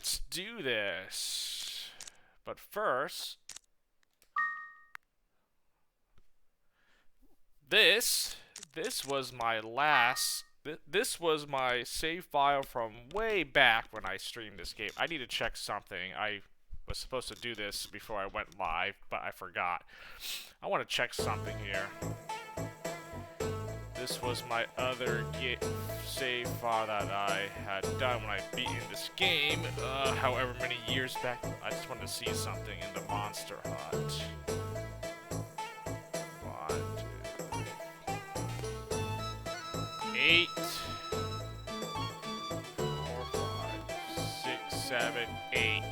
let's do this. But first, this was my last. This was my save file from way back when I streamed this game. I need to check something. I was supposed to do this before I went live, but I forgot. I want to check something here. This was my other save file that I had done when I beaten this game, however many years back. I just wanted to see something in the Monster Hut. 8, 4, 5, 6, 7, 8.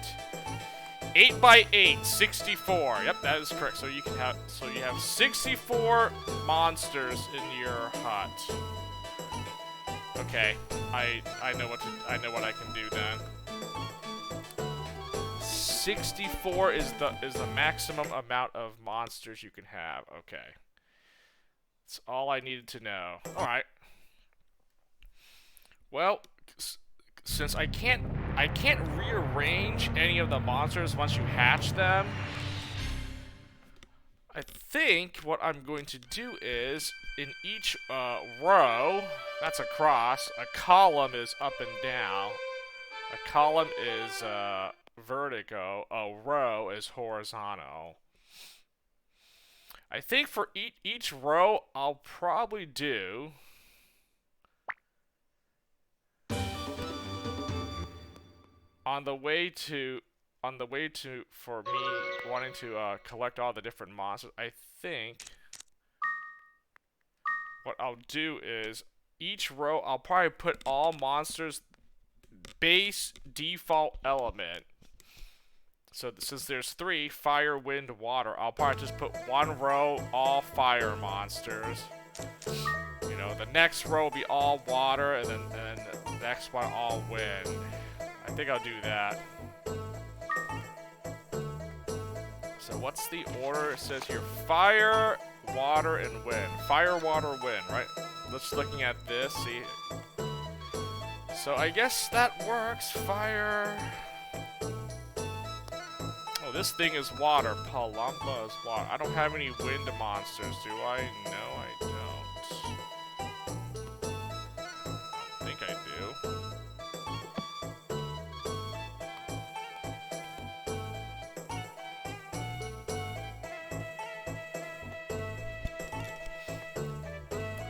8 by 8, 64. Yep, that is correct. So you have 64 monsters in your hut. Okay, I know what I can do then. 64 is the maximum amount of monsters you can have. Okay. That's all I needed to know. All right. Well, since I can't rearrange any of the monsters once you hatch them, I think what I'm going to do is in each row, that's a cross, a column is up and down, a column is vertical, a row is horizontal. I think for each row, I'll probably do on the way to for me wanting to collect all the different monsters. I think what I'll do is each row I'll probably put all monsters base default element. So since there's 3, fire, wind, water, I'll probably just put one row all fire monsters. You know, the next row will be all water, and then the next one all wind. I think I'll do that. So what's the order? It says here fire, water, and wind. Fire, water, wind, right? Let's looking at this, see. So I guess that works. Fire. Oh, this thing is water. Palumpa is water. I don't have any wind monsters, do I? No, I don't. I don't think I do.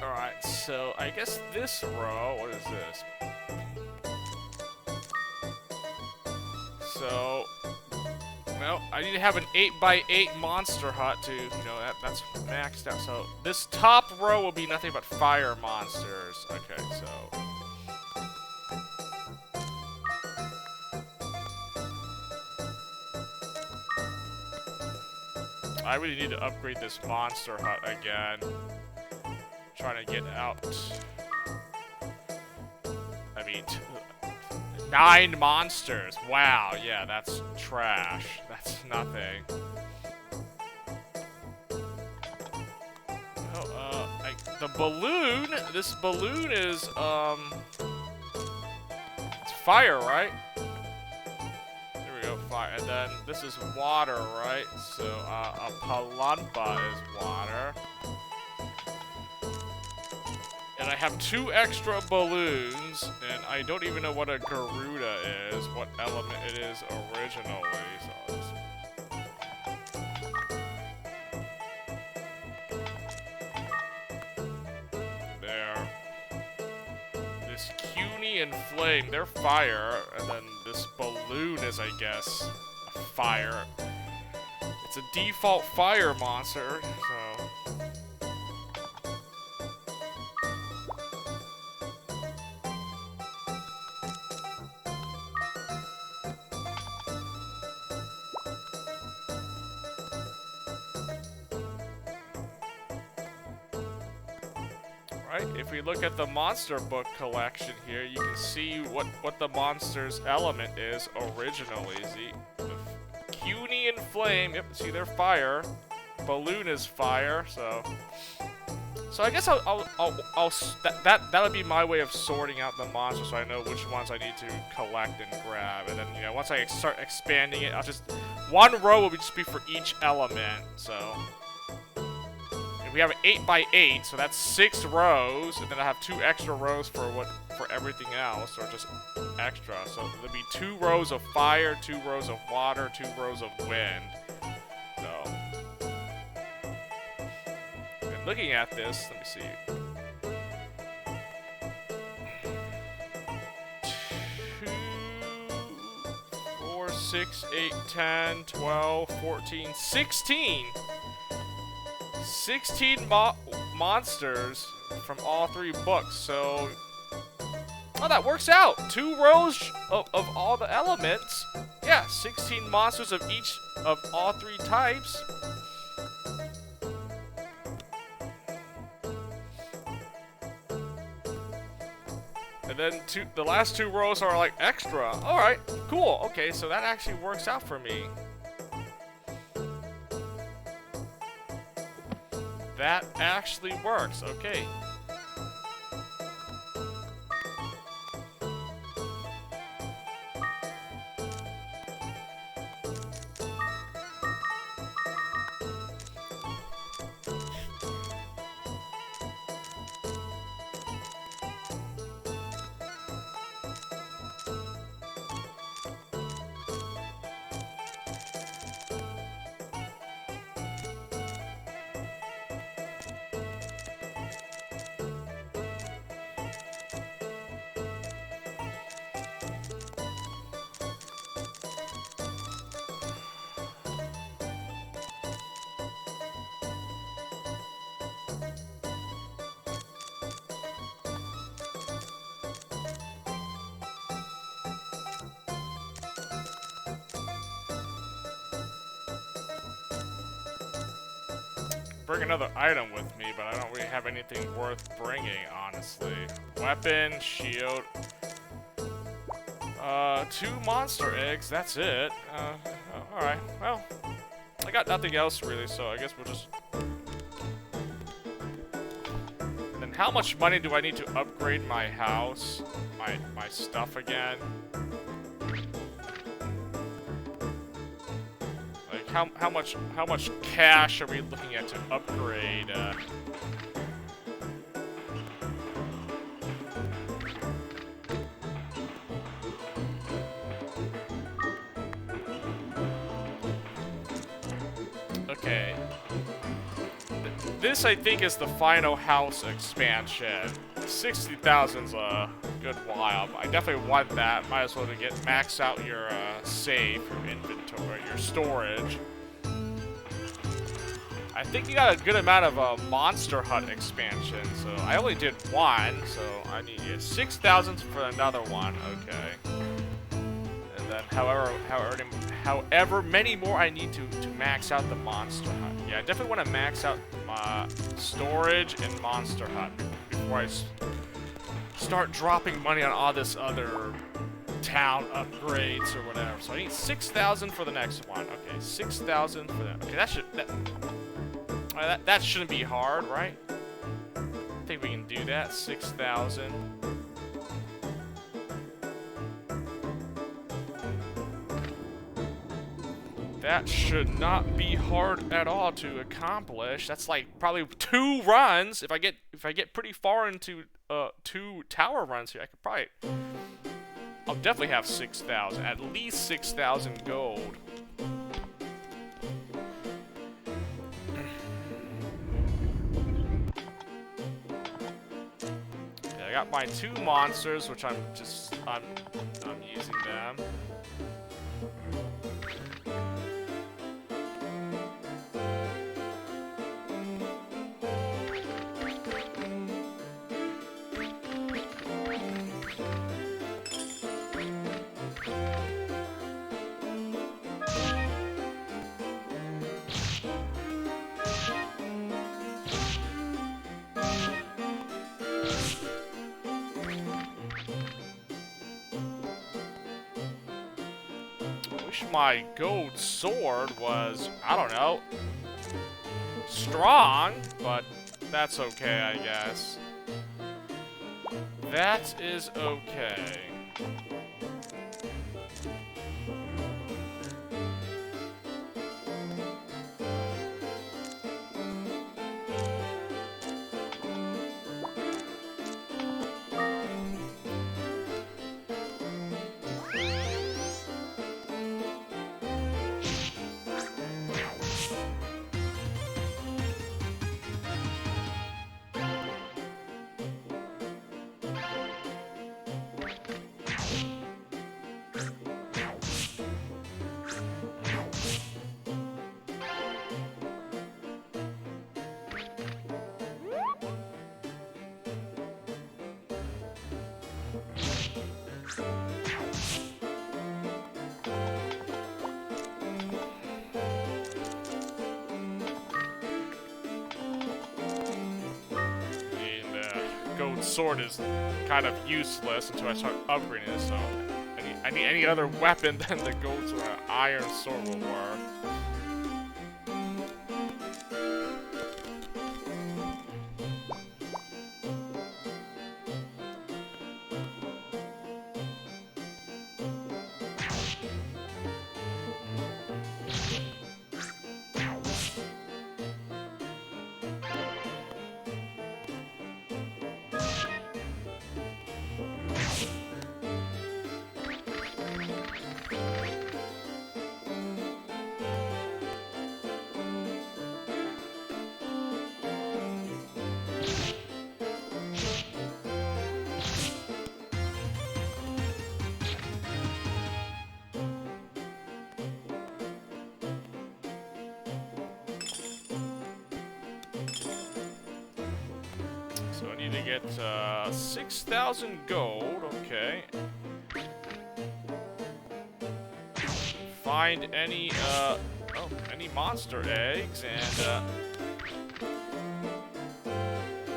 Alright, so I guess this row, what is this? So, well, I need to have an 8 by 8 monster hut to, you know, that's maxed out. So this top row will be nothing but fire monsters. Okay, so I really need to upgrade this monster hut again. Trying to get out. I mean, 9 monsters. Wow, yeah, that's trash. That's nothing. Oh, the balloon. This balloon is it's fire, right? There we go, fire. And then this is water, right? So a palumpa is water. And I have 2 extra balloons, and I don't even know what a Garuda is, what element it is originally, so there. This Cuny and Flame, they're fire, and then this balloon is, I guess, a fire. It's a default fire monster, so... Right? If we look at the monster book collection here, you can see what the monster's element is originally. See, the Cuny and Flame. Yep, see they're fire. Balloon is fire. So So I guess that'll be my way of sorting out the monsters, so I know which ones I need to collect and grab. And then, you know, once I start expanding it, I'll just one row will just be for each element. So if we have an 8x8, so that's 6 rows, and then I have 2 extra rows for everything else, or just extra. So there'll be 2 rows of fire, 2 rows of water, 2 rows of wind. So. Looking at this, let me see. 2, 4, 6, 8, 10, 12, 14, 16. 16 monsters from all 3 books. So, oh, that works out. 2 rows of all the elements. Yeah, 16 monsters of each of all 3 types. And then the last 2 rows are like extra. Alright, cool. Okay, so that actually works out for me. That actually works. Okay. Bring another item with me, but I don't really have anything worth bringing, honestly. Weapon, shield. 2 monster eggs, that's it. Alright, well, I got nothing else really, so I guess we'll just... Then how much money do I need to upgrade my house? My stuff again? How much cash are we looking at to upgrade? Okay. This I think is the final house expansion. 60,000's a good while. I definitely want that. Might as well to get max out your save, your inventory, your storage. I think you got a good amount of Monster Hut expansion, so I only did 1, so I need 6,000 for another one. Okay. And then however many more I need to max out the Monster Hut. Yeah, I definitely want to max out my storage and Monster Hut before I start dropping money on all this other town upgrades or whatever. So I need 6,000 for the next one. Okay, 6,000 for that. Okay, that shouldn't be hard, right? I think we can do that. 6,000. That should not be hard at all to accomplish. That's like probably 2 runs. If I get pretty far into 2 tower runs here, I could probably... I'll definitely have 6,000. At least 6,000 gold. Okay, I got my 2 monsters, which I'm using them. My gold sword was, I don't know, strong, but That's okay, I guess. That is okay. Gold sword is kind of useless until I start upgrading it, so I need any other weapon than the gold sword. Iron sword will work. So I need to get 6,000 gold, okay. Find any, any monster eggs, and,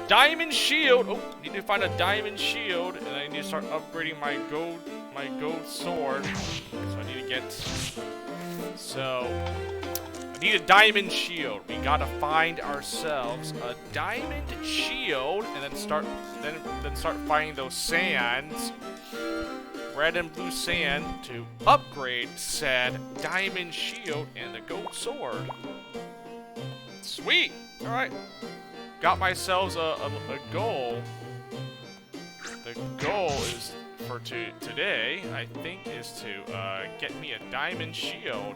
diamond shield! Oh, need to find a diamond shield, and I need to start upgrading my gold sword. So I need to get, so, I need a diamond shield. We gotta find ourselves a diamond shield, and then start finding those sands, red and blue sand, to upgrade said diamond shield and the gold sword. Sweet. All right, got myself a goal. The goal is for today, I think, is to get me a diamond shield.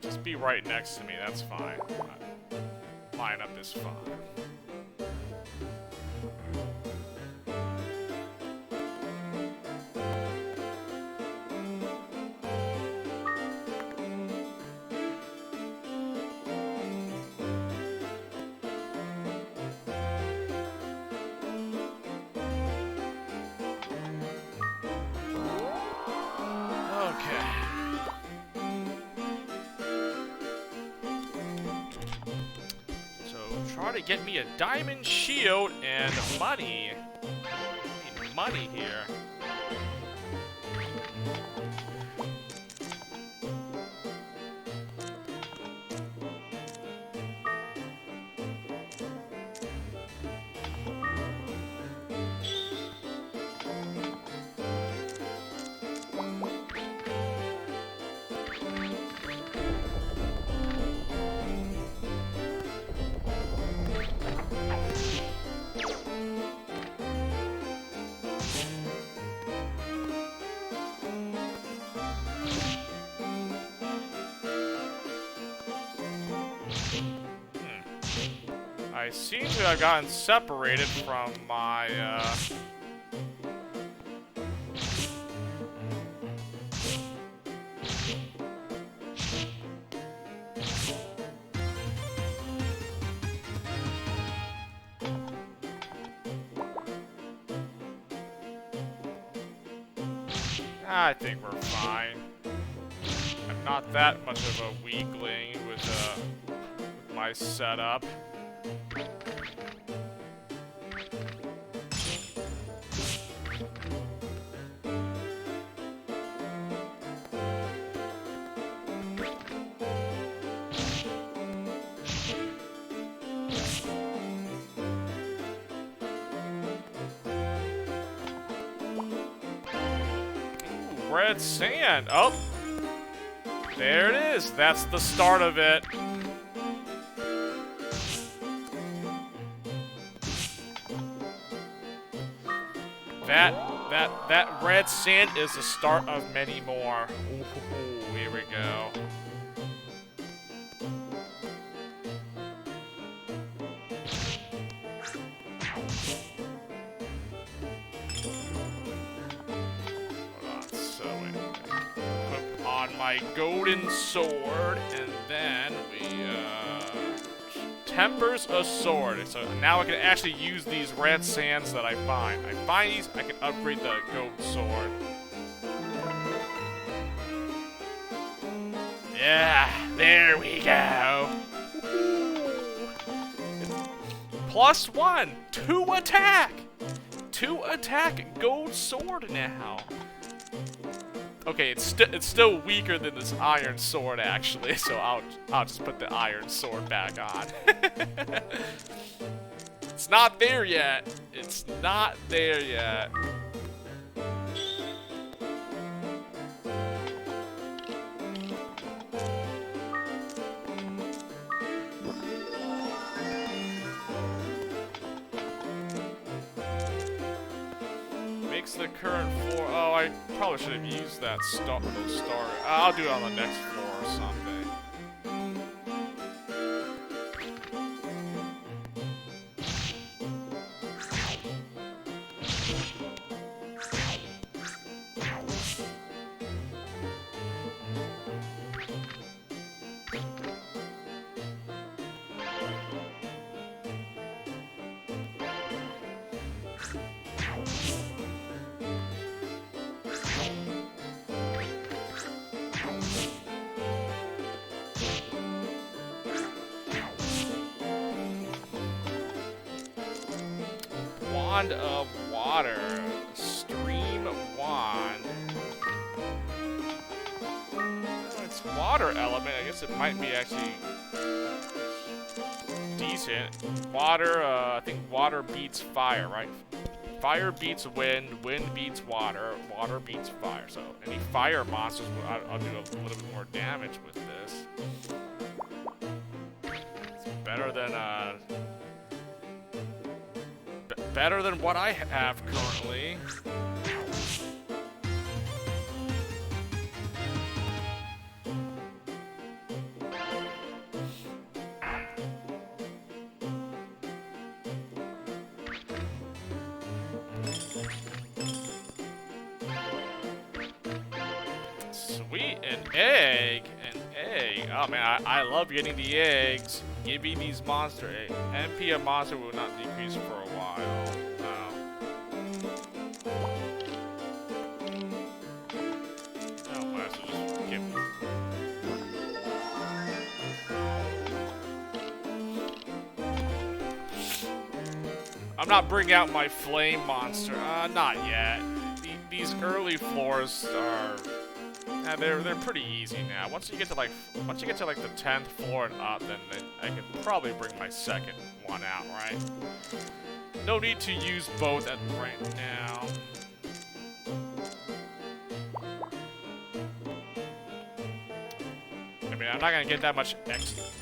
Just be right next to me, that's fine. Line up is fine. Try to get me a diamond shield and money. I need money here. I seem to have gotten separated from my, I think we're fine. I'm not that much of a weakling with my setup. Red sand. Oh, there it is. That's the start of it. That red sand is the start of many more. Ooh, here we go. My golden sword, and then we tempers a sword. So now I can actually use these red sands that I find. I find these, I can upgrade the gold sword. Yeah, there we go. +1, 2 attack. 2 attack gold sword now. Okay, it's still weaker than this iron sword, actually, so I'll just put the iron sword back on. It's not there yet. It's not there yet. The current floor. Oh, I probably should have used that star. I'll do it on the next floor or something. Wand of water. Stream wand. Oh, it's water element. I guess it might be actually decent. Water, I think water beats fire, right? Fire beats wind, wind beats water, water beats fire. So any fire monsters, I'll do a little bit more damage with this. It's better than, better than what I have currently. Sweet, an egg. An egg. Oh man, I love getting the eggs. Give me these monster eggs. MP of monster will not decrease for a while. I'm not bringing out my flame monster. Not yet. These early floors are, they're pretty easy now. Once you get to like the 10th floor and up, then I can probably bring my second one out, right? No need to use both right now. I mean, I'm not gonna get that much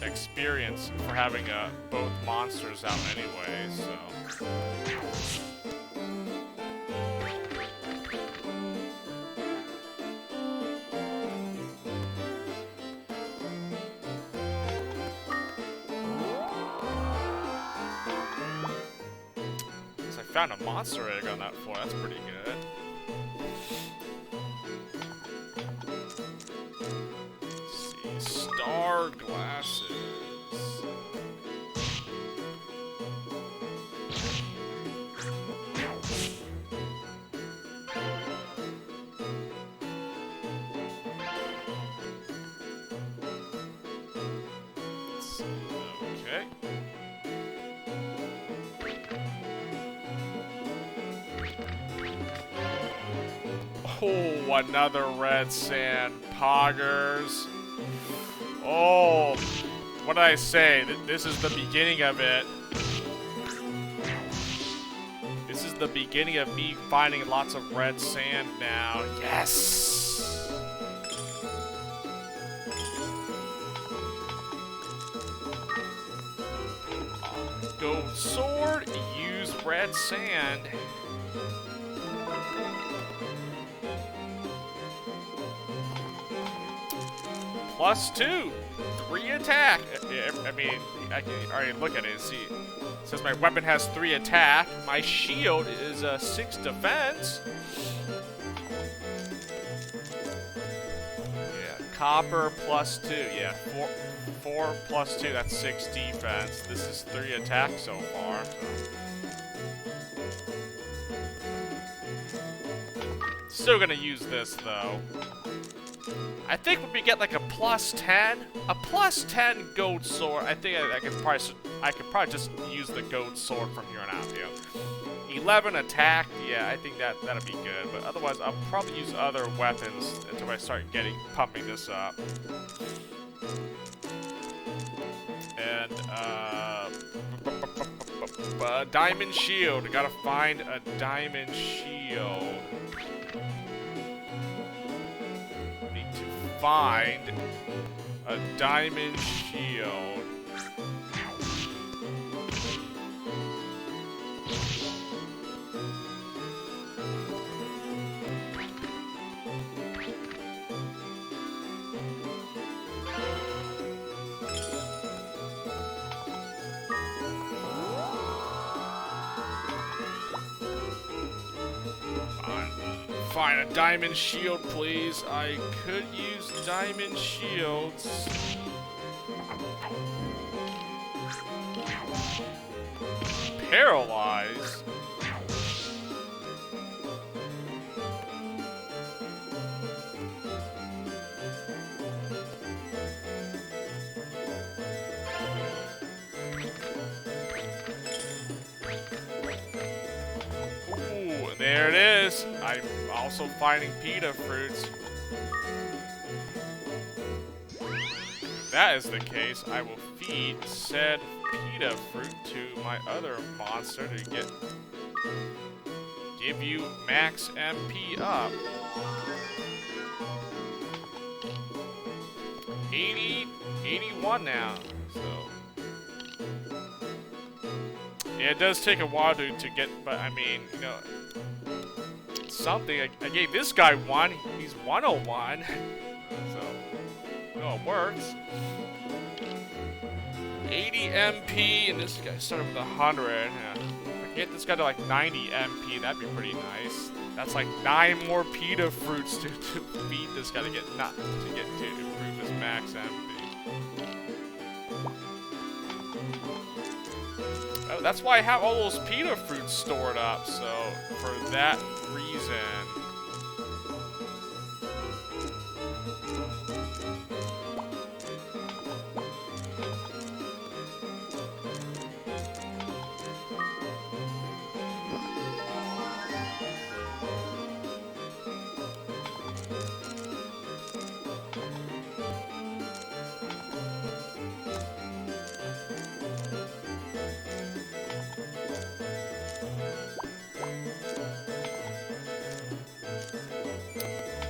experience for having both monsters out anyway, so. I found a monster egg on that floor. That's pretty good. Let's see, star glasses. Okay. Oh, another red sand. Poggers. Oh, what did I say? This is the beginning of it. This is the beginning of me finding lots of red sand now. Yes! Gold sword, use red sand. +2, 3 attack. I mean, I can already look at it and see. It says my weapon has 3 attack. My shield is 6 defense. Yeah, copper +2. Yeah, 4 + 2. That's 6 defense. This is 3 attack so far. So. Still gonna use this though. I think when we get like a +10, a +10 gold sword, I think I could probably just use the gold sword from here on out. You know, 11 attack, yeah, I think that'll be good. But otherwise, I'll probably use other weapons until I start pumping this up. And diamond shield. I gotta find a diamond shield. Find a diamond shield. Fine, a diamond shield, please. I could use diamond shields. Paralyzed? Ooh, there it is. I'm also finding pita fruits. If that is the case, I will feed said pita fruit to my other monster to give you max MP up. 81 now. So yeah, it does take a while to get, but I mean, you know, something. I gave this guy 1. He's 101. So, no, it works. 80 MP, and this guy started with 100. Yeah. If I get this guy to like 90 MP, that'd be pretty nice. That's like 9 more pita fruits to feed this guy to improve his max MP. Oh, that's why I have all those pita fruits stored up, so for that reason.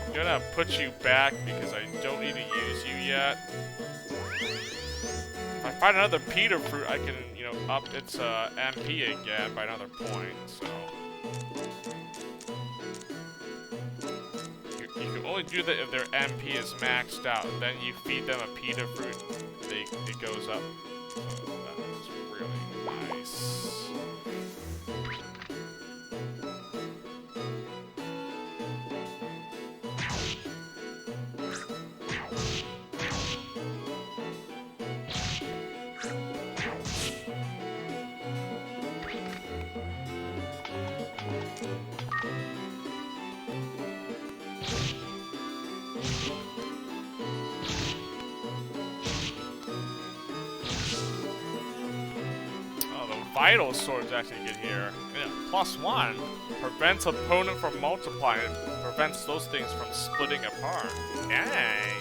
I'm gonna put you back because I don't need to use you yet. If I find another pita fruit, I can, you know, up its MP again by another point, so. You can only do that if their MP is maxed out. Then you feed them a pita fruit, it goes up. So that's really nice. idle swords actually good here. Yeah, +1 prevents opponent from multiplying. Prevents those things from splitting apart. Nice.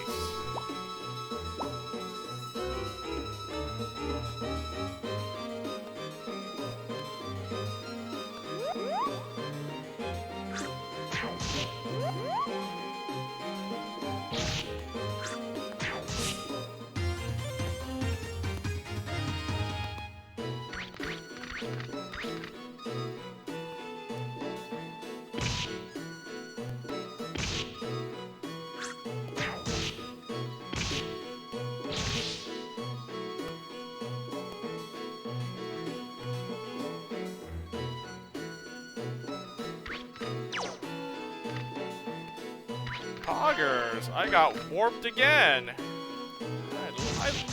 Poggers, I got warped again.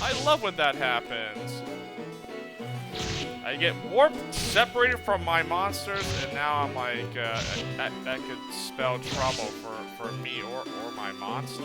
I love when that happens. I get warped, separated from my monsters, and now I'm like, that could spell trouble for me or my monster.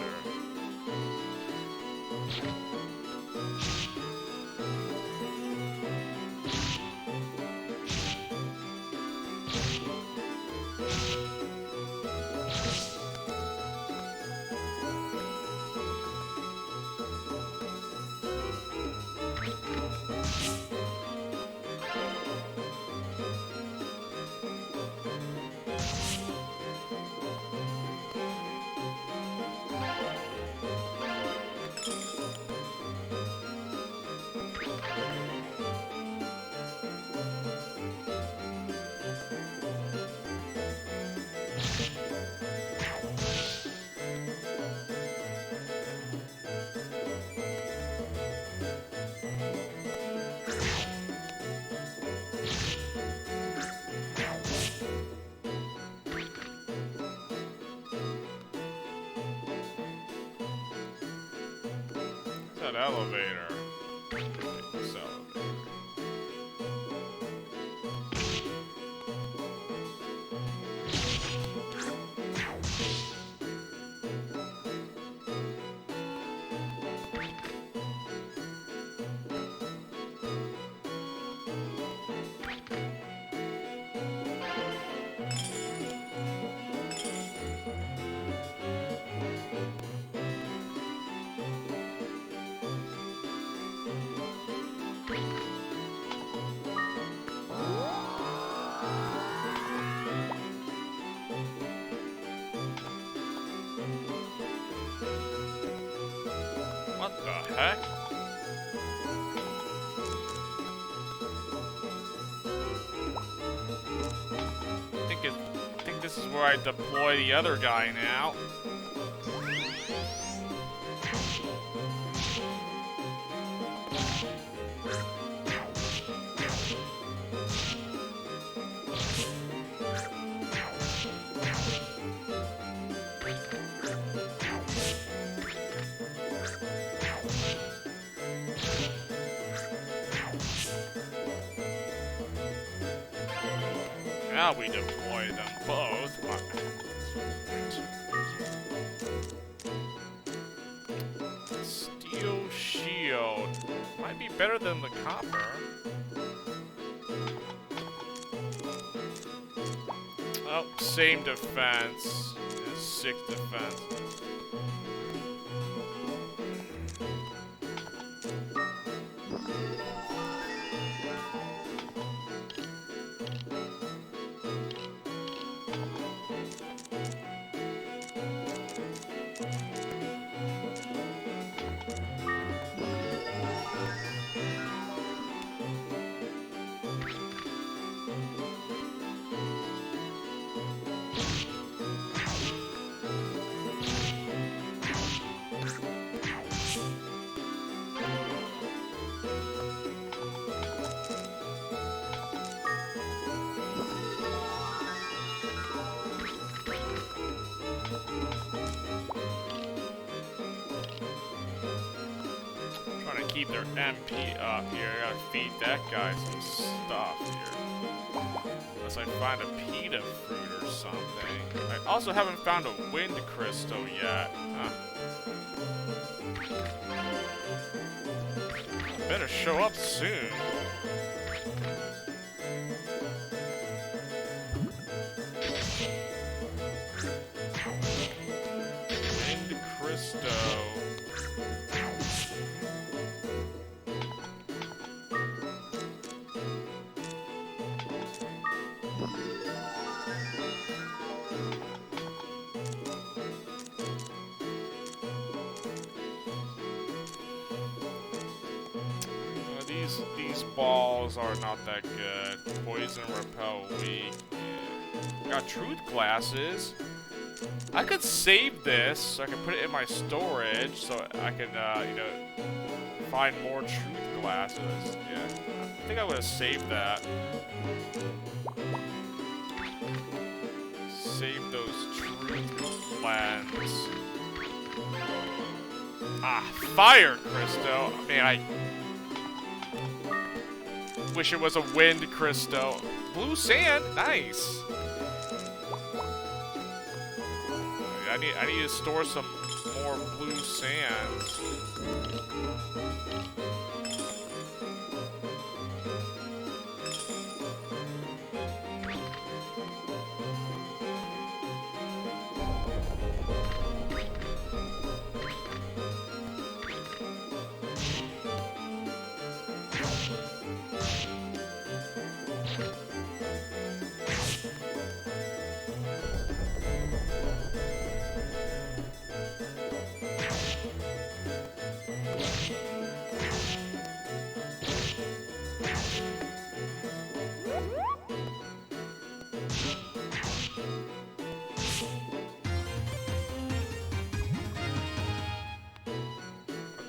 That elevator. This elevator. What the heck? I think this is where I deploy the other guy now. Now we deploy them both. Steel shield. Might be better than the copper. Oh, same defense. 6 defense. Keep their MP up here. I gotta feed that guy some stuff here. Unless I find a pita fruit or something. I also haven't found a wind crystal yet. Huh. Better show up soon. these balls are not that good. Poison repel weak. Yeah. Got truth glasses. I could save this so I can put it in my storage so I can you know, find more truth glasses. Yeah. I think I would have saved that. Save those truth lens. Ah, fire crystal. Man, I wish it was a wind crystal. Blue sand, nice. I need to store some more blue sand.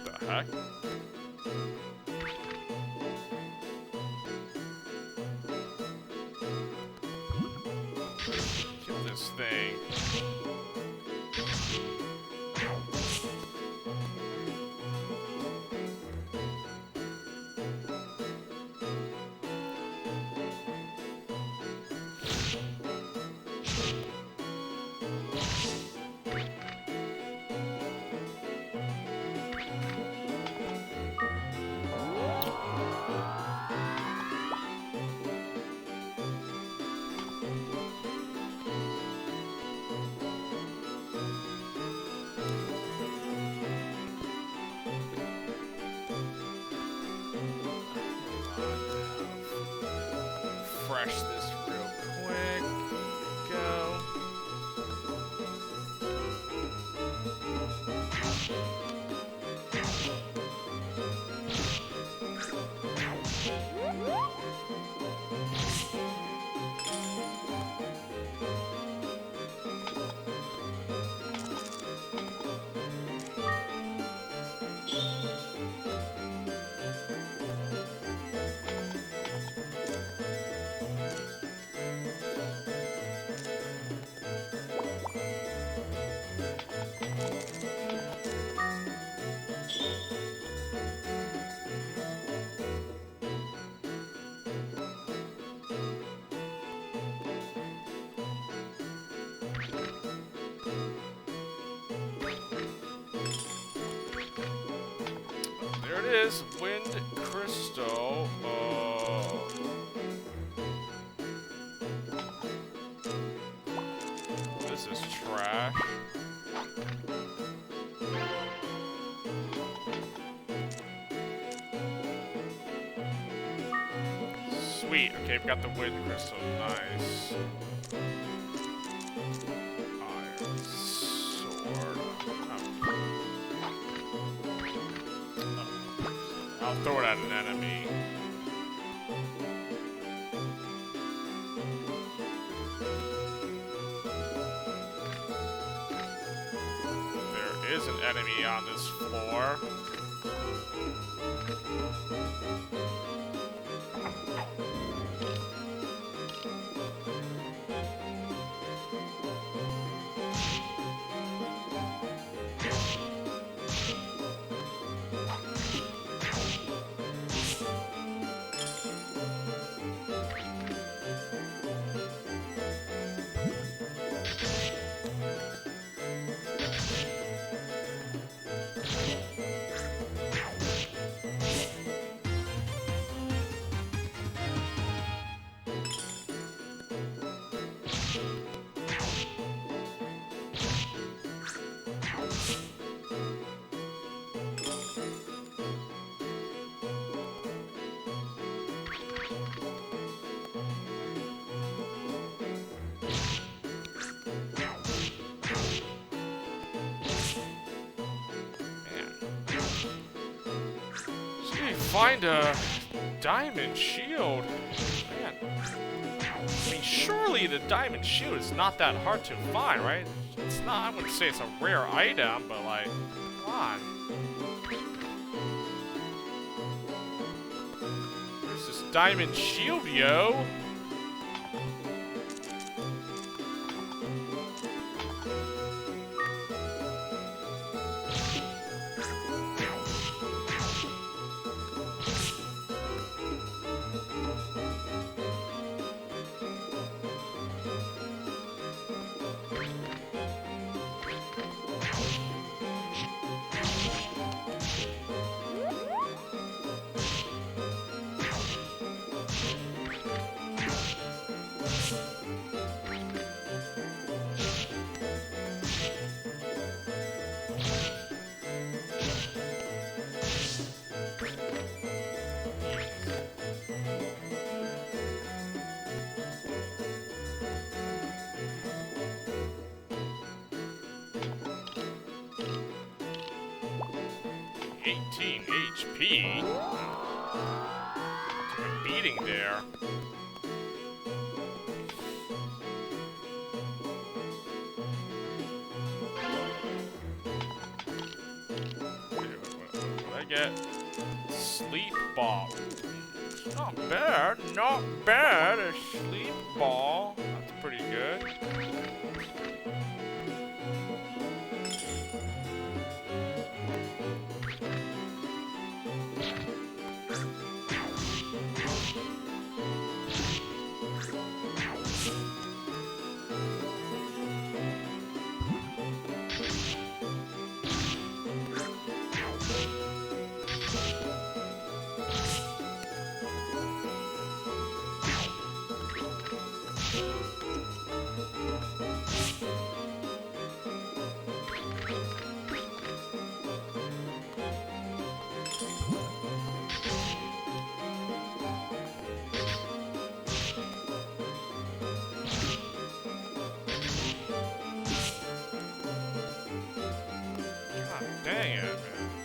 What the heck? Kill this thing. Refresh this real quick. Go. There it is, wind crystal. This is trash. Sweet. Okay, we've got the wind crystal. Nice. Iron sword. I'll throw it at an enemy. There is an enemy on this floor. Find a diamond shield. Man. I mean, surely the diamond shield is not that hard to find, right? It's not, I wouldn't say it's a rare item, but like, come on. Where's this diamond shield, yo? HP. Took a beating there. Okay, what I get? Sleep ball. Not bad, not bad. A sleep ball. That's pretty good. Dang it, man.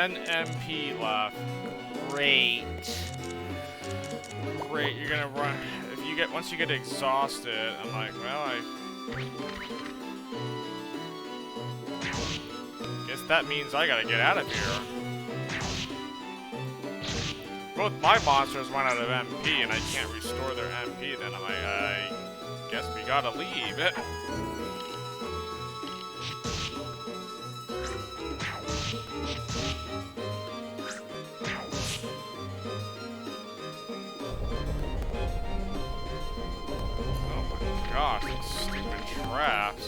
MP left. Great. Great, you're gonna run. If you get, once you get exhausted, I'm like, well, guess that means I gotta get out of here. Both my monsters run out of MP and I can't restore their MP, then I'm like, I guess we gotta leave. Gosh, these stupid traps.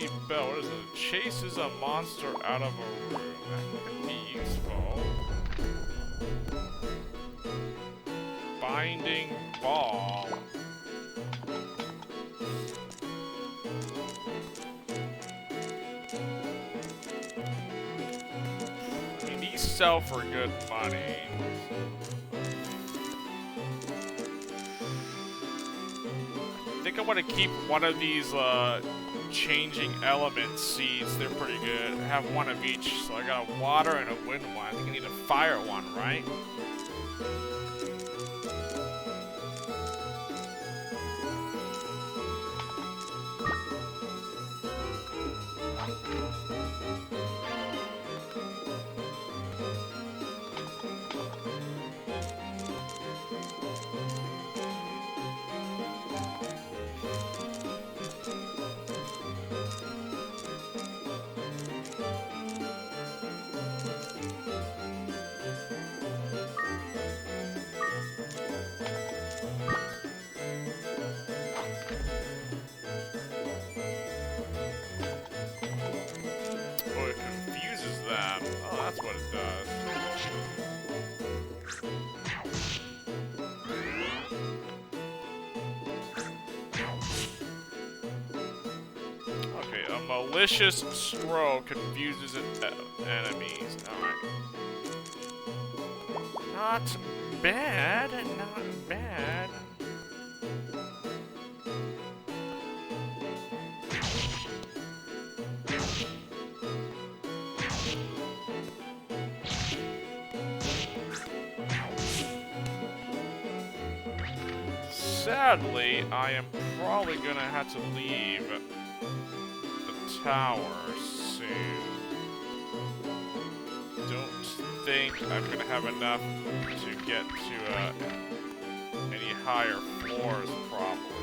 Rusty bell. What is it? Chases a monster out of a room. That could be useful. Binding ball. I mean, these sell for good money. I think I want to keep one of these changing element seeds. They're pretty good. I have one of each, so I got a water and a wind one. I think I need a fire one, right? That's what it does. Okay, a malicious scroll confuses enemies. Alright. Not bad, not bad. Sadly, I am probably gonna have to leave the tower soon. Don't think I'm gonna have enough to get to any higher floors, probably.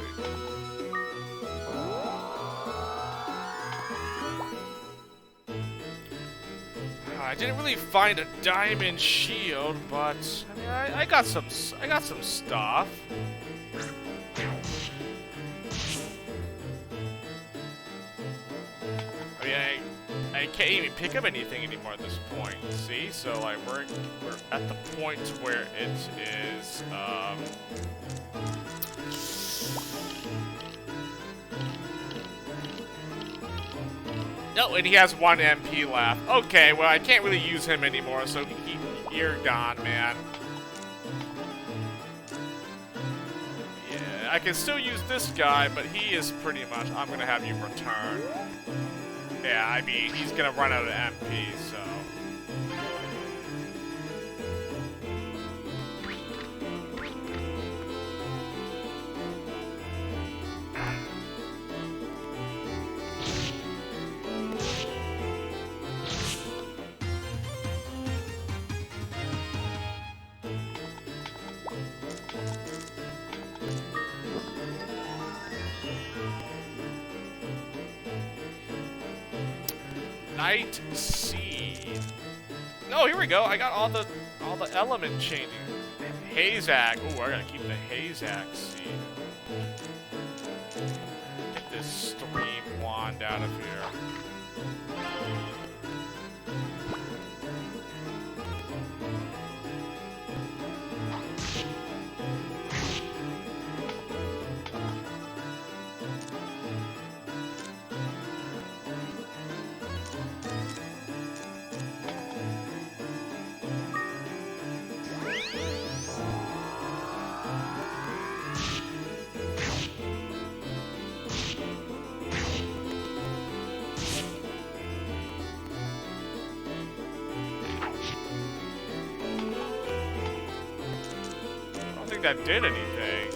I didn't really find a diamond shield, but I mean, I got some stuff. I mean, I can't even pick up anything anymore at this point. See, so like we're at the point where it is Oh, and he has 1 MP left. Okay, well, I can't really use him anymore, so you're gone, man. Yeah, I can still use this guy, but he is pretty much... I'm gonna have you return. Yeah, I mean, he's gonna run out of MP, so... Night Seed. No, here we go. I got all the element changing. Hazak. Ooh, I gotta keep the Hazak seed. Get this stream wand out of here. That did anything.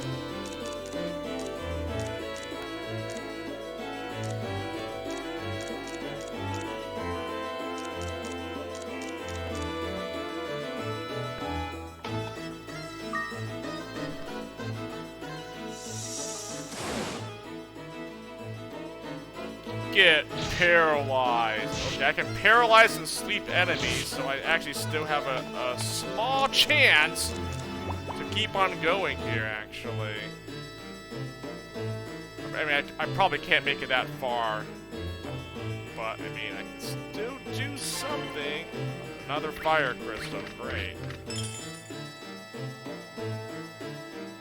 Get paralyzed. Okay, I can paralyze and sleep enemies, so I actually still have a small chance keep on going here, actually. I mean, I probably can't make it that far. but I mean, I can still do something. Another fire crystal, great.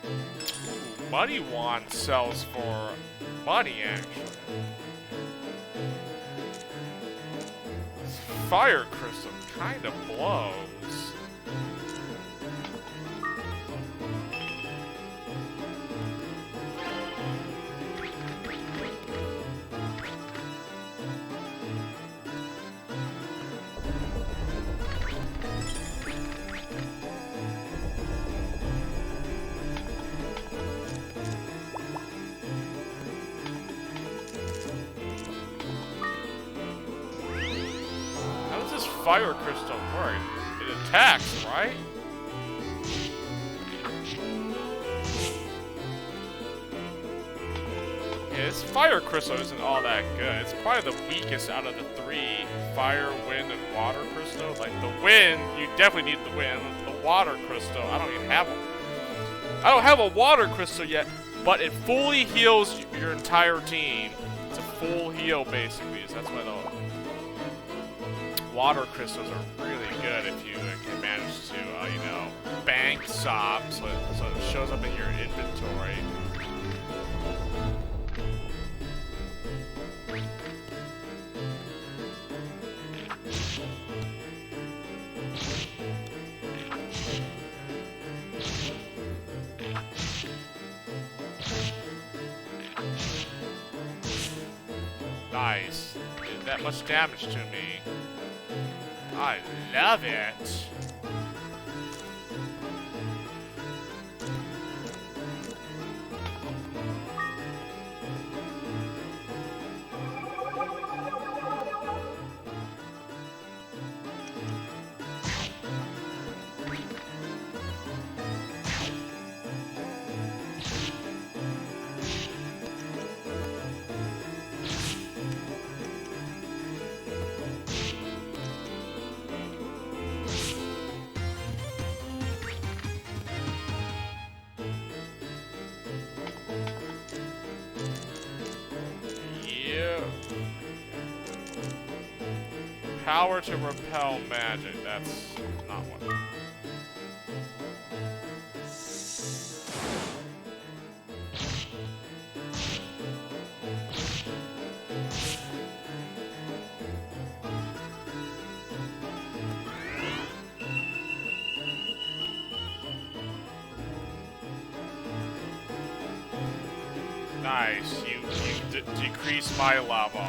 Ooh, Muddy Wand sells for money, actually. This fire crystal kind of blows. Fire crystal work? It attacks, right? Yeah, this fire crystal isn't all that good. It's probably the weakest out of the three. Fire, wind, and water crystal. Like the wind, you definitely need the wind. The water crystal, I don't even have one. I don't have a water crystal yet, but it fully heals your entire team. It's a full heal basically, so that's why the water crystals are really good if you can manage to, you know, bank some so it shows up in your inventory. Nice. Did that much damage to me. I love it. Power to repel magic. That's not one. Nice. You decrease my level.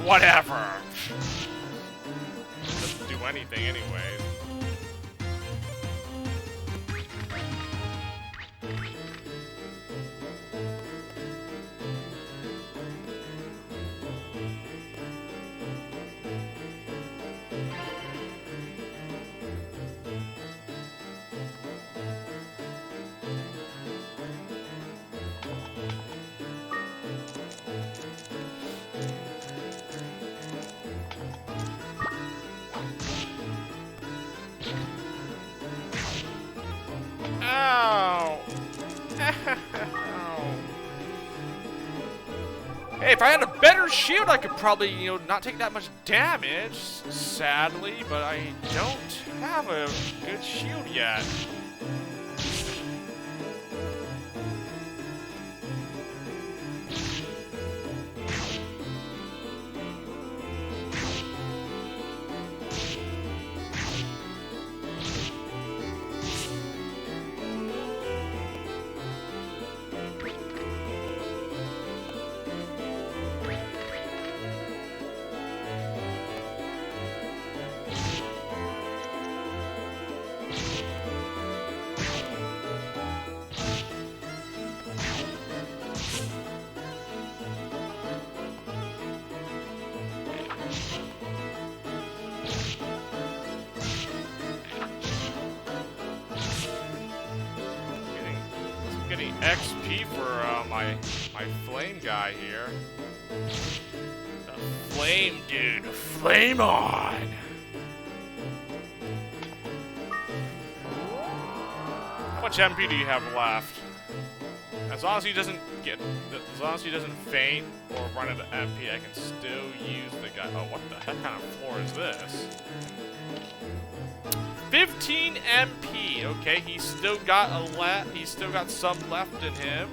Whatever. Doesn't do anything anyway. Hey, if I had a better shield, I could probably, you know, not take that much damage, sadly, but I don't have a good shield yet. Getting XP for my flame guy here. The flame dude, flame on! How much MP do you have left? As long as he doesn't get, as long as he doesn't faint or run into MP, I can still use the guy. Oh, what the heck kind of floor is this? 15 MP. Okay, he's still got he's still got some left in him.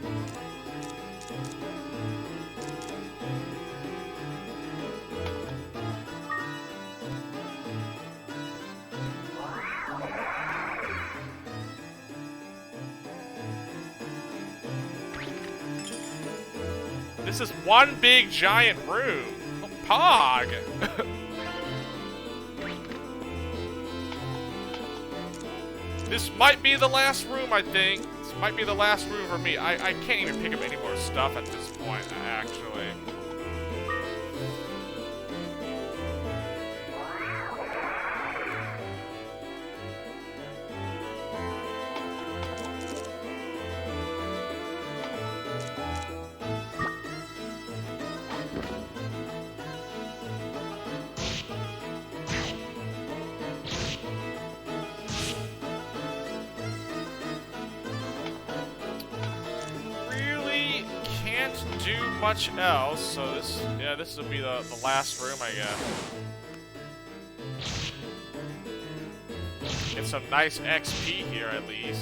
This is one big giant room. Oh, Pog! This might be the last room, I think. This might be the last room for me. I can't even pick up any more stuff at this point, actually. Do much else, so this will be the last room, I guess. Get some nice XP here at least.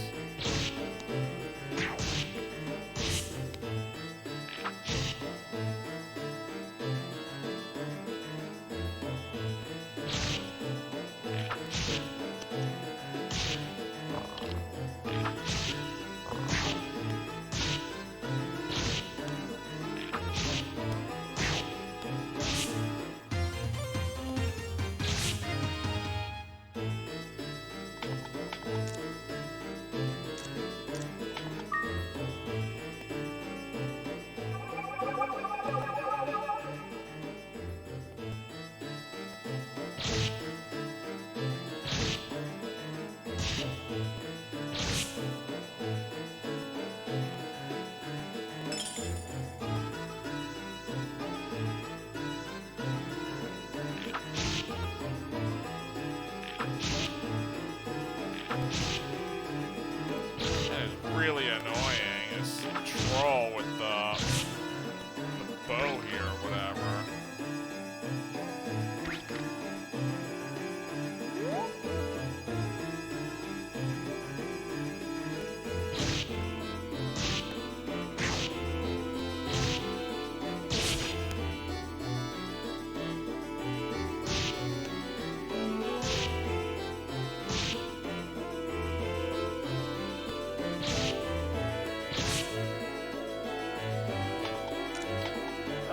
Really annoying is troll with the bow here or whatever.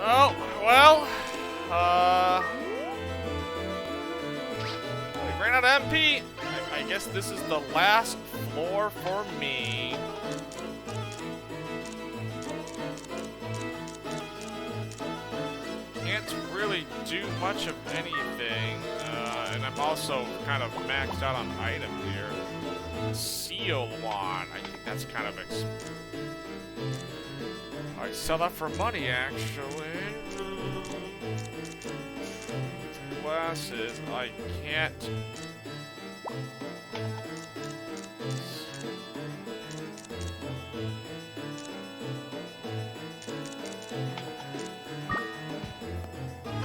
Oh, well, I ran out of MP. I guess this is the last floor for me. Can't really do much of anything, and I'm also kind of maxed out on items here. Seal wand, I think that's kind of I sell that for money, actually. Glasses, I can't.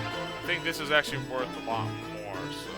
I think this is actually worth a lot more, so.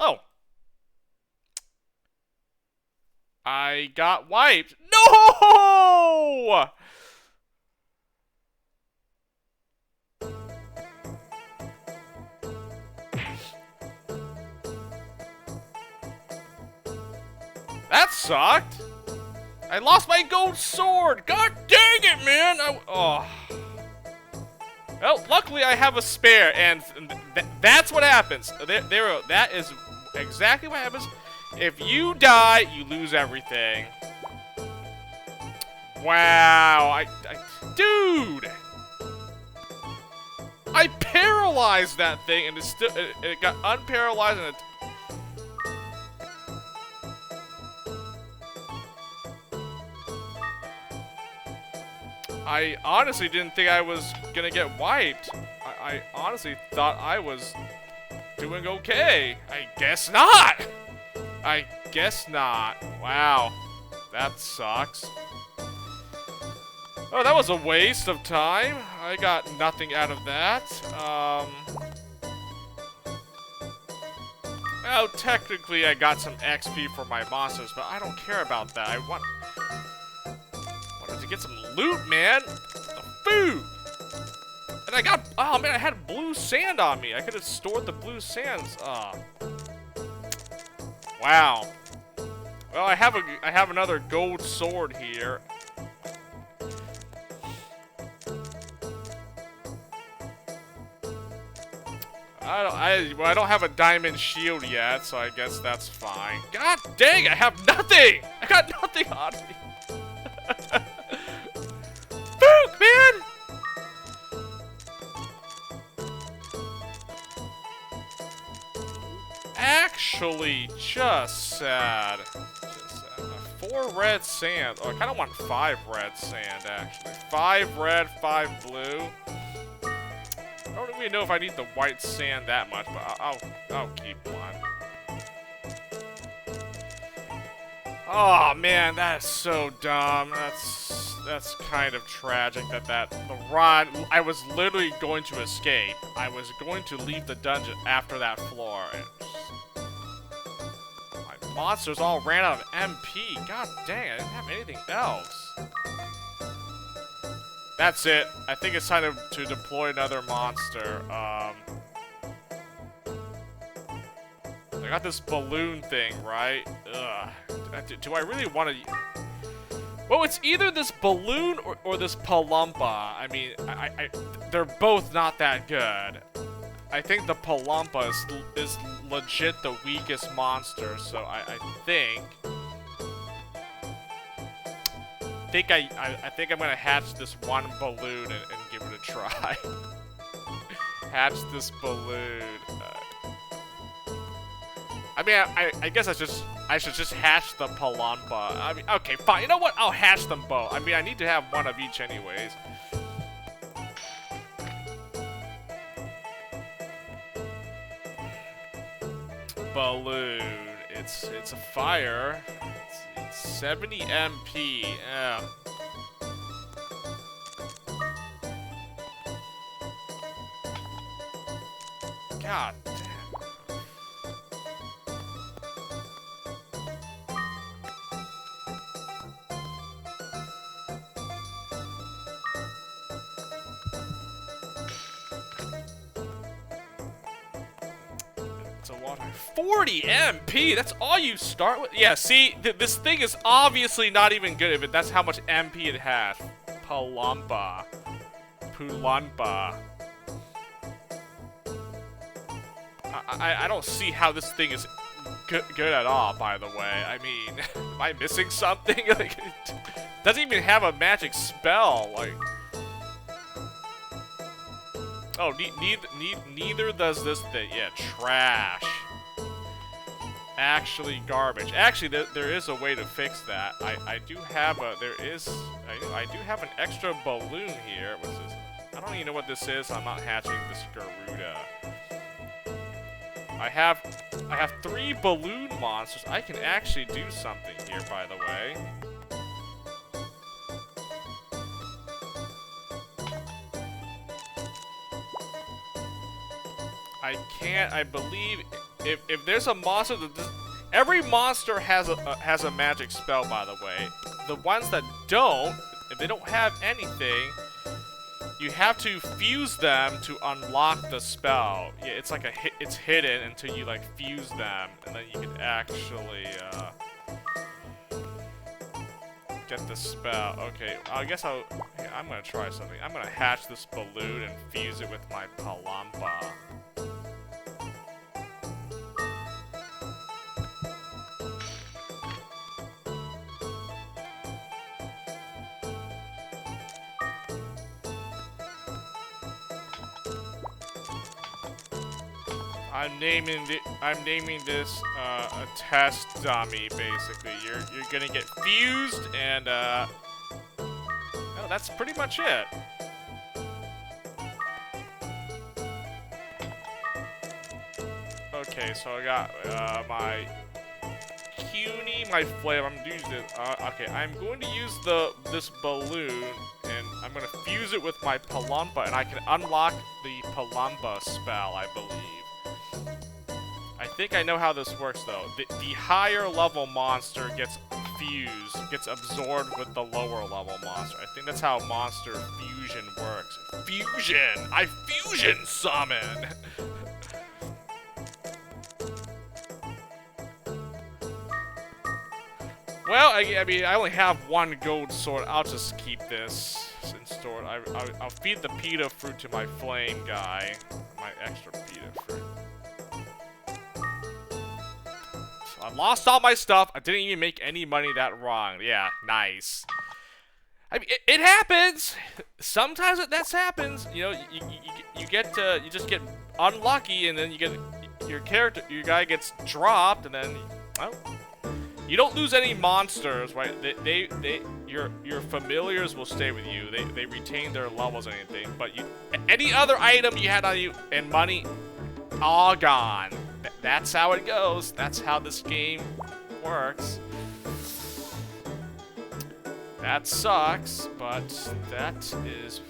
Oh. I got wiped. No! That sucked. I lost my gold sword. God dang it, man. Oh. Well, luckily I have a spare, and that's what happens. That is exactly what happens. If you die, you lose everything. Wow, dude! I paralyzed that thing and it got unparalyzed and it... I honestly didn't think I was gonna get wiped. I honestly thought I was doing okay. I guess not! I guess not. Wow. That sucks. Oh, that was a waste of time. I got nothing out of that. Oh, technically I got some XP for my monsters, but I don't care about that. I wanted to get some loot, man. The food. And I got, oh man, I had blue sand on me. I could have stored the blue sands. Wow. Well, I have another gold sword here. I don't have a diamond shield yet, so I guess that's fine. God dang, I have nothing! I got nothing on me. Fuck, man! Actually, just sad. 4 red sand. Oh, I kind of want 5 red sand, actually. 5 red, 5 blue. I don't even know if I need the white sand that much, but I'll keep one. Oh man, that's so dumb. That's kind of tragic that the rod. I was literally going to escape. I was going to leave the dungeon after that floor. And my monsters all ran out of MP. God dang, I didn't have anything else. That's it. I think it's time to deploy another monster. I got this balloon thing, right? Ugh. Do I really want to... Well, it's either this balloon or this Palumpa. I mean, they're both not that good. I think the Palumpa is legit the weakest monster, so I think I'm gonna hatch this one balloon and give it a try. Hatch this balloon. I mean, I guess I should just hatch the Palumpa. I mean, okay, fine. You know what? I'll hatch them both. I mean, I need to have one of each anyways. Balloon. It's a fire. It's 70 MP. Yeah. God damn. It's a water. 40 MP? That's all you start with? Yeah, see, this thing is obviously not even good if that's how much MP it has. Palumpa. Pulumpa. I don't see how this thing is good at all, by the way. I mean, am I missing something? Like, it doesn't even have a magic spell. Like, oh, neither does this thing. Yeah, trash. Actually, garbage. Actually, there is a way to fix that. I do have a. I do have an extra balloon here. What's this? I don't even know what this is. So I'm not hatching this Garuda. I have 3 balloon monsters. I can actually do something here, by the way. I believe if there's a monster that every monster has a magic spell, by the way. The ones that don't, if they don't have anything, you have to fuse them to unlock the spell. Yeah, it's like it's hidden until you like fuse them, and then you can actually get the spell. Okay, I guess I'm gonna try something. I'm gonna hatch this balloon and fuse it with my Palumpa. I'm naming this a test dummy. Basically, you're gonna get fused, and oh, that's pretty much it. Okay, so I got my CUNY, my flame. I'm gonna use this. Okay, I'm going to use this balloon, and I'm gonna fuse it with my Palumba, and I can unlock the Palumba spell, I believe. I think I know how this works, though. The higher level monster gets fused, gets absorbed with the lower level monster. I think that's how monster fusion works. Fusion! I fusion summon! Well, I mean, I only have one gold sword. I'll just keep this in store. I'll feed the pita fruit to my flame guy. My extra pita fruit. I lost all my stuff. I didn't even make any money that wrong. Yeah, nice. I mean, it happens. Sometimes that happens. You know, you just get unlucky, and then you get your guy gets dropped, and then well, you don't lose any monsters, right? Your familiars will stay with you. They retain their levels and anything, but any other item you had on you and money, all gone. That's how it goes. That's how this game works. That sucks, but that is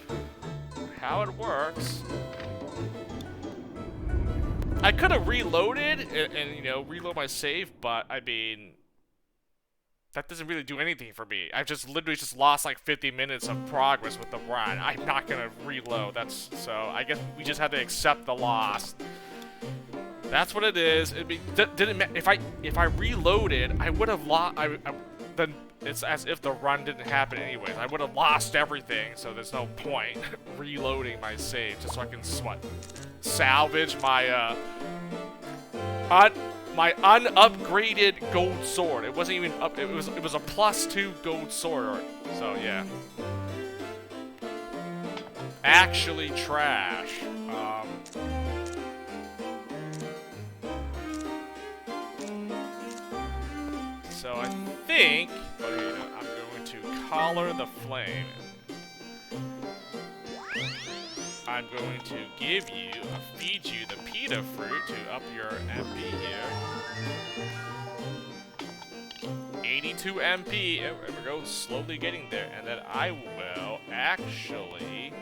how it works. I could have reloaded and you know, reload my save, but I mean, that doesn't really do anything for me. I've just literally just lost like 50 minutes of progress with the run. I'm not gonna reload. So I guess we just have to accept the loss. That's what it is. If I reloaded, I would have lost. Then it's as if the run didn't happen anyways. I would have lost everything. So there's no point reloading my save just so I can salvage my my unupgraded gold sword. It wasn't even up. It was a +2 gold sword. So yeah. Actually trash. So I think, I'm going to collar the flame. I'm going to feed you the pita fruit to up your MP here. 82 MP, there we go, slowly getting there. And then I will actually...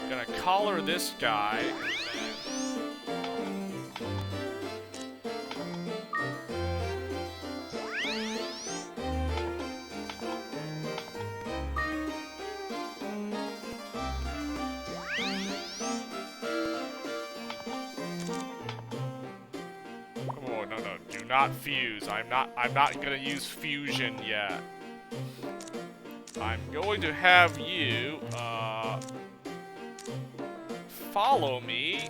gonna collar this guy. Oh no, do not fuse. I'm not gonna use fusion yet. I'm going to have you follow me.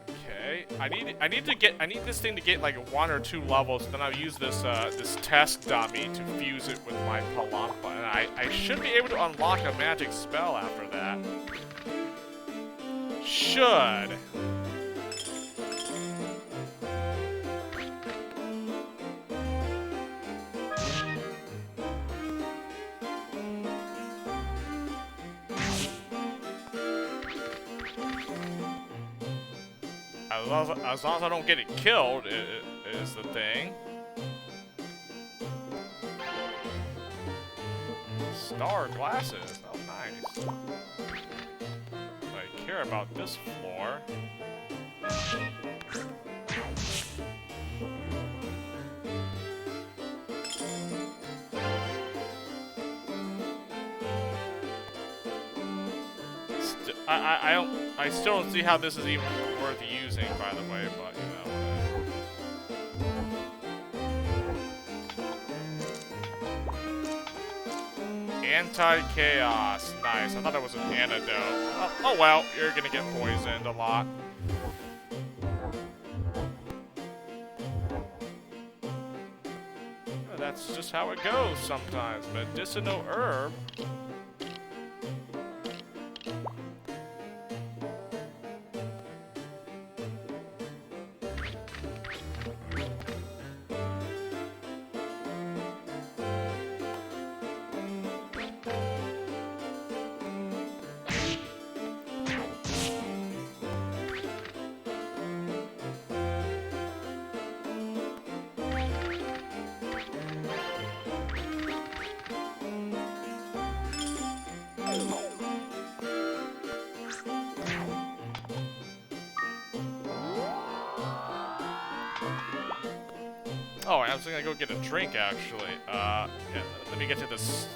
Okay. I need this thing to get like 1 or 2 levels, then I'll use this this test dummy to fuse it with my Palumba. And I should be able to unlock a magic spell after that. Should. As long as I don't get it killed, is the thing. Star glasses. Oh, nice. I care about this floor. I still don't see how this is even worth using, by the way, but you know. Anti-chaos. Nice. I thought it was an antidote. Oh well, you're gonna get poisoned a lot. Oh, that's just how it goes sometimes. Medicinal herb. Oh, I was gonna go get a drink, actually. Yeah, let me get to this.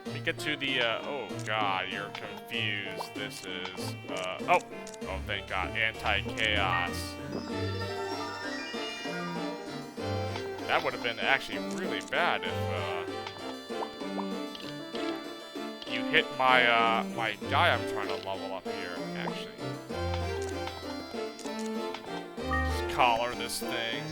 Let me get to the, oh god, you're confused. This is, oh, thank god, anti-chaos. That would have been actually really bad if, you hit my, my guy I'm trying to level up here, actually. Collar this thing.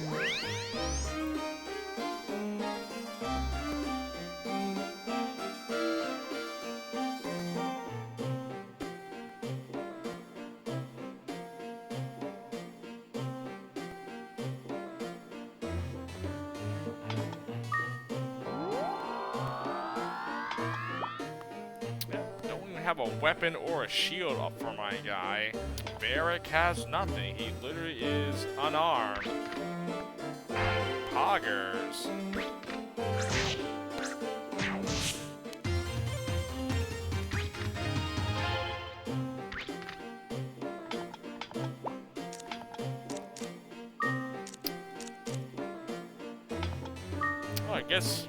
Don't even have a weapon or a shield up for my guy. Varric has nothing. He literally is unarmed. Poggers.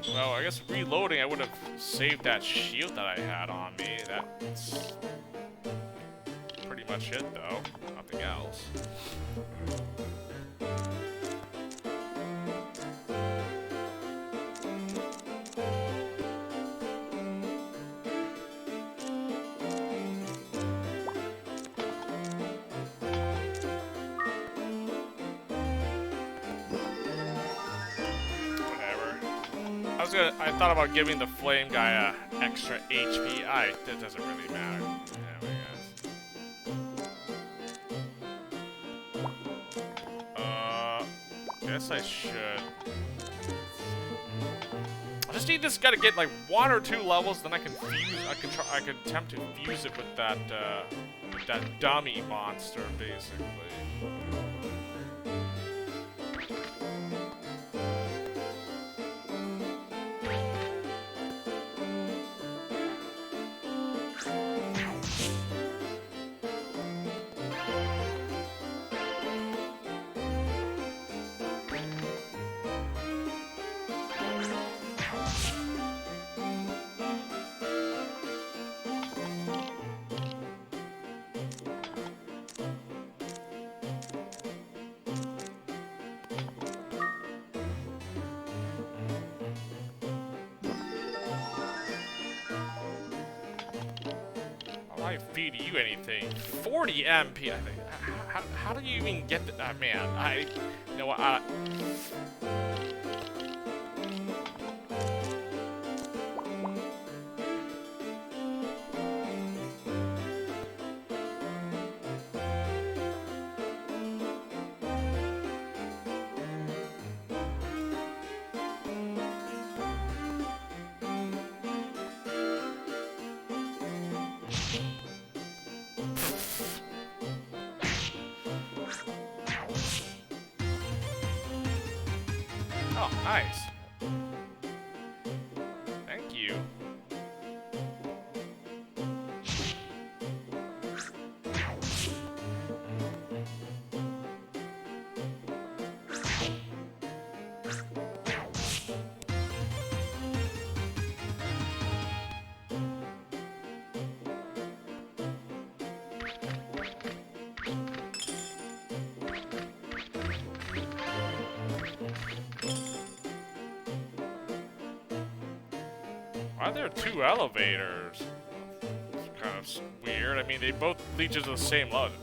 Well, I guess reloading, I would have saved that shield that I had on me. That's pretty much it, though. Nothing else. I thought about giving the flame guy a extra HP. That doesn't really matter. Guess I should. I just need this guy to get like 1 or 2 levels, then I can fuse. I can attempt to fuse it with that dummy monster, basically. I feed you anything? 40 MP, I think. How do you even get that? Man, you know what? Oh, nice. Thank you. Why are there 2 elevators? It's kind of weird. I mean, they both lead to the same level.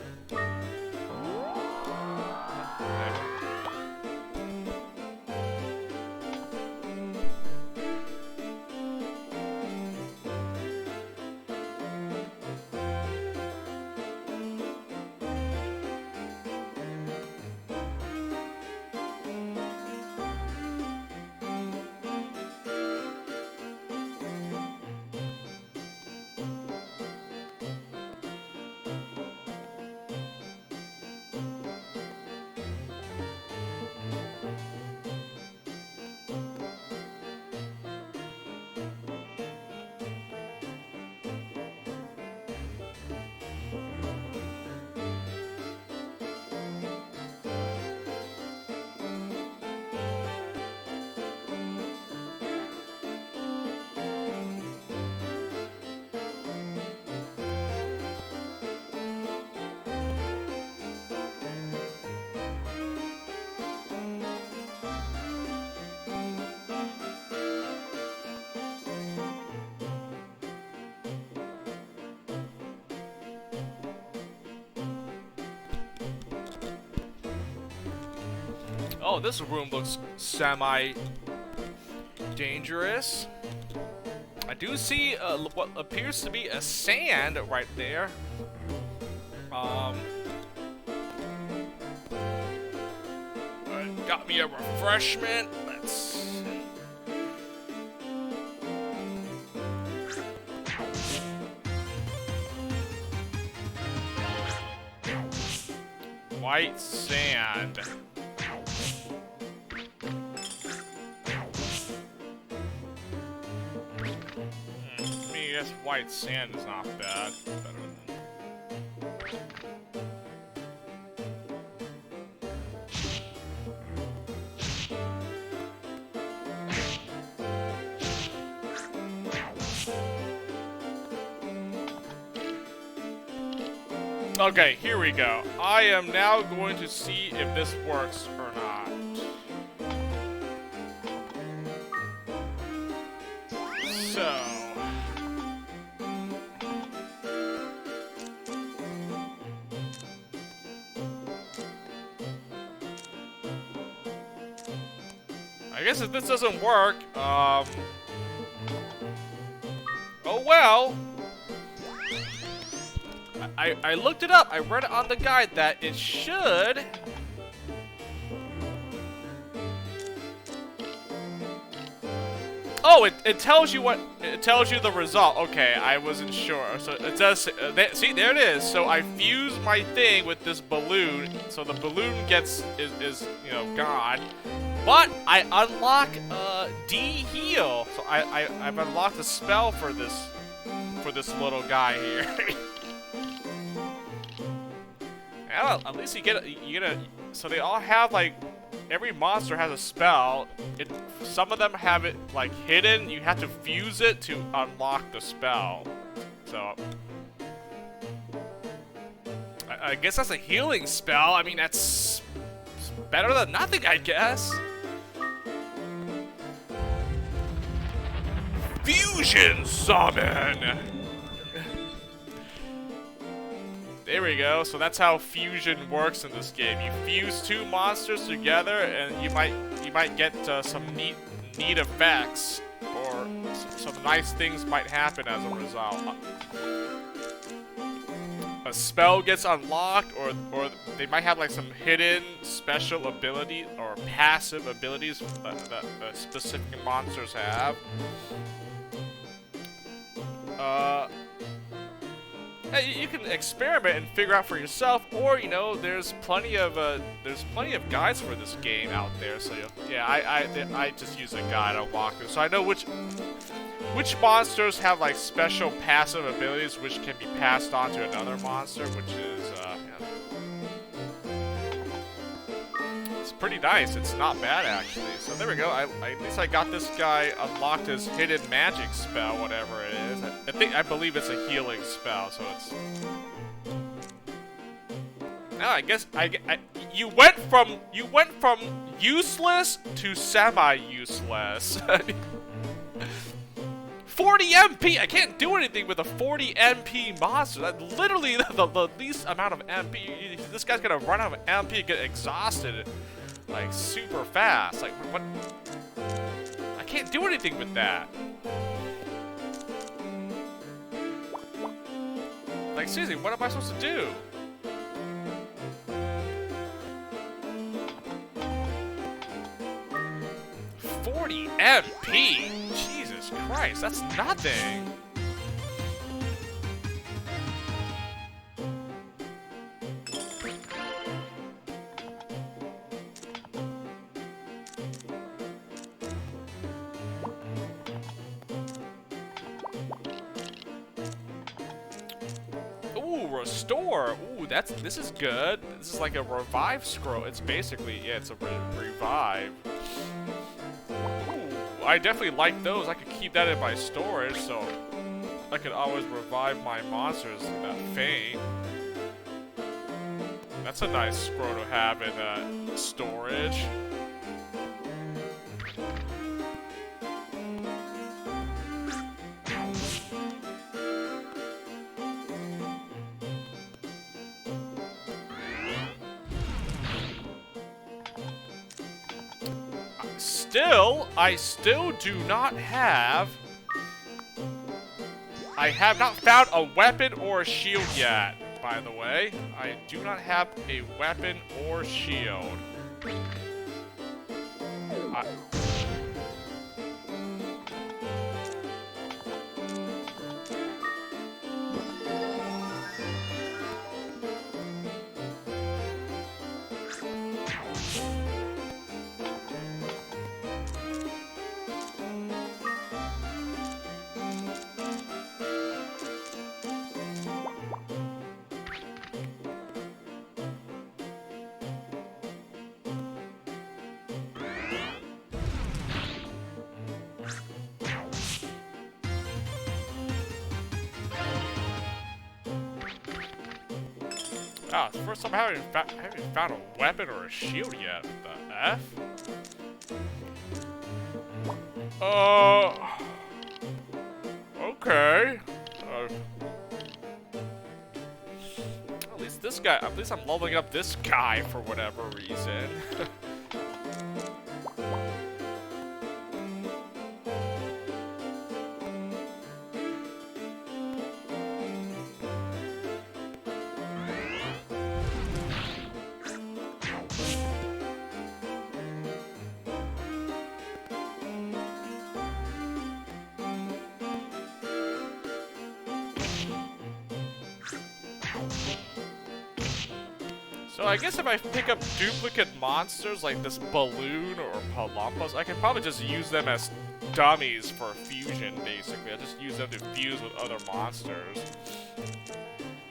Oh, this room looks semi-dangerous. I do see what appears to be a sand right there. Got me a refreshment. Let's... White sand. I guess white sand is not bad. Better than... Okay, here we go. I am now going to see if this works or not. So... I guess if this doesn't work, oh well. I looked it up. I read it on the guide that it should. Oh, it tells you what, it tells you the result. Okay, I wasn't sure. So it does, see, there it is. So I fuse my thing with this balloon. So the balloon is you know, gone. But I unlock D-Heal. So I've unlocked a spell for this little guy here. Well, at least you get a, so they all have, like, every monster has a spell. Some of them have it, like, hidden. You have to fuse it to unlock the spell. So I guess that's a healing spell. I mean, that's better than nothing, I guess. Fusion summon. There we go. So that's how fusion works in this game. You fuse two monsters together, and you might get some neat effects, or some nice things might happen as a result. A spell gets unlocked, or they might have like some hidden special ability or passive abilities that specific monsters have. You can experiment and figure out for yourself, or you know, there's plenty of guides for this game out there. So yeah, I just use a guide on walkthrough, so I know which monsters have like special passive abilities which can be passed on to another monster, which is it's pretty nice. It's not bad actually. So there we go. At least I got this guy unlocked his hidden magic spell, whatever it is. I believe it's a healing spell, so it's. Now I guess you went from useless to semi-useless. 40 MP! I can't do anything with a 40 MP monster. That's literally the least amount of MP. This guy's gonna run out of MP and get exhausted, like, super fast. Like, what? I can't do anything with that. Like, seriously, what am I supposed to do? $40 MP? Jesus Christ, that's nothing. Restore. Ooh, this is good. This is like a revive scroll. It's basically, yeah, it's a revive. Ooh, I definitely like those. I could keep that in my storage, so I could always revive my monsters that faint. That's a nice scroll to have in storage. I still do not have... I have not found a weapon or a shield yet, by the way. I do not have a weapon or shield. Ah, it's the first time I haven't found a weapon or a shield yet. What the F? Okay. At least I'm leveling up this guy for whatever reason. So I guess if I pick up duplicate monsters like this balloon or Palumpus, I can probably just use them as dummies for fusion, basically. I just use them to fuse with other monsters.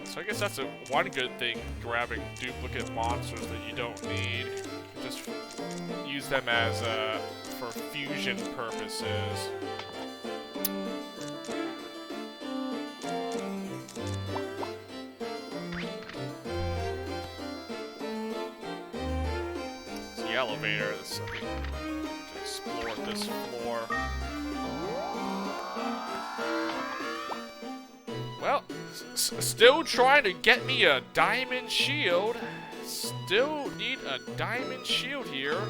So I guess that's one good thing, grabbing duplicate monsters that you don't need. Just use them as for fusion purposes. Elevator. To explore this floor. Well, still trying to get me a diamond shield. Still need a diamond shield here.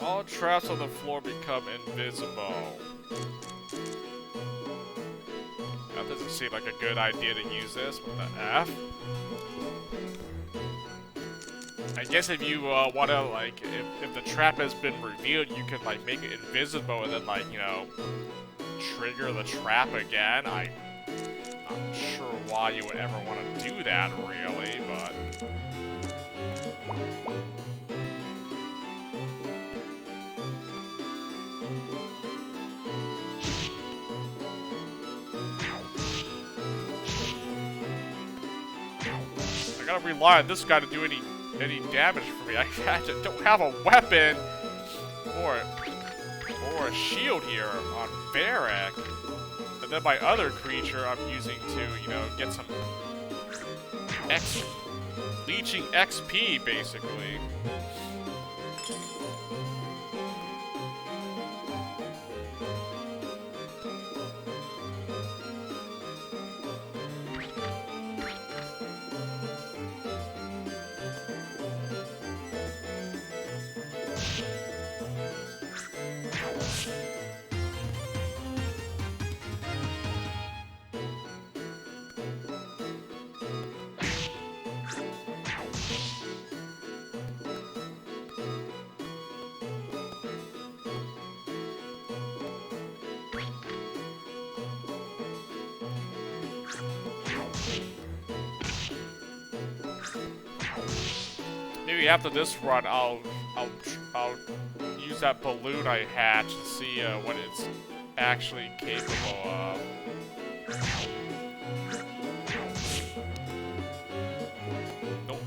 All traps on the floor become invisible. That doesn't seem like a good idea to use this. What the F? I guess if you wanna, like, if the trap has been revealed, you can, like, make it invisible and then, like, you know, trigger the trap again. I'm not sure why you would ever want to do that, really, but... I gotta rely on this guy to do any damage for me. I don't have a weapon or a shield here on Varric. And then my other creature I'm using to, you know, get some leeching XP, basically. Maybe after this run, I'll I'll use that balloon I hatched to see what it's actually capable of. Nope.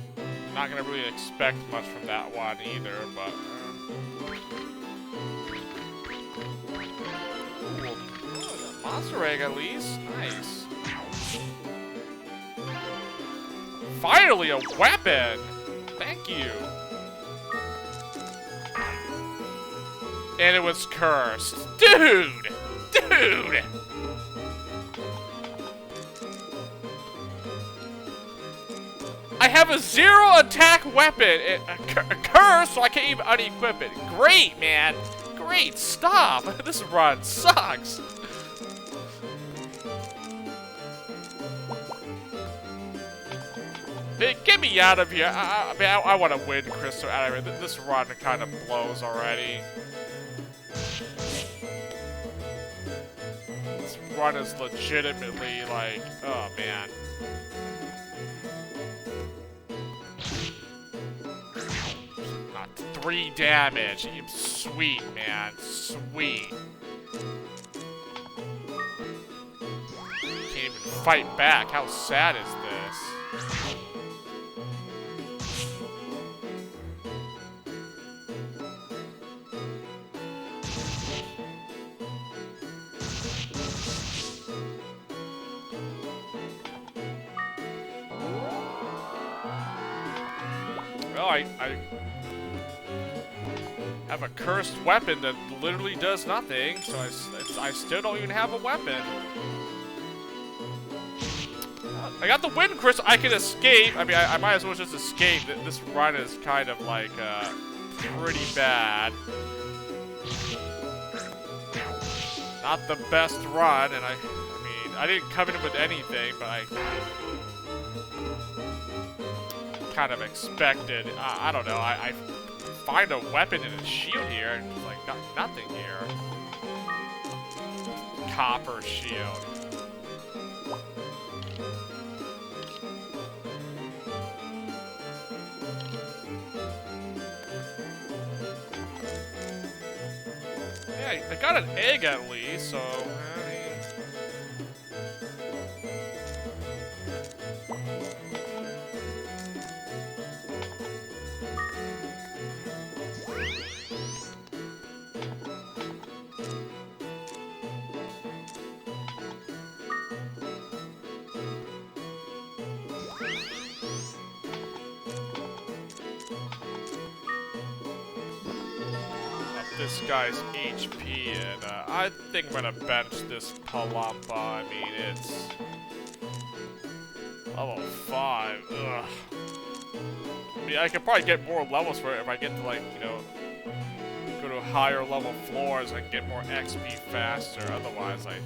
Not gonna really expect much from that one either, but. Monster egg at least. Nice. Finally a weapon! Thank you. And it was cursed. Dude! Dude! I have a 0 attack weapon. A curse, so I can't even unequip it. Great, man. Great, stop. This run sucks. Hey, get me out of here. I want to win Crystal out of here. This run kind of blows already. This run is legitimately like, oh man. Not 3 damage. Sweet, man. Sweet. Can't even fight back. How sad is this? Well, I have a cursed weapon that literally does nothing, so I still don't even have a weapon. I got the wind crystal. I can escape. I mean, I might as well just escape. This run is kind of like pretty bad. Not the best run, and I mean, I didn't come in with anything, but I kind of expected. I don't know. I find a weapon and a shield here, and it's like nothing here. Copper shield. Yeah, I got an egg at least, so. This guy's HP, and I think I'm gonna bench this Palumpa. I mean, it's level 5. Ugh. I mean, I could probably get more levels for it if I get to, like, you know, go to higher level floors and get more XP faster. Otherwise, I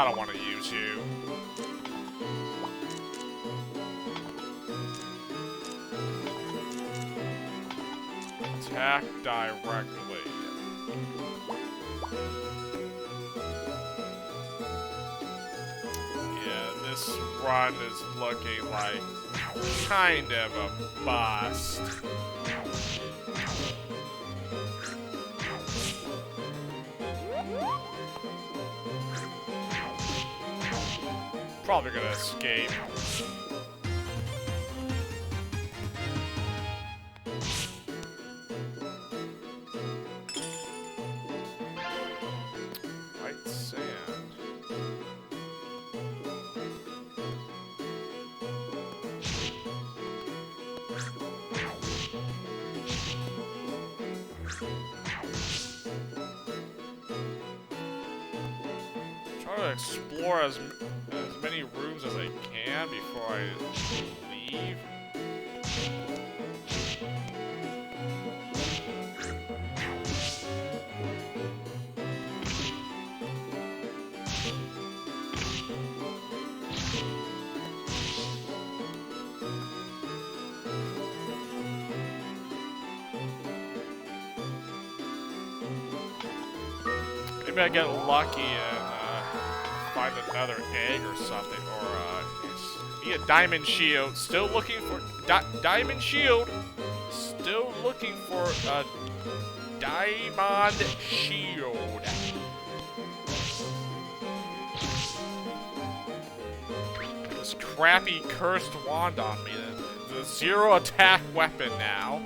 don't want to use you. Attack directly. Yeah, this run is looking like kind of a bust. Probably gonna escape. Explore as many rooms as I can before I leave. Maybe I get lucky and find another egg or something, or Yeah, diamond shield. Still looking for diamond shield. Still looking for a diamond shield. This crappy cursed wand on me. The 0 attack weapon now.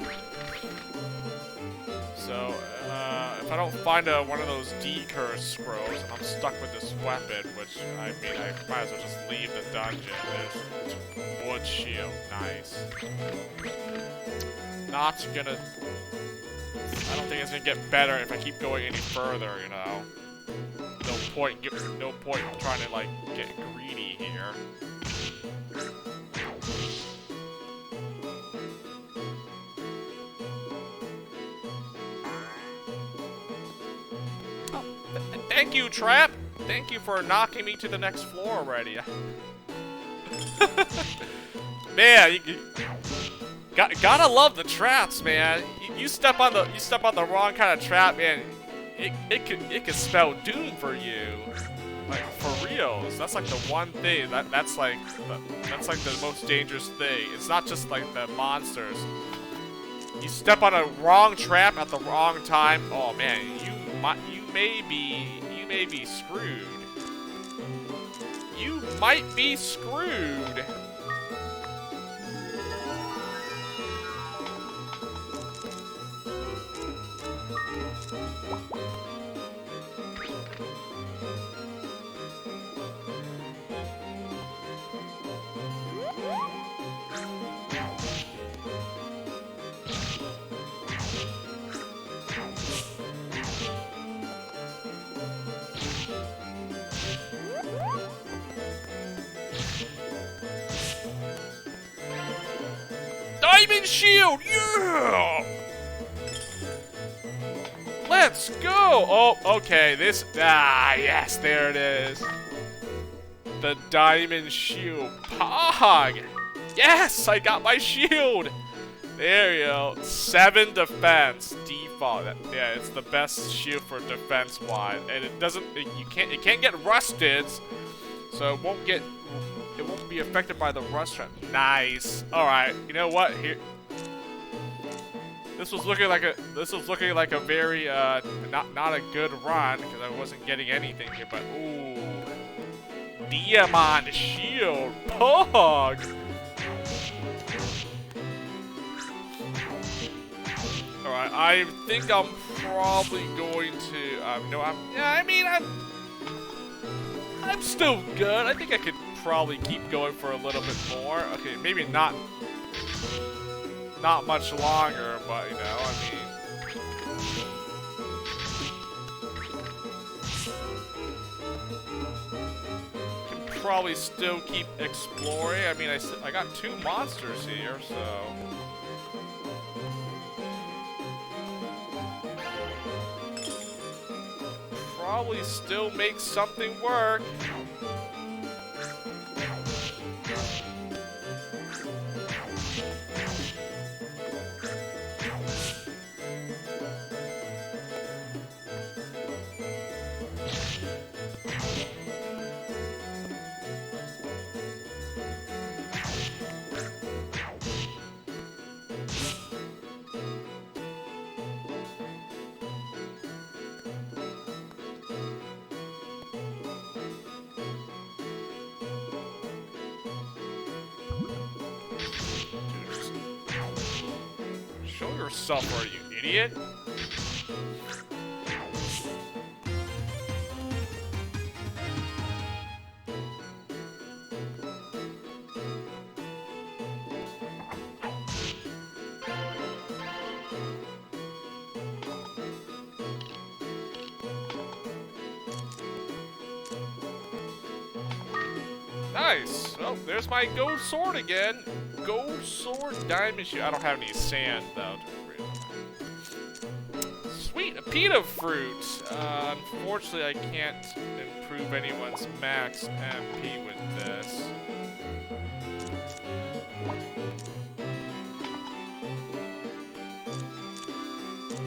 So, if I don't find one of those D-curse scrolls, and I'm stuck with this weapon, which, I mean, I might as well just leave the dungeon. There's wood shield. Nice. Not gonna... I don't think it's gonna get better if I keep going any further, you know? No point trying to, like, get greedy here. Thank you, Trap! Thank you for knocking me to the next floor already. Man, gotta love the traps, man. You step on the wrong kind of trap, man. It could spell doom for you. Like, for reals. That's like the one thing that's like the most dangerous thing. It's not just like the monsters. You step on a wrong trap at the wrong time. Oh man, you may be screwed. You might be screwed. Diamond shield! Yeah! Let's go! Oh, okay, yes, there it is. The diamond shield. Pog! Yes, I got my shield! There you go. 7 defense. Default. Yeah, it's the best shield for defense-wise. And it can't get rusted, so it won't be affected by the rust trap. Nice. All right. You know what? Here. This was looking like a very not a good run because I wasn't getting anything here. But ooh, diamond shield, pog. All right. I think I'm probably going to. No, I'm still good. I think I could probably keep going for a little bit more. Okay, maybe not much longer, but you know, I mean, can probably still keep exploring. I mean, I got 2 monsters here, so probably still make something work. Show yourself, are you idiot? Nice. Well, there's my gold sword again. Gold sword, diamond shield. I don't have any sand though. Sweet, a pita fruit. Unfortunately, I can't improve anyone's max MP with this.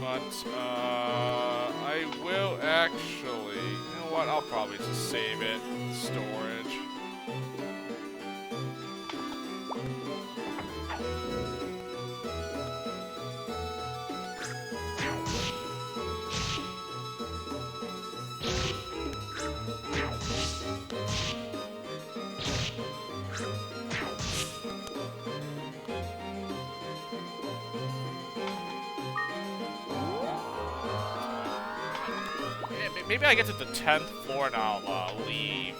But I will actually. You know what? I'll probably just save it. Storage. Maybe I get to the 10th floor and I'll leave.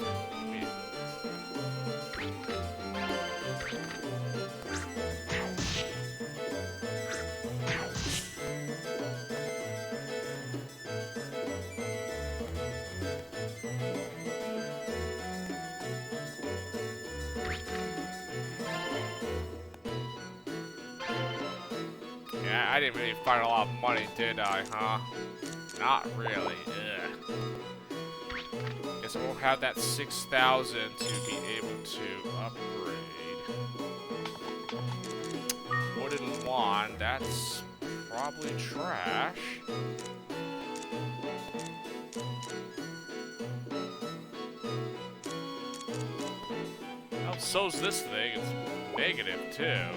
Yeah, I didn't really find a lot of money, did I, huh? Not really. Ugh. Guess I won't have that 6,000 to be able to upgrade. Wooden wand, that's probably trash. Well, so's this thing. It's negative, too.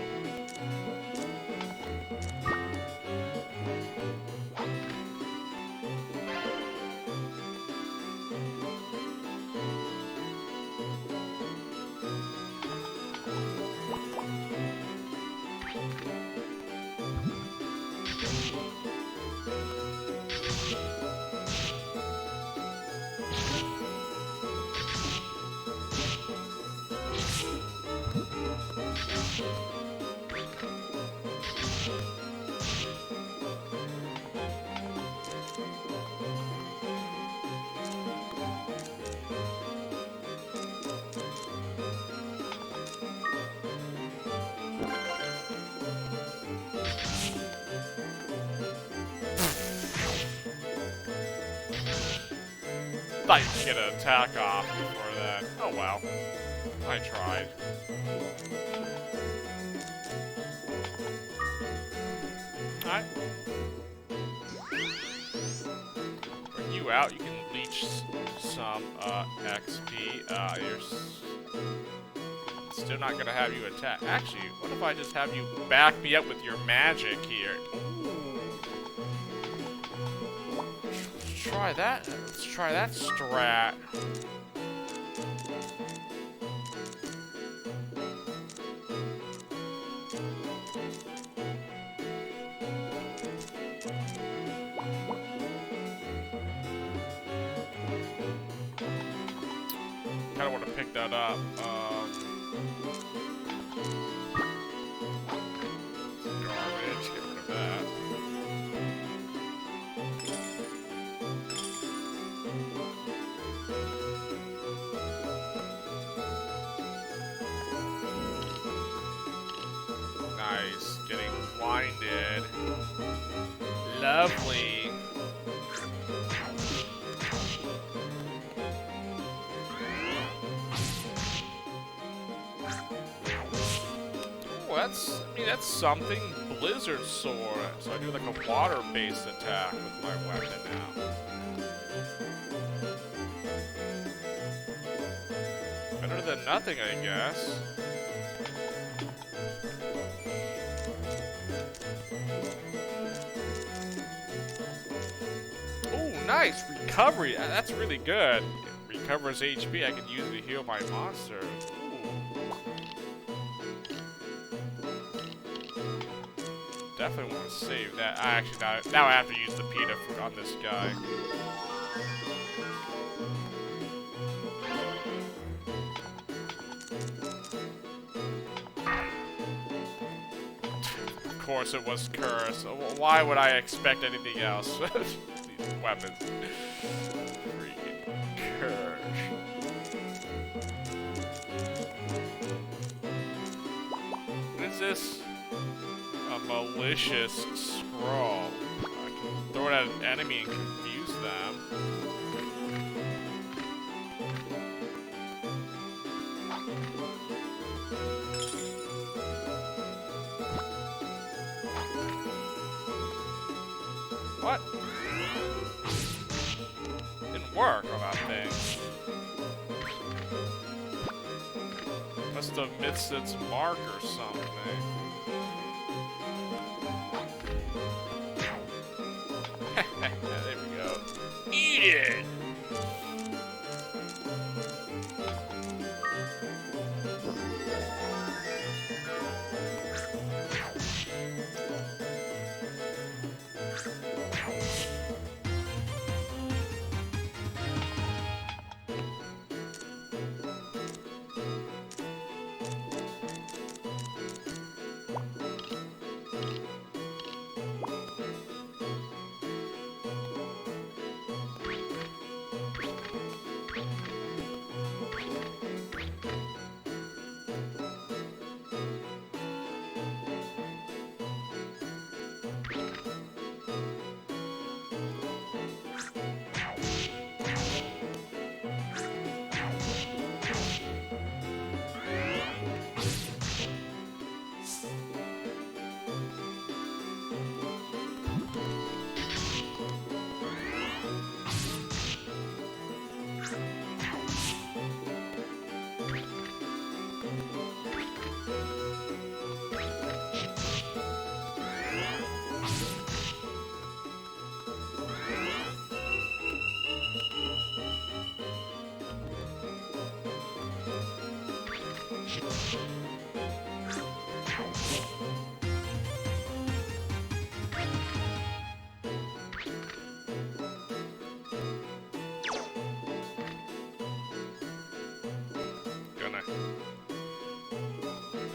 Thought you could get an attack off before that. Oh well. I tried. Alright. Bring you out, you can leech some XP. You're still not gonna have you attack. Actually, what if I just have you back me up with your magic here? Let's try that. Let's try that strat. Kinda want to pick that up. Garbage, get rid of that. Nice, getting blinded. Lovely. That's something. Blizzard Sword. So I do like a water-based attack with my weapon now. Better than nothing, I guess. Oh, nice! Recovery! That's really good. It recovers HP. I can use it to heal my monster. Definitely want to save that. I actually now I have to use the pita fruit on this guy. Of course it was cursed. Why would I expect anything else? These weapons. Freaking curse. What is this? A malicious scroll. I can throw it at an enemy and confuse them. What? Didn't work on that thing. Must have missed its mark or something. There we go. Eat it!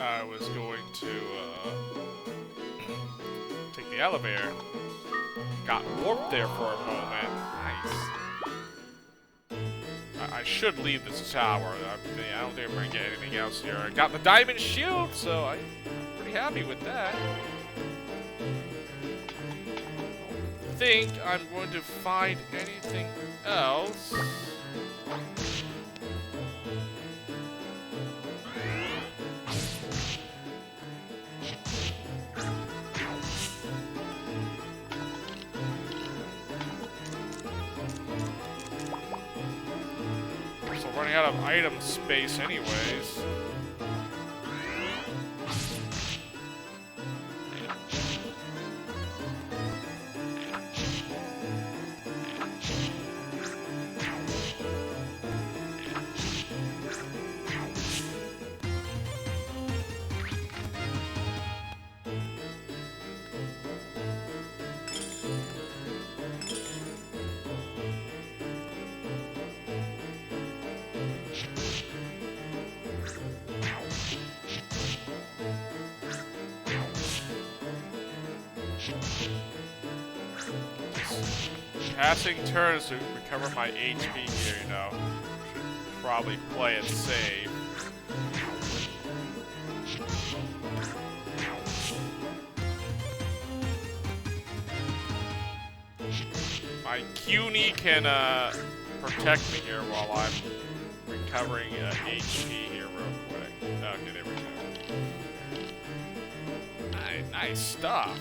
I was going to take the elevator. Got warped there for a moment. Nice. I should leave this tower. I don't think I'm going to get anything else here. I got the diamond shield, so I'm pretty happy with that. I think I'm going to find anything else. So running out of item space anyways. Passing turns to recover my HP here, you know. Should probably play it safe. My CUNY can protect me here while I'm recovering HP here real quick. Okay, there we go. Nice stuff.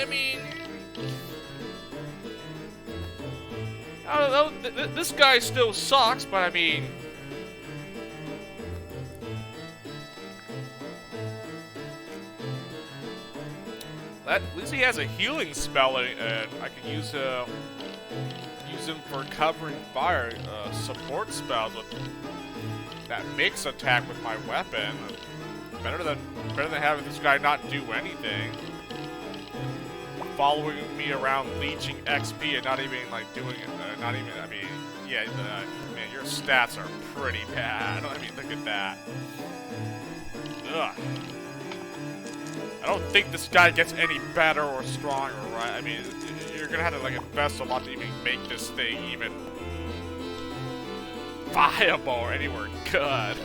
I mean, I don't know. This guy still sucks, but I mean, at least he has a healing spell, and I can use him for covering fire support spells with that mix attack with my weapon. Better than having this guy not do anything. Following me around, leeching XP, and not even like doing it. I mean, yeah, man, your stats are pretty bad. I mean, look at that. Ugh. I don't think this guy gets any better or stronger, right? I mean, you're gonna have to like invest a lot to even make this thing even viable or anywhere good.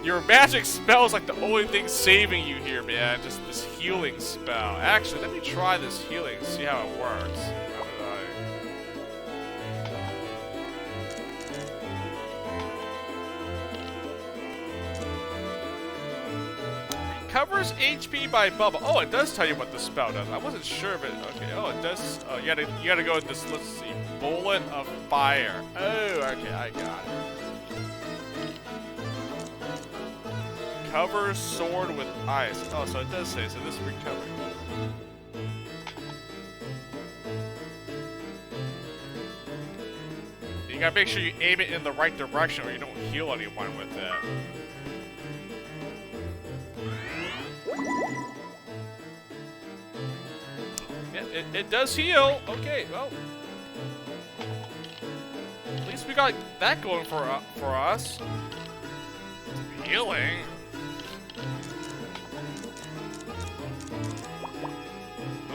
Your magic spell is like the only thing saving you here, man. Just this healing spell. Actually, let me try this healing, see how it works. Recovers HP by bubble. Oh, it does tell you what the spell does. I wasn't sure if it. Okay. Oh, it does. Oh, you gotta go with this. Let's see. Bullet of fire. Oh, okay, I got it. Cover sword with ice. Oh, so it does say, so this is recovery. You gotta make sure you aim it in the right direction or you don't heal anyone with it. Yeah, it does heal. Okay, well. At least we got that going for us. Healing.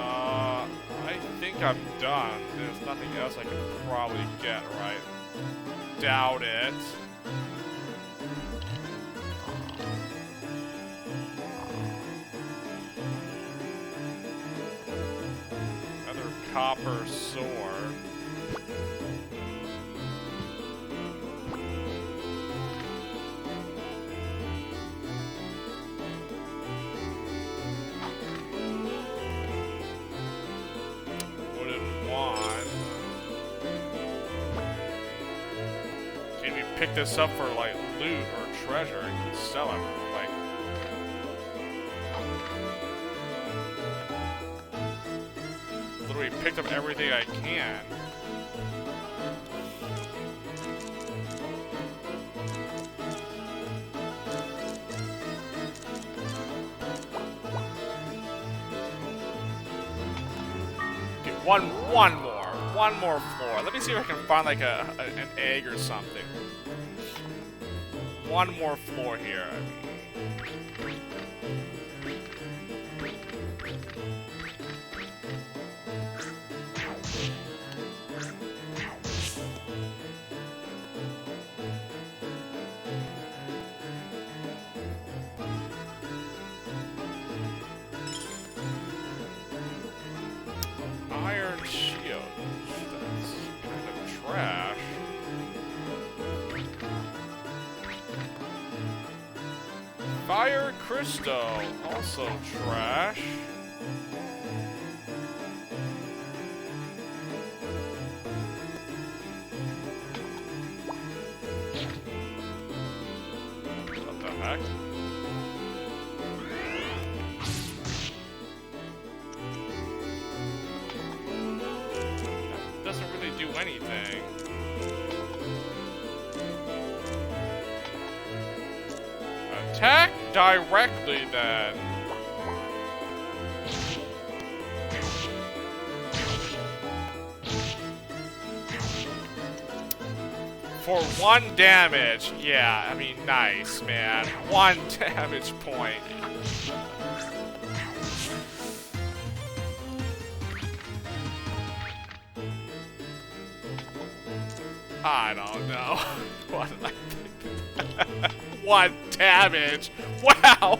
I think I'm done. There's nothing else I can probably get, right? Doubt it. Another copper sword. pick this up for like loot or treasure and sell it. Like, literally picked up everything I can. One more floor. Let me see if I can find like an egg or something. One more floor here. Iron shield. That's kind of trash. Fire crystal. Also trash. What the heck? Doesn't really do anything. Attack directly then. For 1 damage. Yeah, I mean, nice, man. 1 damage point. I don't know. What did I think? 1 damage. Wow.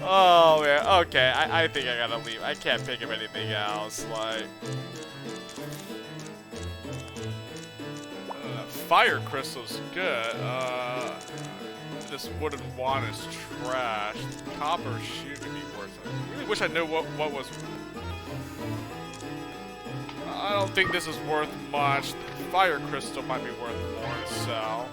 Oh man. Okay, I think I gotta leave. I can't pick up anything else. Like, fire crystal's good. This wooden wand is trash. Copper shoe could be worth it. I really wish I knew what was. I don't think this is worth much. Fire crystal might be worth more to sell.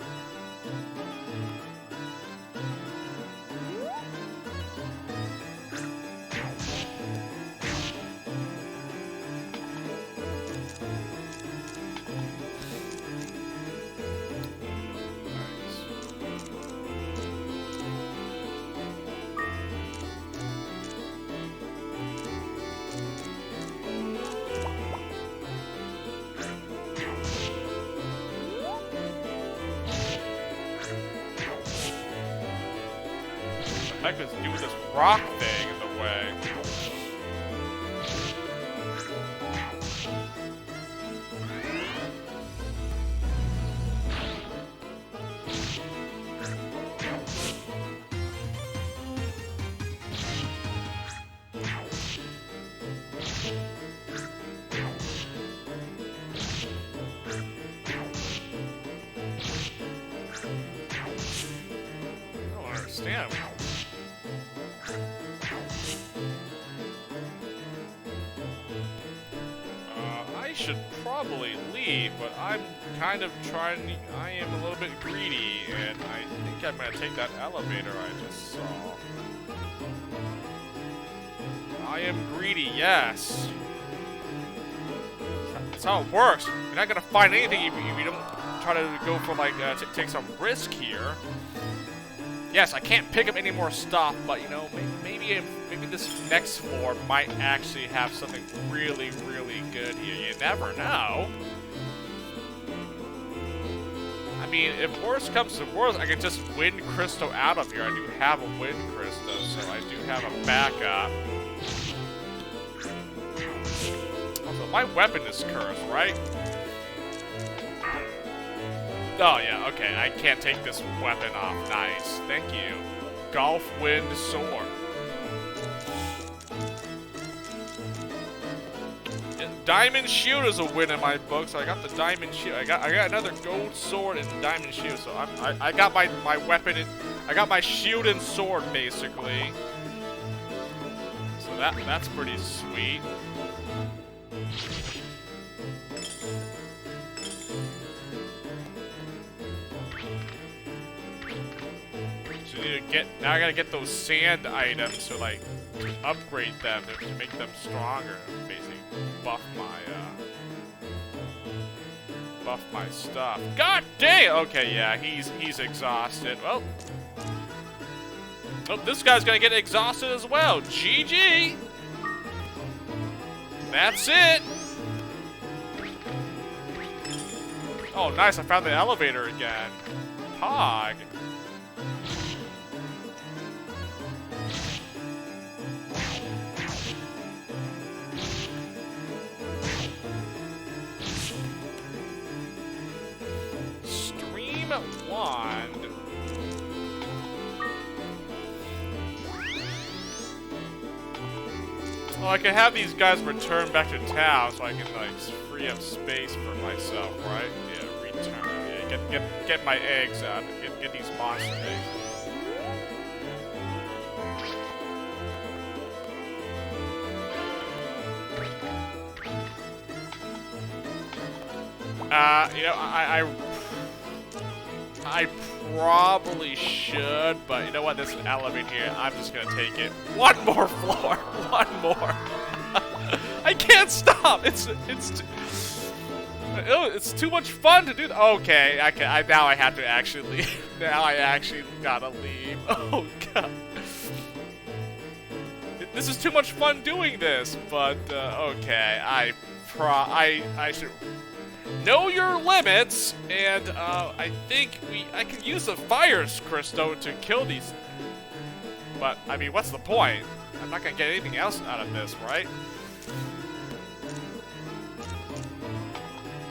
Heck is doing this rock thing in the way. I don't understand. I should probably leave, but I'm kind of trying. I am a little bit greedy, and I think I'm gonna take that elevator I just saw. I am greedy, yes. That's how it works. You're not gonna find anything if you don't try to go for like take some risk here. Yes, I can't pick up any more stuff, but you know, maybe this next floor might actually have something really, really good here. You never know. I mean, if worst comes to worst, I can just wind crystal out of here. I do have a wind crystal, so I do have a backup. Also, my weapon is cursed, right? Oh yeah, okay, I can't take this weapon off. Nice, thank you. Golf Wind Sword. And Diamond Shield is a win in my book, so I got the Diamond Shield. I got another gold sword and Diamond Shield, so I got my weapon. I got my shield and sword basically. So that's pretty sweet. now I gotta get those sand items to like upgrade them to make them stronger. Basically, buff my stuff. God damn! Okay, yeah, he's exhausted. Well, oh, this guy's gonna get exhausted as well. GG. That's it. Oh, nice! I found the elevator again. Pog. Wand. Well, I can have these guys return back to town so I can like free up space for myself, right? Yeah, return. Yeah, get my eggs out. Get these monster eggs. You know, I probably should, but you know what? There's an elevator here. I'm just gonna take it. One more floor. One more. I can't stop. It's too much fun to do. Okay, now I have to actually leave. Now I actually gotta leave. Oh god. This is too much fun doing this, but okay. I should know your limits, and I think I can use the fire crystal to kill these. But I mean, what's the point? I'm not gonna get anything else out of this, right?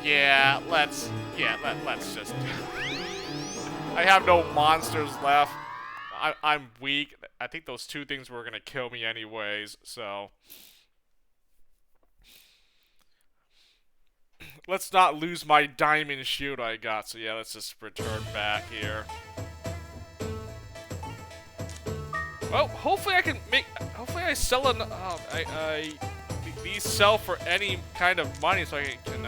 Yeah, let's just do it. I have no monsters left. I'm weak. I think those two things were gonna kill me anyways, so let's not lose my diamond shield I got. So yeah, let's just return back here. Well, hopefully I can make. Hopefully I sell an. These sell for any kind of money, so I can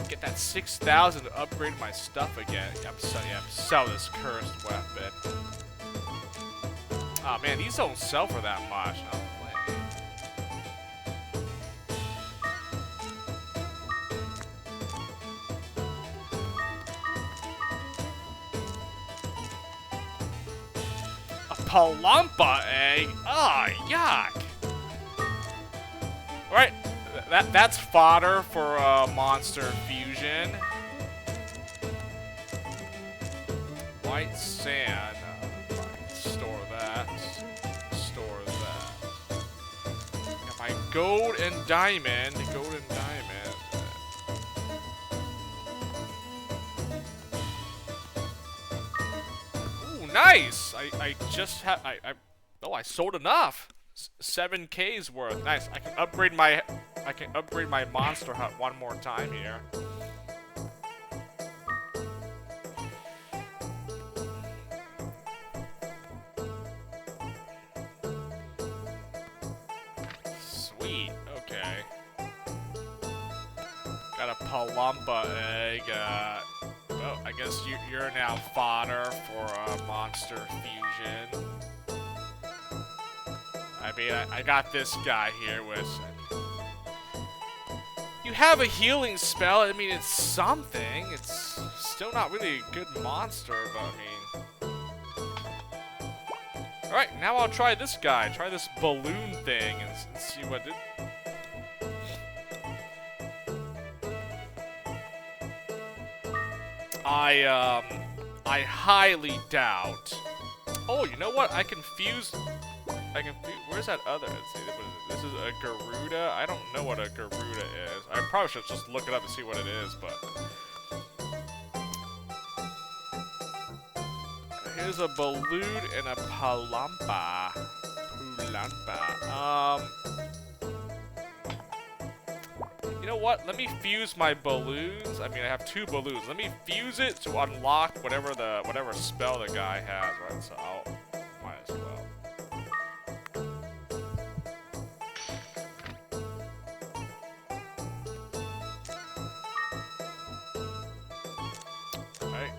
get that 6,000 to upgrade my stuff again. Sell this cursed weapon. Oh man, these don't sell for that much. No. Palumpa egg? Ah, oh, yuck. Alright, that's fodder for monster fusion. White sand. Store that. Store that. Got my gold and diamond. Gold and diamond. Ooh, nice! I just have I sold enough. 7K's worth. Nice. I can upgrade my monster hut one more time here. Sweet. Okay. Got a Palumpa egg. Well, I guess you're now fodder for monster fusion. I mean, I got this guy here with. You have a healing spell. I mean, it's something. It's still not really a good monster, but I mean. Alright, now I'll try this guy. Try this balloon thing and see what it. I highly doubt. Oh, you know what? I can fuse. Where's that other? Let's see. This is a Garuda. I don't know what a Garuda is. I probably should just look it up to see what it is, but. Here's a balloon and a Palumpa. You know what? Let me fuse my balloons. I mean, I have 2 balloons. Let me fuse it to unlock whatever spell the guy has, right? So I'll might as well. Right.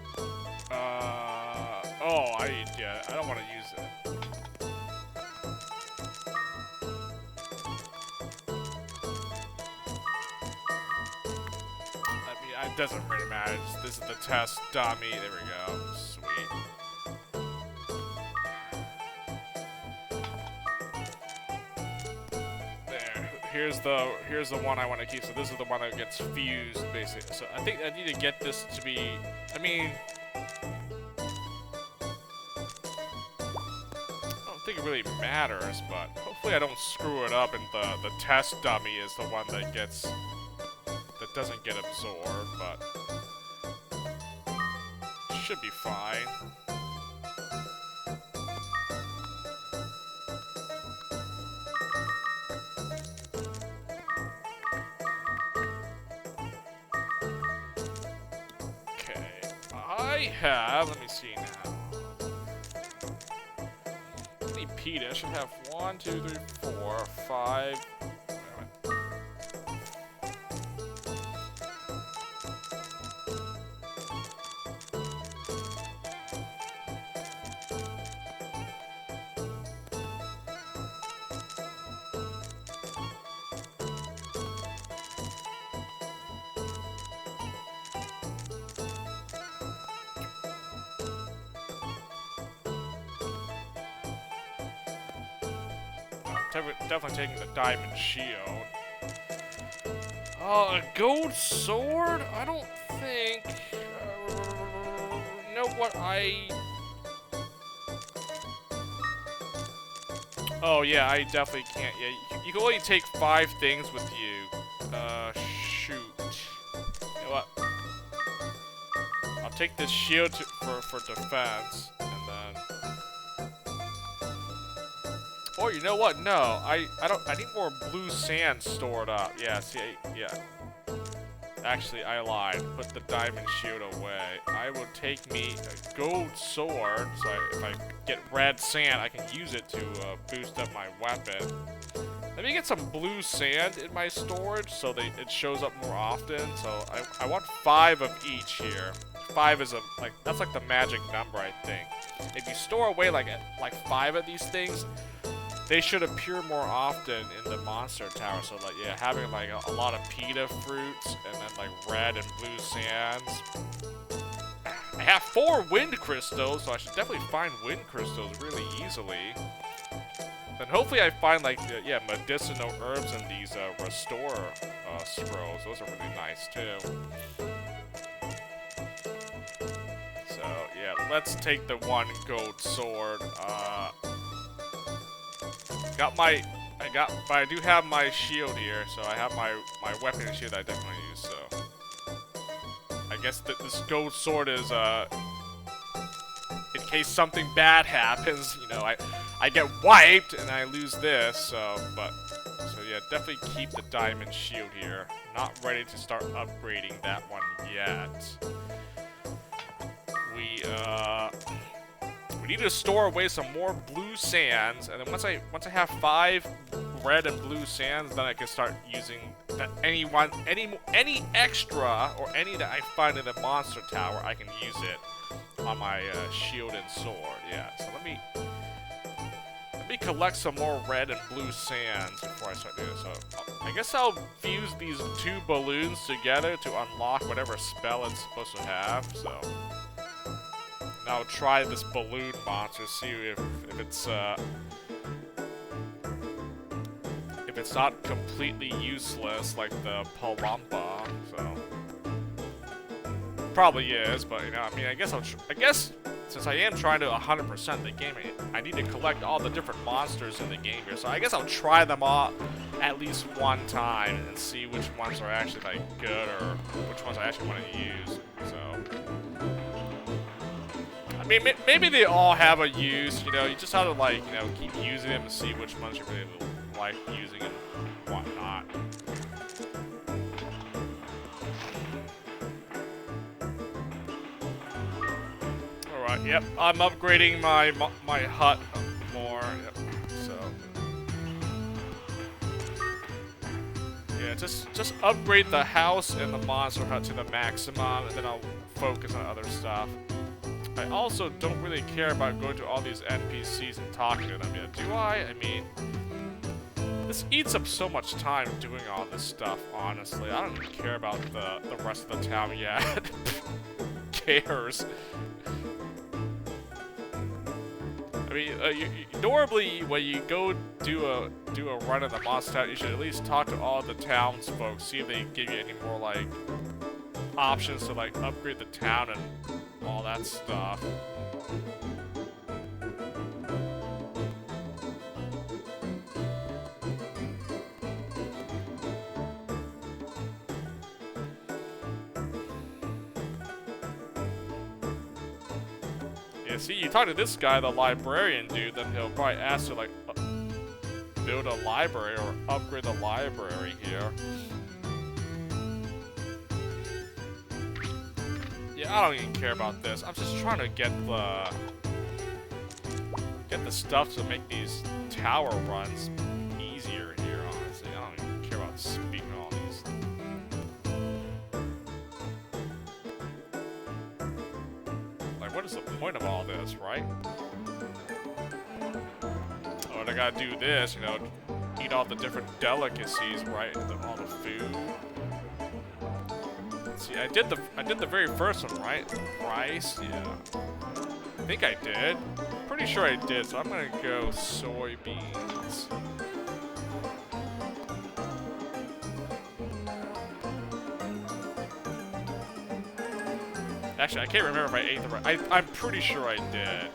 yeah, I don't want to use it. I mean, it doesn't really matter. This is the test dummy. There we go. Sweet. There. Here's the one I want to keep. So this is the one that gets fused, basically. So I think I need to get this to be. I mean, I don't think it really matters, but hopefully I don't screw it up and the test dummy is the one that doesn't get absorbed, but should be fine. Okay, I have, let me see now. How many PETA? I should have 1, 2, 3, 4, 5. Definitely taking the diamond shield. A gold sword? I don't think. You know what? Oh yeah, I definitely can't. Yeah, you can only take 5 things with you. Shoot. You know what? I'll take this shield for defense, and then. Or you know what? No, I need more blue sand stored up. Yeah, see, yeah. Actually, I lied. Put the diamond shield away. I will take me a gold sword, so if I get red sand, I can use it to boost up my weapon. Let me get some blue sand in my storage so it shows up more often. So I want 5 of each here. 5 is that's like the magic number, I think. If you store away like 5 of these things, they should appear more often in the monster tower. So like, yeah, having like a lot of PETA fruits and then like red and blue sands. I have 4 wind crystals, so I should definitely find wind crystals really easily. Then hopefully I find like, yeah, medicinal herbs in these restore scrolls. Those are really nice too. So yeah, let's take the 1 gold sword. But I do have my shield here, so I have my weapon and shield that I definitely use, so. I guess that this gold sword is, in case something bad happens, you know, I get wiped and I lose this, so yeah, definitely keep the diamond shield here. Not ready to start upgrading that one yet. We need to store away some more blue sands, and then once I have 5 red and blue sands, then I can start using any extra or any that I find in the monster tower. I can use it on my shield and sword. Yeah. So let me collect some more red and blue sands before I start doing this. So I guess I'll fuse these 2 balloons together to unlock whatever spell it's supposed to have. So. Now try this balloon monster, see if it's not completely useless like the Palumpa. So probably is, but you know, I mean, I guess since I am trying to 100% the game, I need to collect all the different monsters in the game here. So I guess I'll try them all at least one time and see which ones are actually like good or which ones I actually want to use. So. I mean, maybe they all have a use, you know, you just have to, like, you know, keep using them and see which ones you really like using and whatnot. Alright, yep, I'm upgrading my hut more, yep, so. Yeah, just upgrade the house and the monster hut to the maximum, and then I'll focus on other stuff. I also don't really care about going to all these NPCs and talking to them. Yeah, do I? I mean, this eats up so much time doing all this stuff, honestly. I don't even care about the rest of the town yet. Who cares? I mean, normally when you go do a run in the monster town, you should at least talk to all the townsfolk, see if they give you any more like options to like upgrade the town and all that stuff. Yeah, see, you talk to this guy, the librarian dude, then he'll probably ask you like build a library or upgrade the library here. Yeah, I don't even care about this. I'm just trying to get the stuff to make these tower runs easier here, honestly. I don't even care about speaking all these. Like, what is the point of all this, right? Oh, and I gotta do this, you know, eat all the different delicacies, right? All the food. See, I did the very first one, right? Rice, yeah. I think I did. Pretty sure I did, so I'm gonna go soybeans. Actually, I can't remember if I ate the right. I'm pretty sure I did.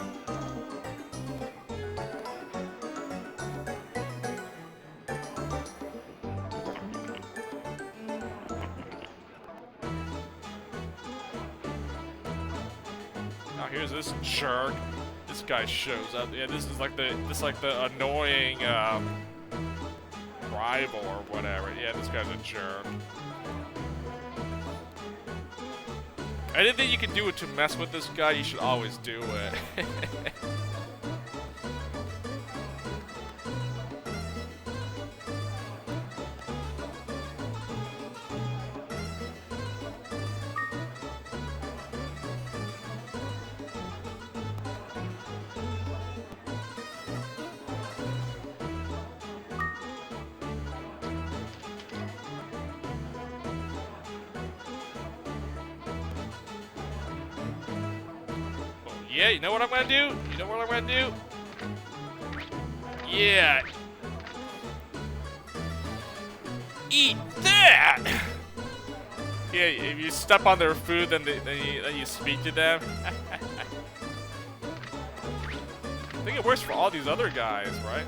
Here's this jerk. This guy shows up. Yeah, this is like the annoying rival or whatever. Yeah, this guy's a jerk. Anything you can do to mess with this guy, you should always do it. Yeah, you know what I'm gonna do? You know what I'm gonna do? Yeah. Eat that! Yeah, if you step on their food, then you speak to them. I think it works for all these other guys, right?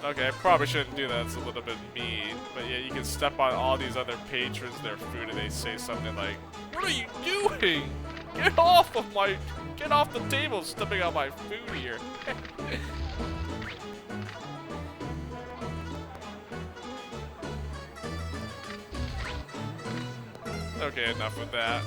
Okay, I probably shouldn't do that, it's a little bit mean. But yeah, you can step on all these other patrons, their food, and they say something like, "What are you doing? Get off the table, stepping on my food here." Okay, enough of that.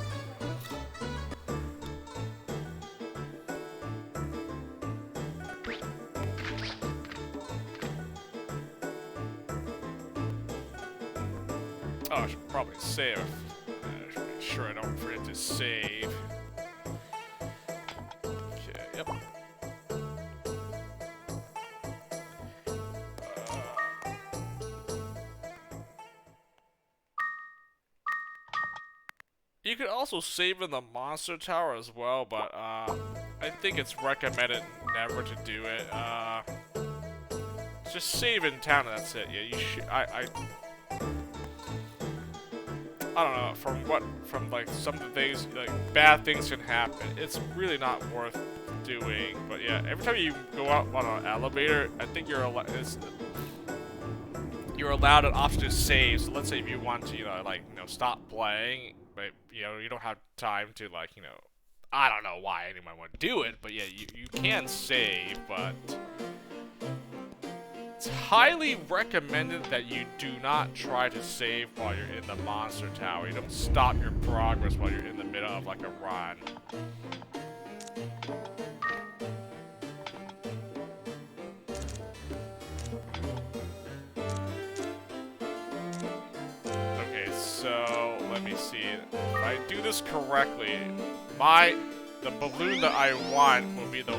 Oh, I should probably save. I should make sure I don't forget to save. Okay, yep. You could also save in the monster tower as well, but I think it's recommended never to do it. Just save in town and that's it. Yeah, you should. I don't know, from like some of the things, like bad things can happen. It's really not worth doing. But yeah, every time you go out on an elevator, I think you're allowed an option to save. So let's say if you want to, stop playing, but you don't have time to I don't know why anyone would do it, but yeah, you can save, but it's highly recommended that you do not try to save while you're in the monster tower. You don't stop your progress while you're in the middle of like a run. let me see. If I do this correctly, the balloon that I want will be the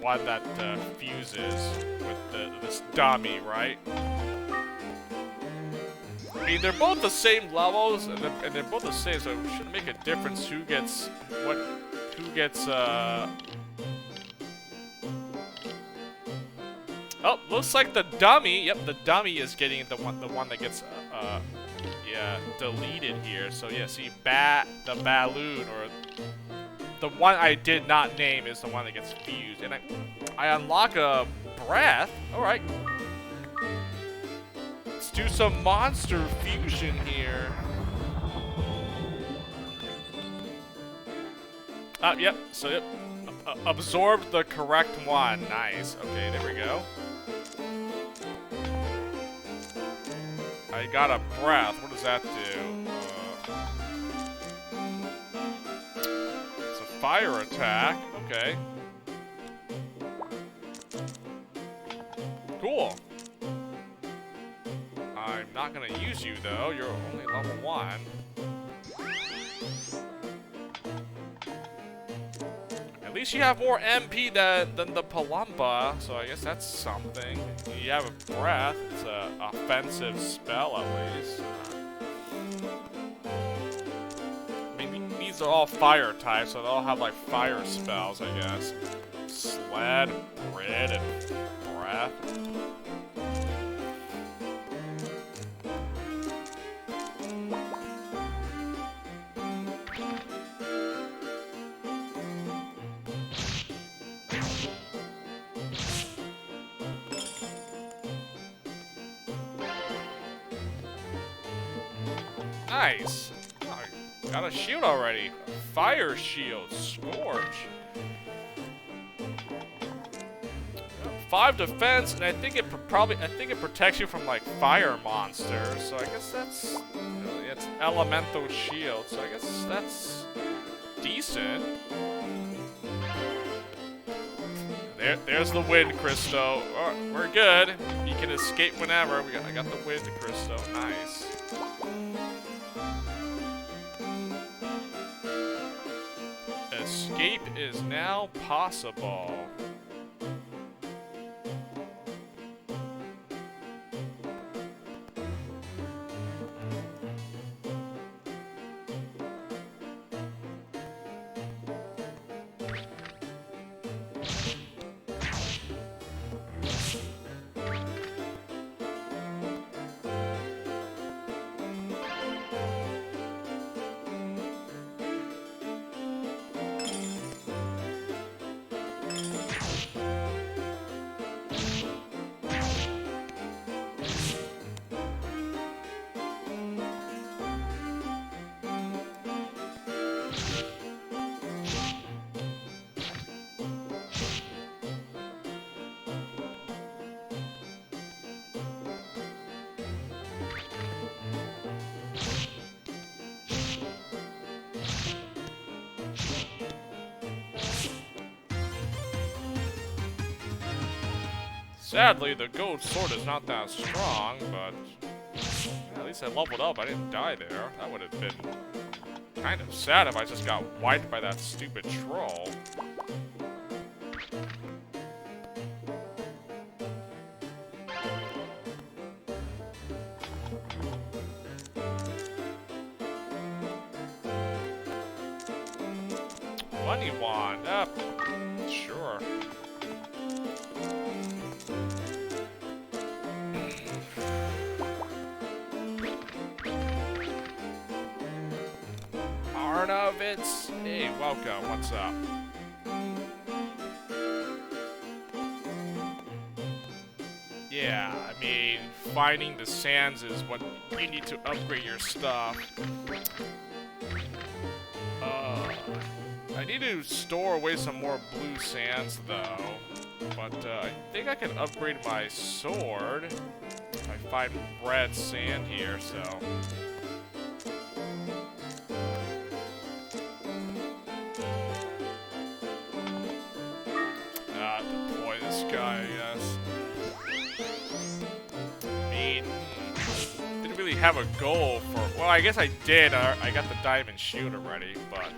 one that fuses with this dummy, right? I mean, they're both the same levels, and they're both the same, so it shouldn't make a difference who gets Oh, looks like the dummy. Yep, the dummy is getting the one that gets yeah, deleted here. So yeah, see, the balloon, or the one I did not name, is the one that gets fused, and I unlock a breath. All right, let's do some monster fusion here. Yep. So yep, absorb the correct one. Nice. Okay, there we go. I got a breath. What does that do? It's a fire attack. Okay. Cool. I'm not gonna use you though. You're only level 1. At least you have more MP than the Palumpa, so I guess that's something. You have a breath. It's an offensive spell, at least. I mean, these are all fire types, so they all have, like, fire spells, I guess. Sled, grid, and breath. Nice. Oh, I got a shield already. Fire shield. Scorch. 5 defense, and I think it protects you from like fire monsters. So I guess that's it's elemental shield. So I guess that's decent. There's the wind, Christo. Oh, we're good. You can escape whenever. I got the wind, Christo. Nice. Escape is now possible. Sadly, the gold sword is not that strong, but yeah, at least I leveled up. I didn't die there. That would have been kind of sad if I just got wiped by that stupid troll. Money wand. Sure. Arnovitz. Hey, welcome. What's up? Yeah, I mean, finding the sands is what you need to upgrade your stuff. I need to store away some more blue sands, though. But I think I can upgrade my sword if I find red sand here, so... deploy this guy, I guess. I mean, didn't really have a goal for Well, I guess I did. I got the diamond shield already, but,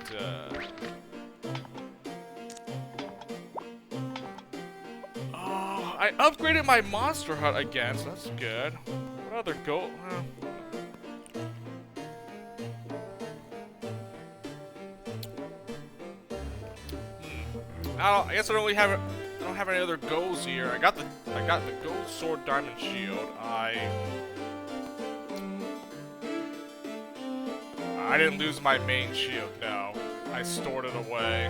oh, I upgraded my monster hut again, so that's good. What other gold? I guess I don't really have. I don't have any other goals here. I got the gold sword, diamond shield. I didn't lose my main shield. No, I stored it away.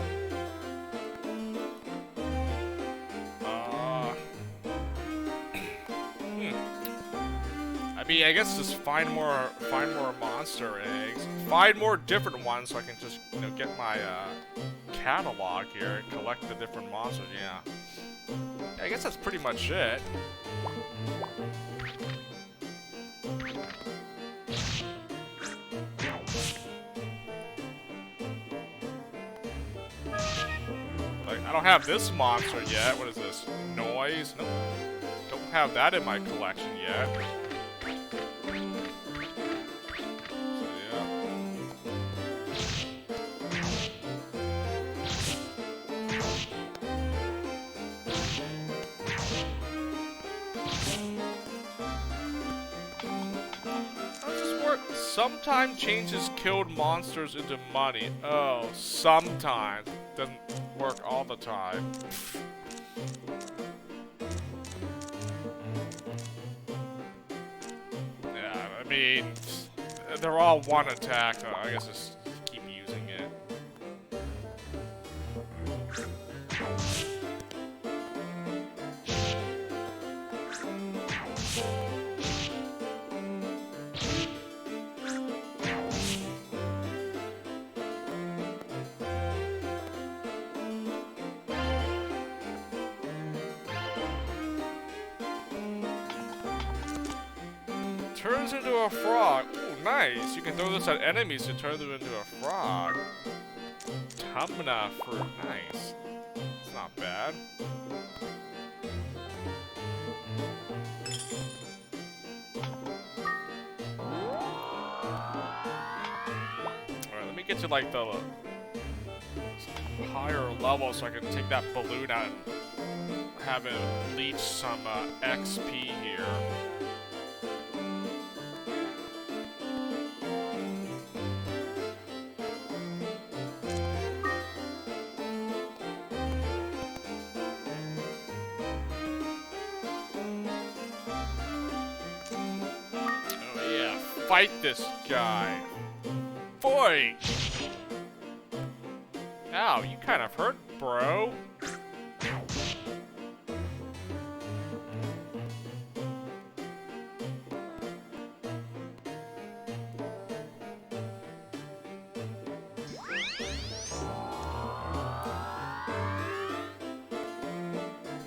I mean, I guess just find more monster eggs. Find more different ones so I can just, you know, get my catalog here and collect the different monsters. Yeah, I guess that's pretty much it. Like, I don't have this monster yet. What is this? Noise? Nope. Don't have that in my collection yet. Sometimes changes killed monsters into money. Oh, sometimes. Doesn't work all the time. Yeah, I mean, they're all one attack, though. I guess just keep using it. Turns into a frog. Ooh, nice. You can throw this at enemies to turn them into a frog. Tumna fruit. Nice. It's not bad. Alright, let me get to like the higher level so I can take that balloon out and have it leech some XP here. Fight this guy. Boy! Ow, you kind of hurt, bro.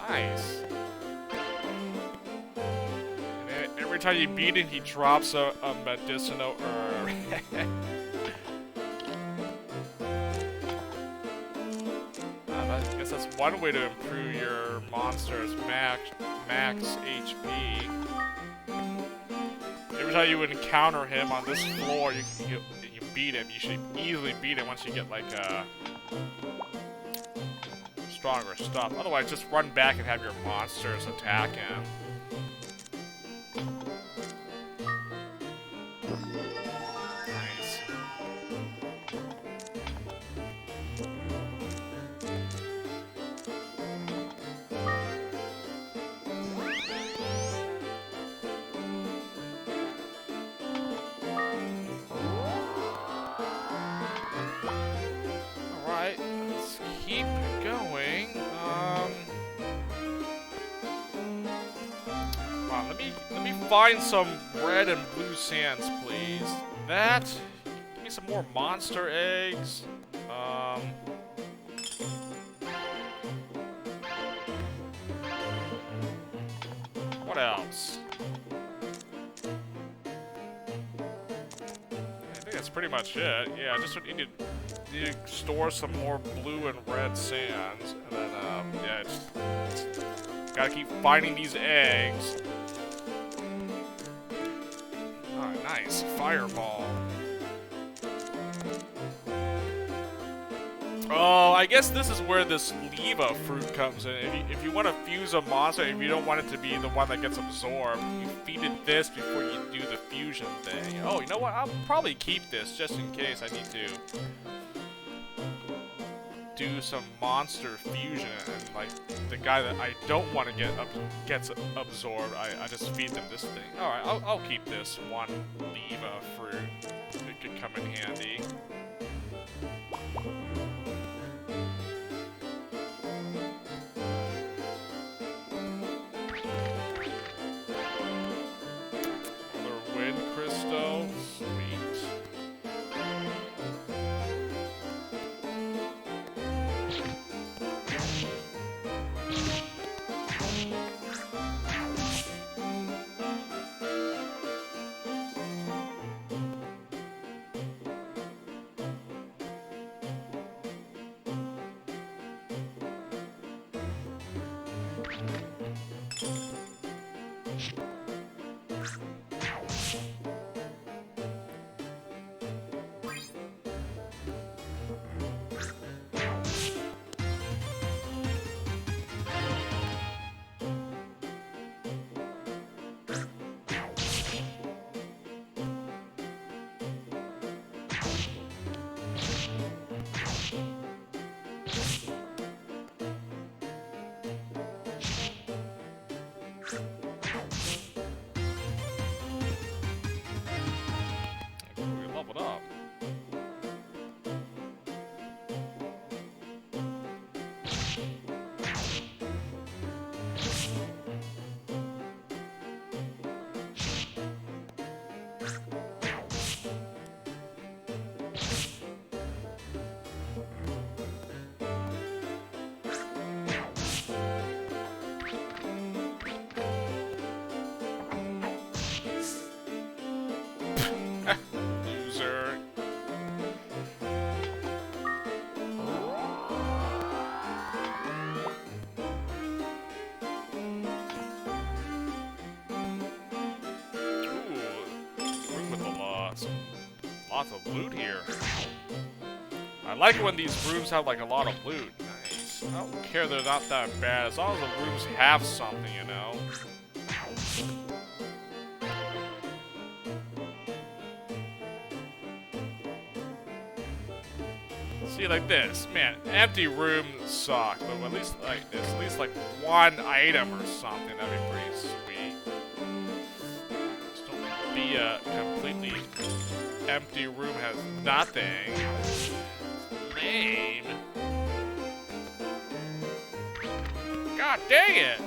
Nice. Every time you beat him, he drops a medicinal herb. I guess that's one way to improve your monster's max HP. Every time you encounter him on this floor, you beat him. You should easily beat him once you get like stronger stuff. Otherwise, just run back and have your monsters attack him. Find some red and blue sands, please. That. Give me some more monster eggs. What else? I think that's pretty much it. Yeah, I just need to store some more blue and red sands, and then yeah, just gotta keep finding these eggs. Nice. Nice. Fireball. Oh, I guess this is where this leva fruit comes in. If you want to fuse a monster, if you don't want it to be the one that gets absorbed, you feed it this before you do the fusion thing. Oh, you know what? I'll probably keep this just in case I need to do some monster fusion. And like the guy that I don't want to gets absorbed, I just feed them this thing. All right, I'll keep this one leva fruit. It could come in handy. Loser. Room with the lots. Lots of loot here. I like it when these rooms have like a lot of loot. Nice. I don't care they're not that bad as long as the rooms have something, you know. See, like this, man, empty rooms suck, but at least like this, at least like one item or something, that'd be pretty sweet. Just don't be a completely empty room has nothing. Lame. God dang it!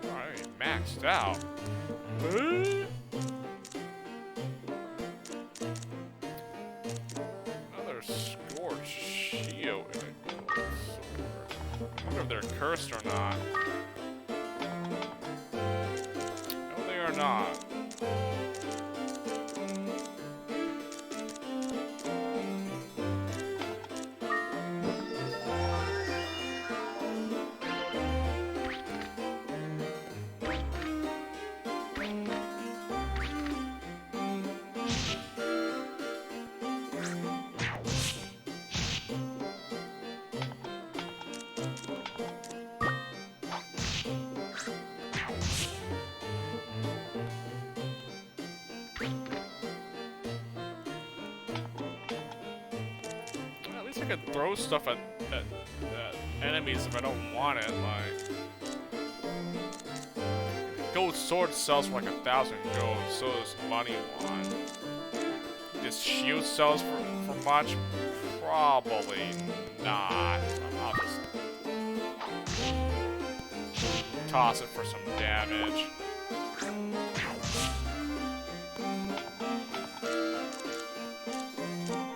Alright, maxed out. Another scorched shield and a gold sword. I wonder if they're cursed or not. No, they are not. I could throw stuff at enemies if I don't want it, like... Gold sword sells for like 1,000 gold, so does money one. This shield sells for much? Probably not. I'll just... toss it for some damage.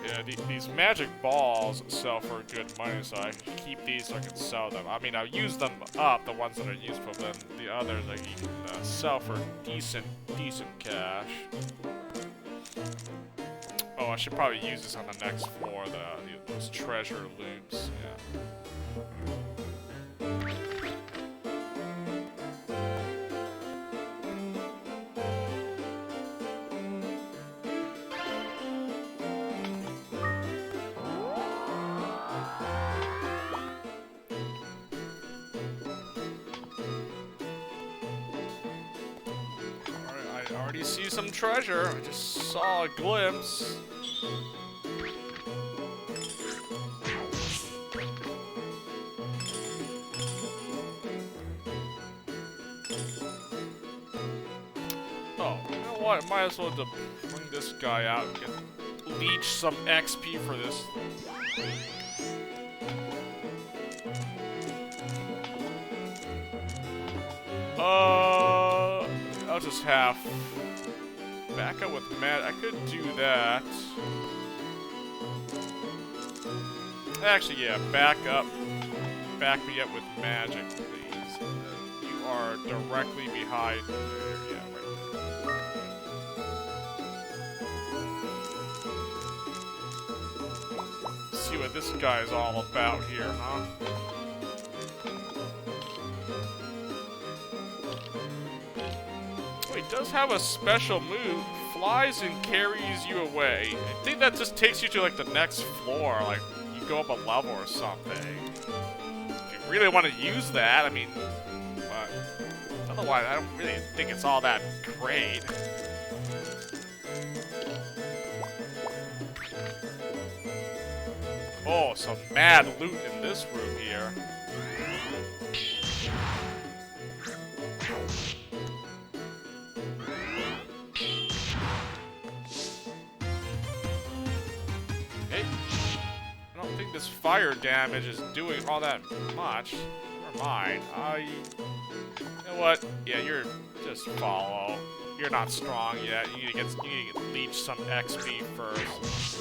Yeah, these magic balls sell for good money, so I keep these so I can sell them. I mean, I'll use them up, the ones that are useful, then the others I can sell for decent cash. Oh, I should probably use this on the next floor, those treasure loops, yeah. I already see some treasure. I just saw a glimpse. Oh, you know what? Might as well bring this guy out and leech some XP for this. I'll just have back up with Matt. I could do that. Actually, yeah, back me up with magic, please. You are directly behind there. Yeah, right there. See what this guy is all about here, huh? Oh, he does have a special move. Flies and carries you away. I think that just takes you to, like, the next floor. Like, you go up a level or something. If you really want to use that, I mean... But otherwise, I don't really think it's all that great. Oh, some mad loot in this room here. I don't think this fire damage is doing all that much. Never mind. You know what? Yeah, you're just follow. You're not strong yet. You need to get leech some XP first.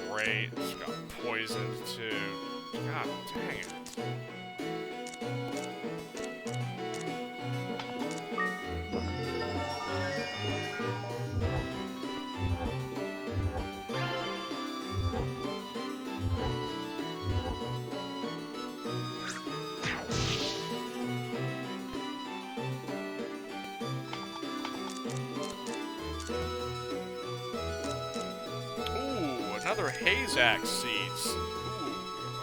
Great. It's got poisoned too. God dang it. Another Hazak seeds. Ooh.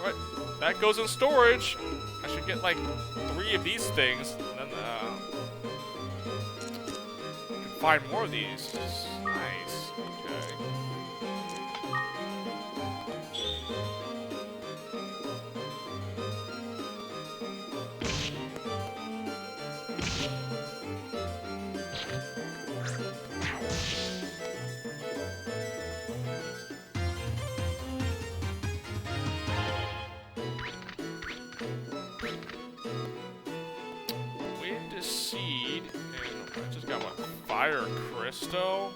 Alright, that goes in storage. I should get like 3 of these things, and then can find more of these. Nice. Okay. Seed, and I just got what? Fire crystal?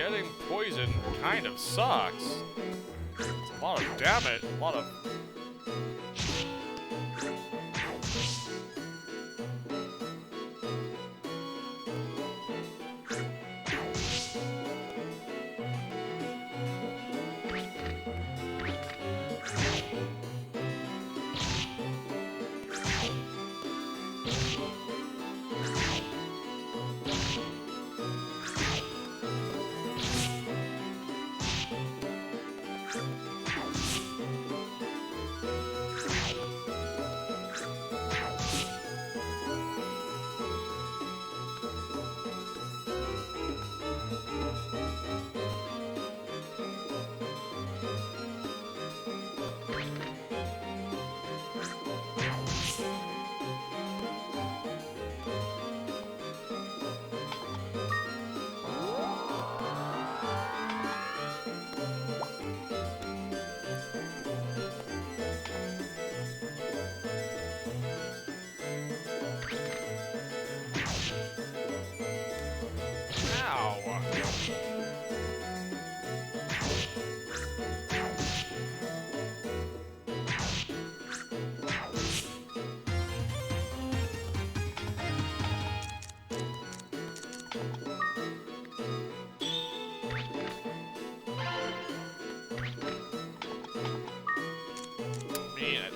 getting poisoned kind of sucks. It's a lot of damage, a lot of...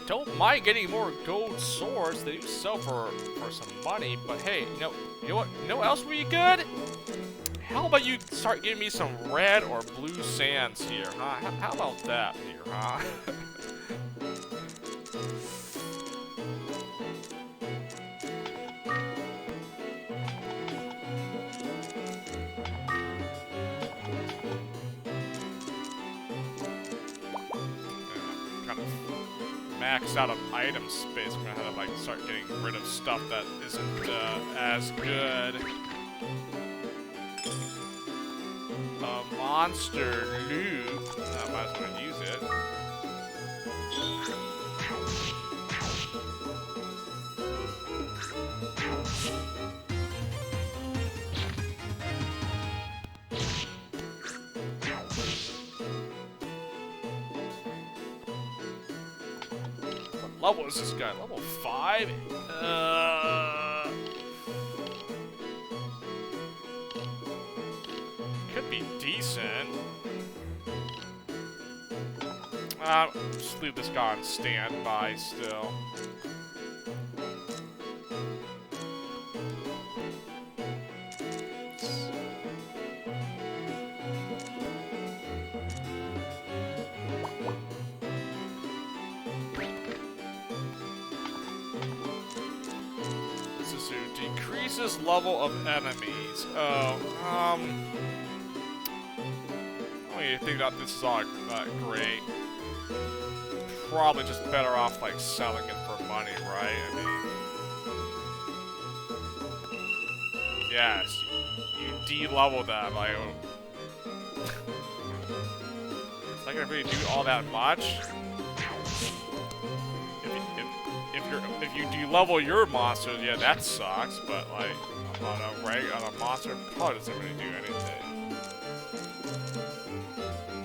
Don't mind getting more gold swords. They do sell for some money, but hey, you know what? You know what else would be good? How about you start giving me some red or blue sands here, huh? How about that here, huh? Max out of item space. I'm gonna have to like start getting rid of stuff that isn't as good. Monster loot. I might as well use it. What level is this guy? Level 5? Could be decent. Just leave this guy on standby still. Decreases level of enemies. Oh, I don't even think that this is all great. Probably just better off like selling it for money, right? I mean, yes, you de-level them. Like, it's not gonna really do all that much. If you de-level your monsters, yeah, that sucks. But like on a monster, it probably doesn't really do anything.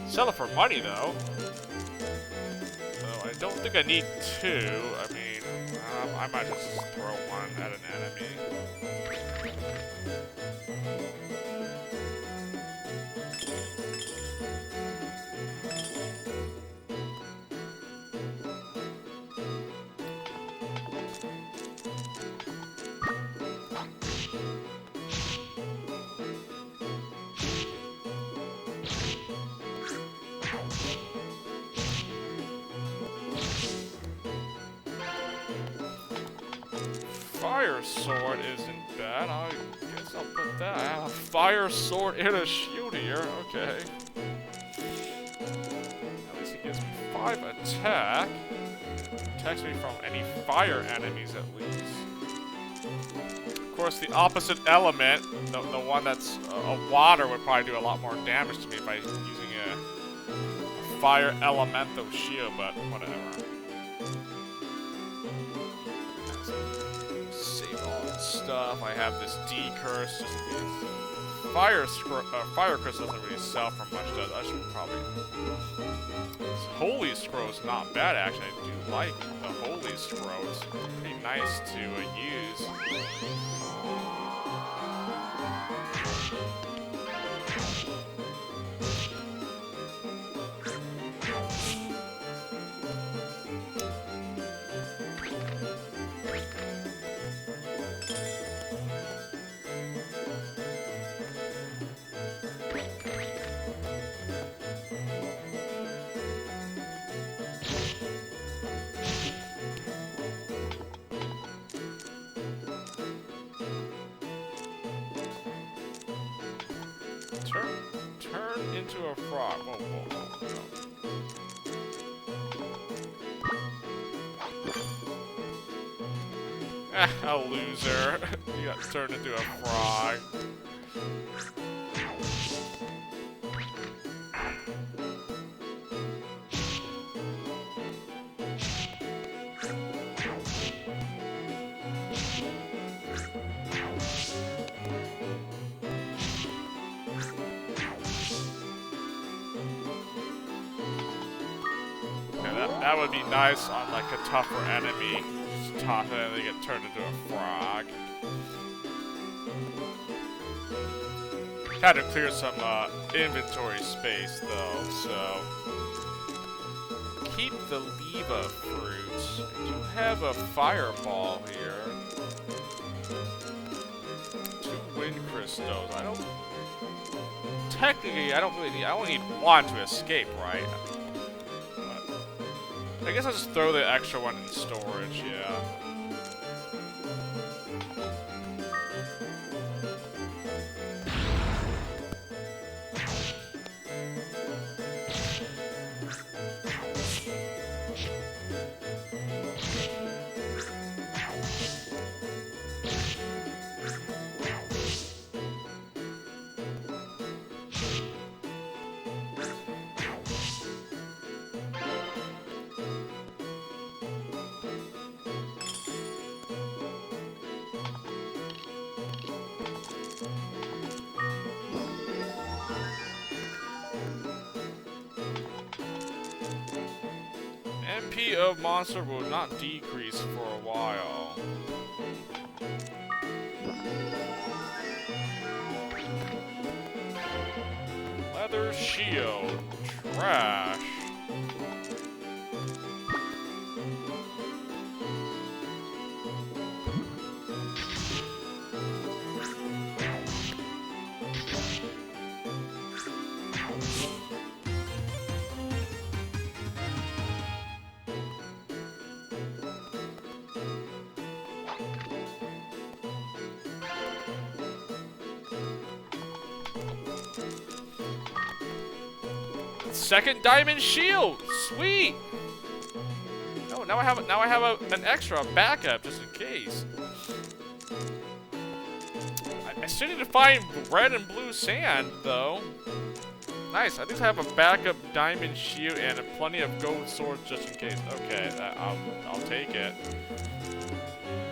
Sell it for money though. So I don't think I need 2. I mean, I might just throw one at an enemy. Fire sword isn't bad. I guess I'll put that. I have a fire sword and a shield here. Okay. At least it gives me 5 attack. Protects me from any fire enemies at least. Of course, the opposite element, the one that's water, would probably do a lot more damage to me by using a fire elemental shield, but whatever. Stuff. I have this D curse just in case fire crystal doesn't really sell for much, does it? I should probably... Holy Scroll is not bad, actually. I do like the Holy Scroll. It's pretty nice to use. Turn into a frog. Whoa, whoa, whoa. Ah, a loser. You got turned into a frog. That would be nice on like a tougher enemy. Just toss it and they get turned into a frog. Had to clear some inventory space though, so keep the leva fruits. I do have a fireball here. 2 wind crystals. Technically, I don't really need. I only need 1 to escape, right? I guess I'll just throw the extra one in storage, yeah. MP of monster will not decrease for a while. Leather shield. Trash. Second diamond shield, sweet. Oh, now I have an extra backup just in case. I still need to find red and blue sand though. Nice. At least I have a backup diamond shield and plenty of gold swords just in case. Okay, I'll take it.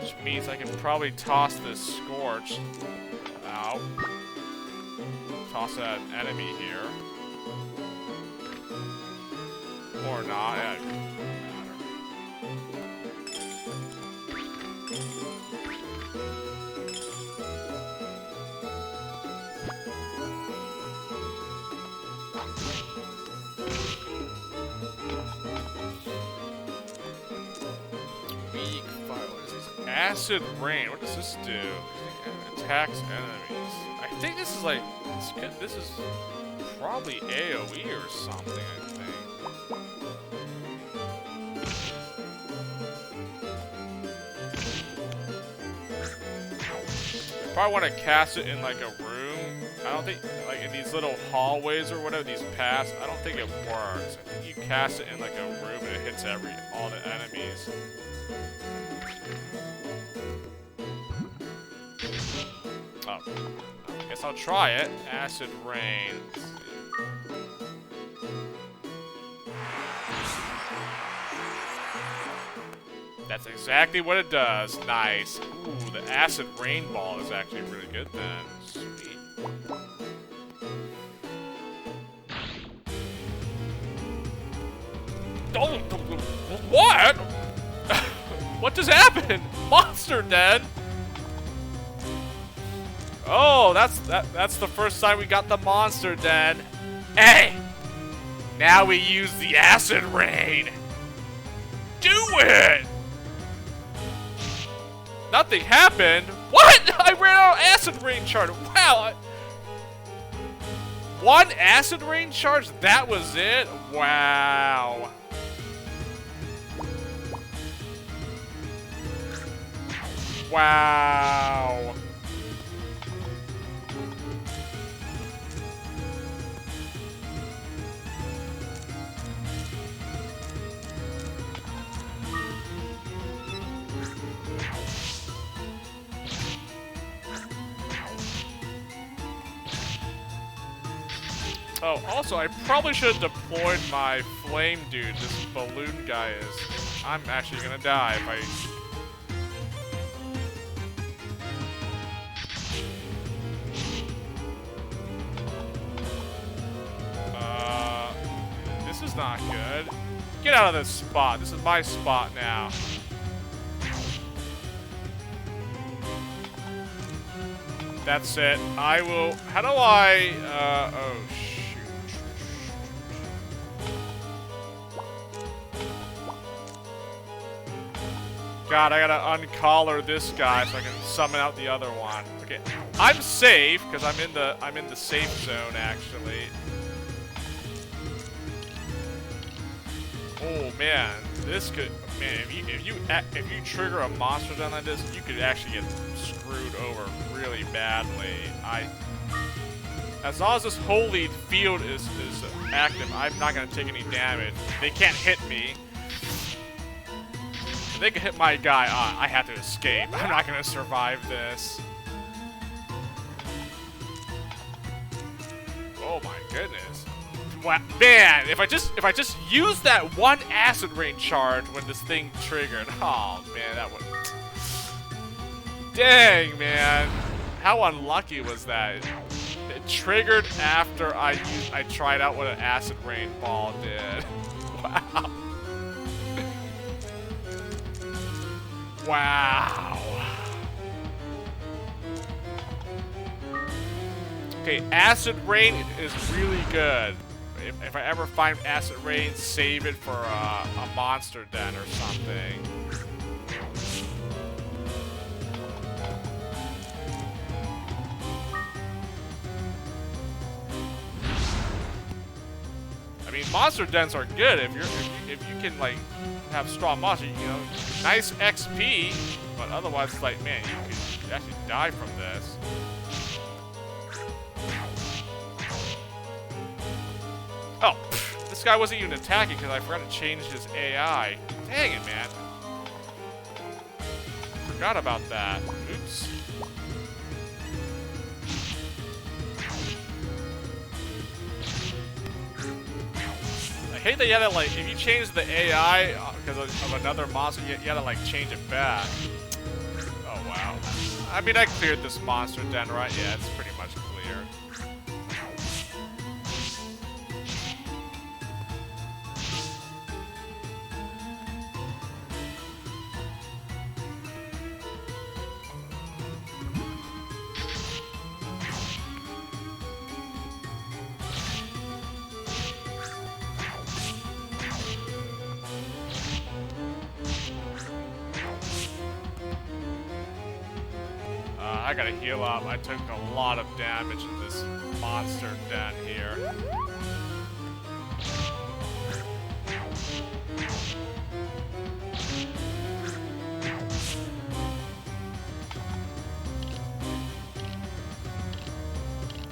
Which means I can probably toss this scorch out. Toss at an enemy here. Or not. Yeah. Weak fire. What is this? Acid rain. What does this do? It attacks enemies. I think this is like this is probably AoE or something. I think. Probably want to cast it in like a room. I don't think, like in these little hallways or whatever, these paths, I don't think it works. I think you cast it in like a room and it hits all the enemies. Oh, I guess I'll try it. Acid rain. That's exactly what it does. Nice. Ooh, the acid rain ball is actually really good then. Sweet. What? What just happened? Monster Den? Oh, that's the first time we got the monster den. Hey! Now we use the acid rain. Do it! Nothing happened. What? I ran out of acid rain charge. Wow. One acid rain charge? That was it? Wow. Wow. Oh, also, I probably should have deployed my flame dude. This balloon guy is. I'm actually gonna die if I. This is not good. Get out of this spot. This is my spot now. That's it. I will. How do I? Oh shoot. God, I gotta uncollar this guy so I can summon out the other one. Okay, I'm safe because I'm in the safe zone actually. Oh man, this could, man, if you trigger a monster down like this, you could actually get screwed over really badly. As long as this holy field is active, I'm not gonna take any damage. They can't hit me. If they can hit my guy, I have to escape. I'm not gonna survive this. Oh my goodness. Wow. Man, if I just use that one acid rain charge when this thing triggered. Oh man, that would. Dang, man. How unlucky was that? It triggered after I tried out what an acid rain ball did. Wow. Wow. Okay, acid rain is really good. If I ever find acid rain, save it for a monster den or something. I mean, monster dens are good if you can like have strong monsters. You know, nice XP, but otherwise, it's like, man, you could actually die from this. Oh, pff, this guy wasn't even attacking because I forgot to change his AI. Dang it, man. Forgot about that. Oops. I hate that you had to, like, if you change the AI because of another monster, you had to, like, change it back. Oh, wow. I mean, I cleared this monster den, right? Yeah, it's pretty much clear. I gotta heal up. I took a lot of damage in this monster den here.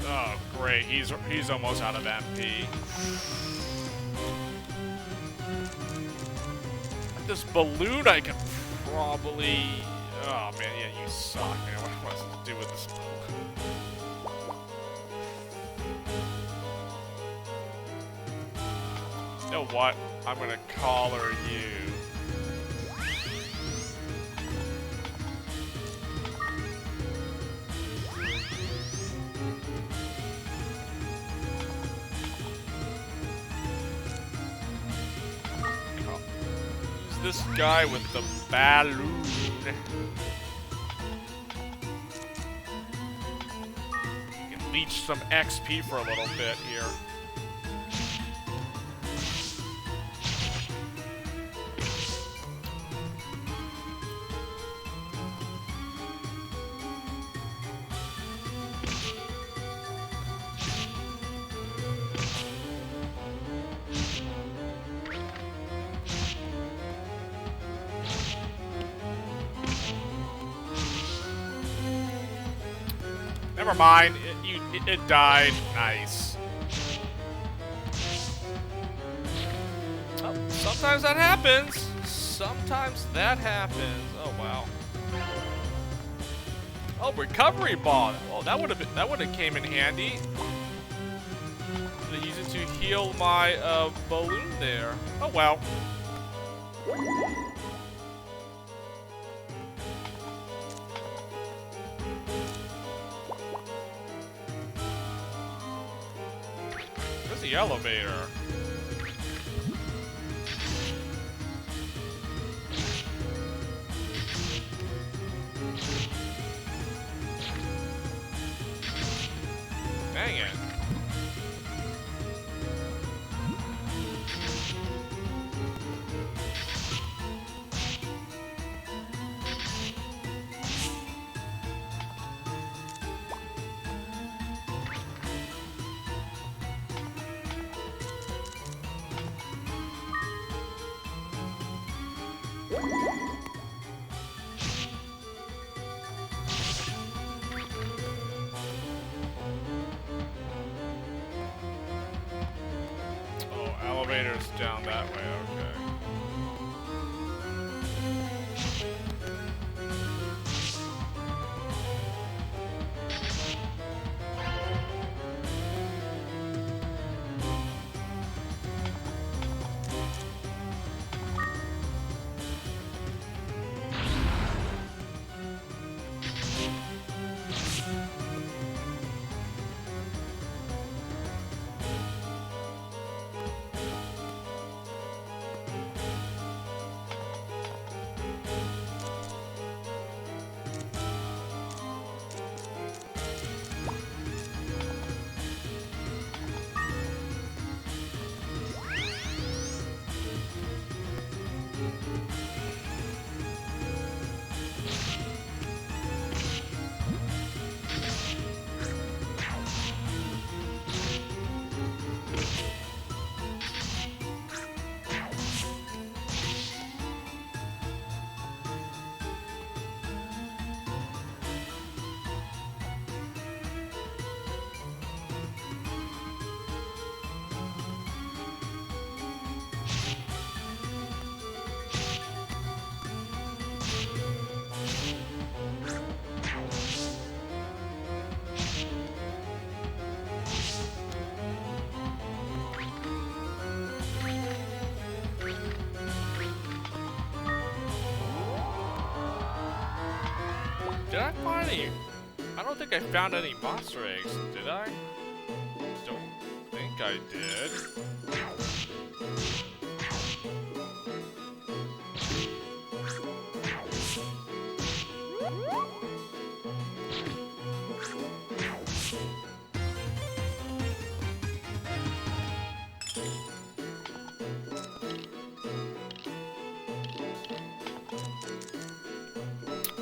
Oh, great. He's almost out of MP. This balloon I could probably... Oh man, yeah, you suck, man. What am I supposed to do with this balloon? You know what? I'm gonna collar you. this guy with the balloon. You can leech some XP for a little bit here. Never mind, it died. Nice. Oh, sometimes that happens. Sometimes that happens. Oh wow. Oh, recovery ball. Well, that would have came in handy. Could use it to heal my balloon there. Oh well. The elevator. Dang it. Elevator's down that way, okay. Did I find any? I don't think I found any monster eggs, did I? Don't think I did.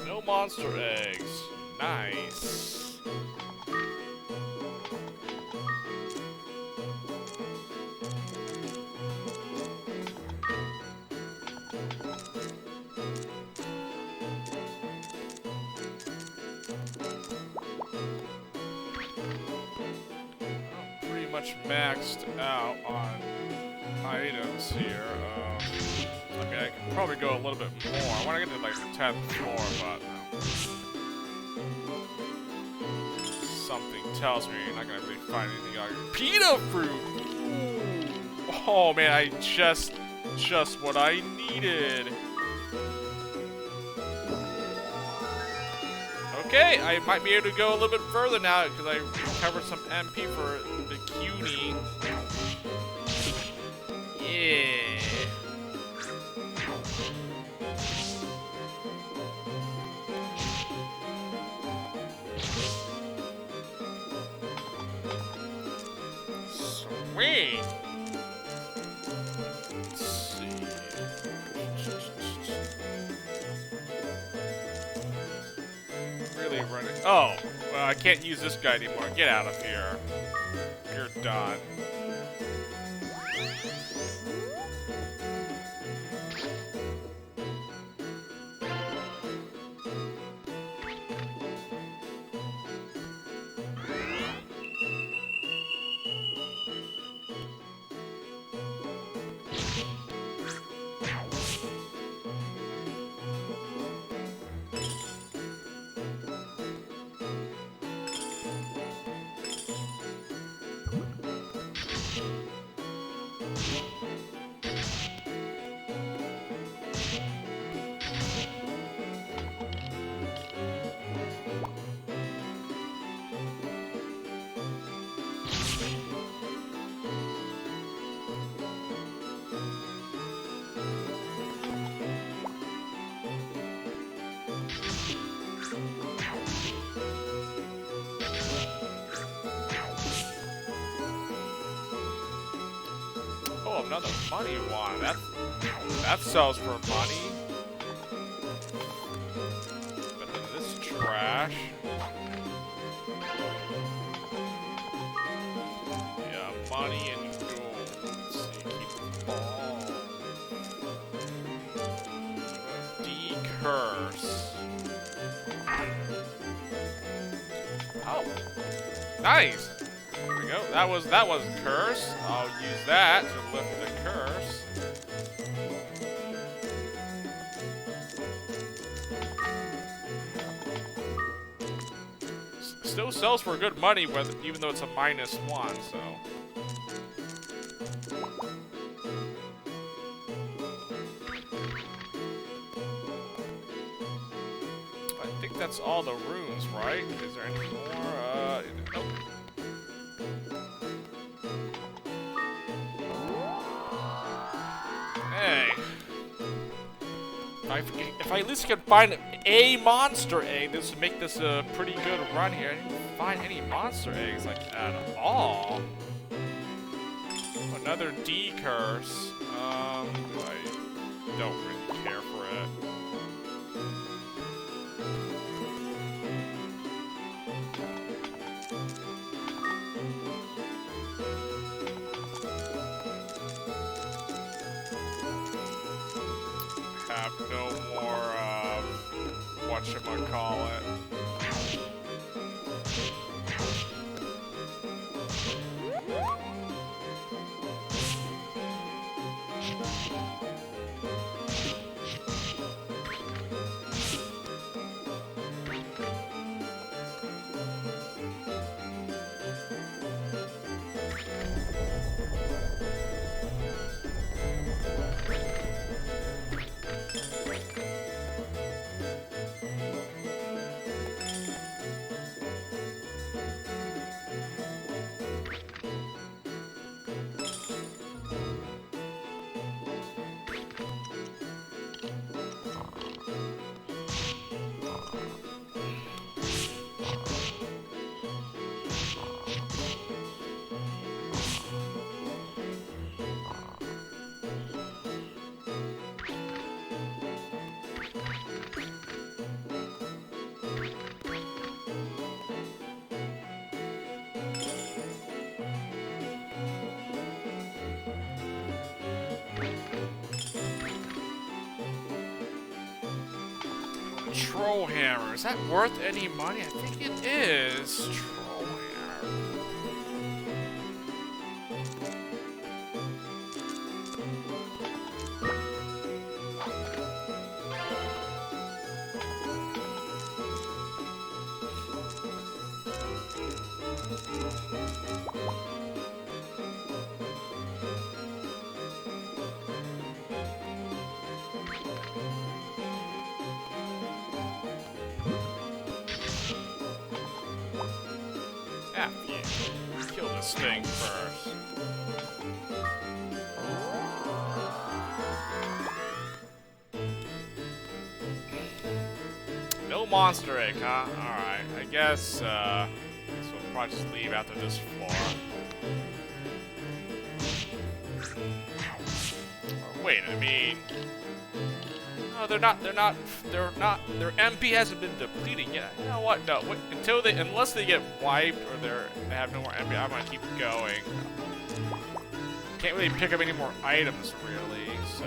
No monster eggs. Nice. I'm pretty much maxed out on items here. I mean, I can probably go a little bit more. I want to get to like the 10th floor, but something tells me you're not gonna really find anything out here. Pita fruit! Oh man, I just what I needed. Okay, I might be able to go a little bit further now because I recovered some MP for the cutie. Yeah. me. Let's see. Really running. Oh, well, I can't use this guy anymore. Get out of here. You're done. Oh, another money wand. That sells for money. But this trash. Yeah, money and gold. Let's see, keep the ball. Decurse. Oh, nice. There we go. That was curse. I'll use that to lift the curse. Still sells for good money, even though it's a -1. So. I think that's all the rooms, right? Is there any more? Nope. Hey. If I at least can find a monster egg, this would make this a pretty good run here. I didn't find any monster eggs, like, at all. Another D curse. I don't really care for it. Have no more, whatchamacallit. Troll hammer. Is that worth any money? I think it is. Troll hammer. Kill this thing first. No monster egg, huh? Alright, I guess we'll probably just leave after this floor. Wait, I mean... No, they're not, their MP hasn't been depleted yet. You know what, no, wait, unless they get wiped or they have no more MP, I'm gonna keep going. Can't really pick up any more items, really, so...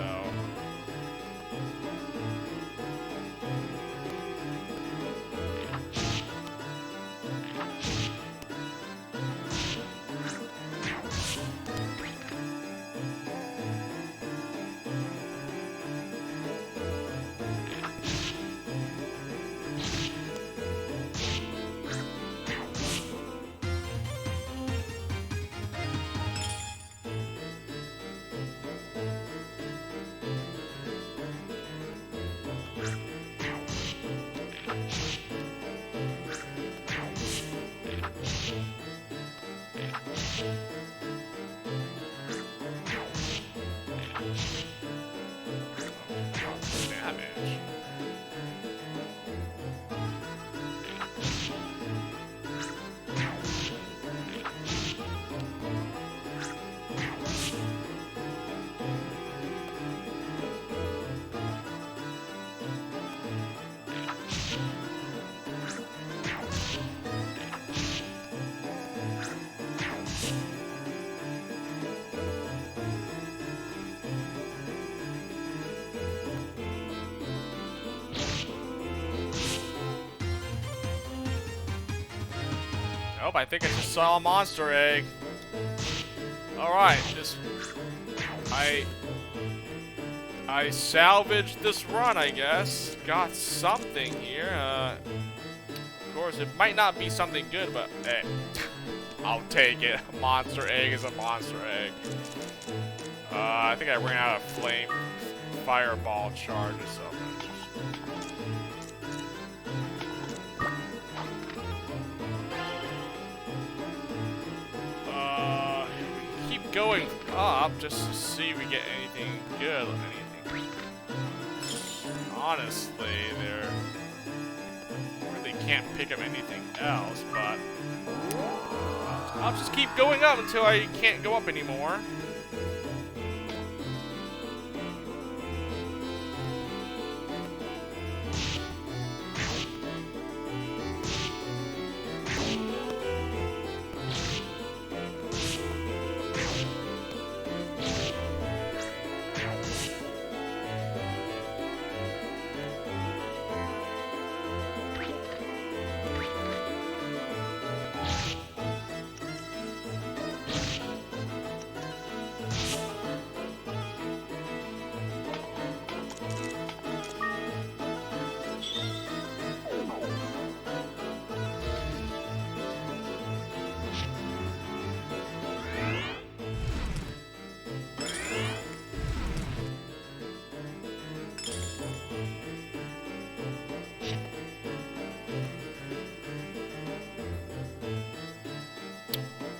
Nope, I think I just saw a monster egg. Alright, I salvaged this run, I guess. Got something here. Of course, it might not be something good, but hey, I'll take it. A monster egg is a monster egg. I think I ran out of fireball charge or something. Going up just to see if we get anything good. Honestly, there really can't pick up anything else, but I'll just keep going up until I can't go up anymore.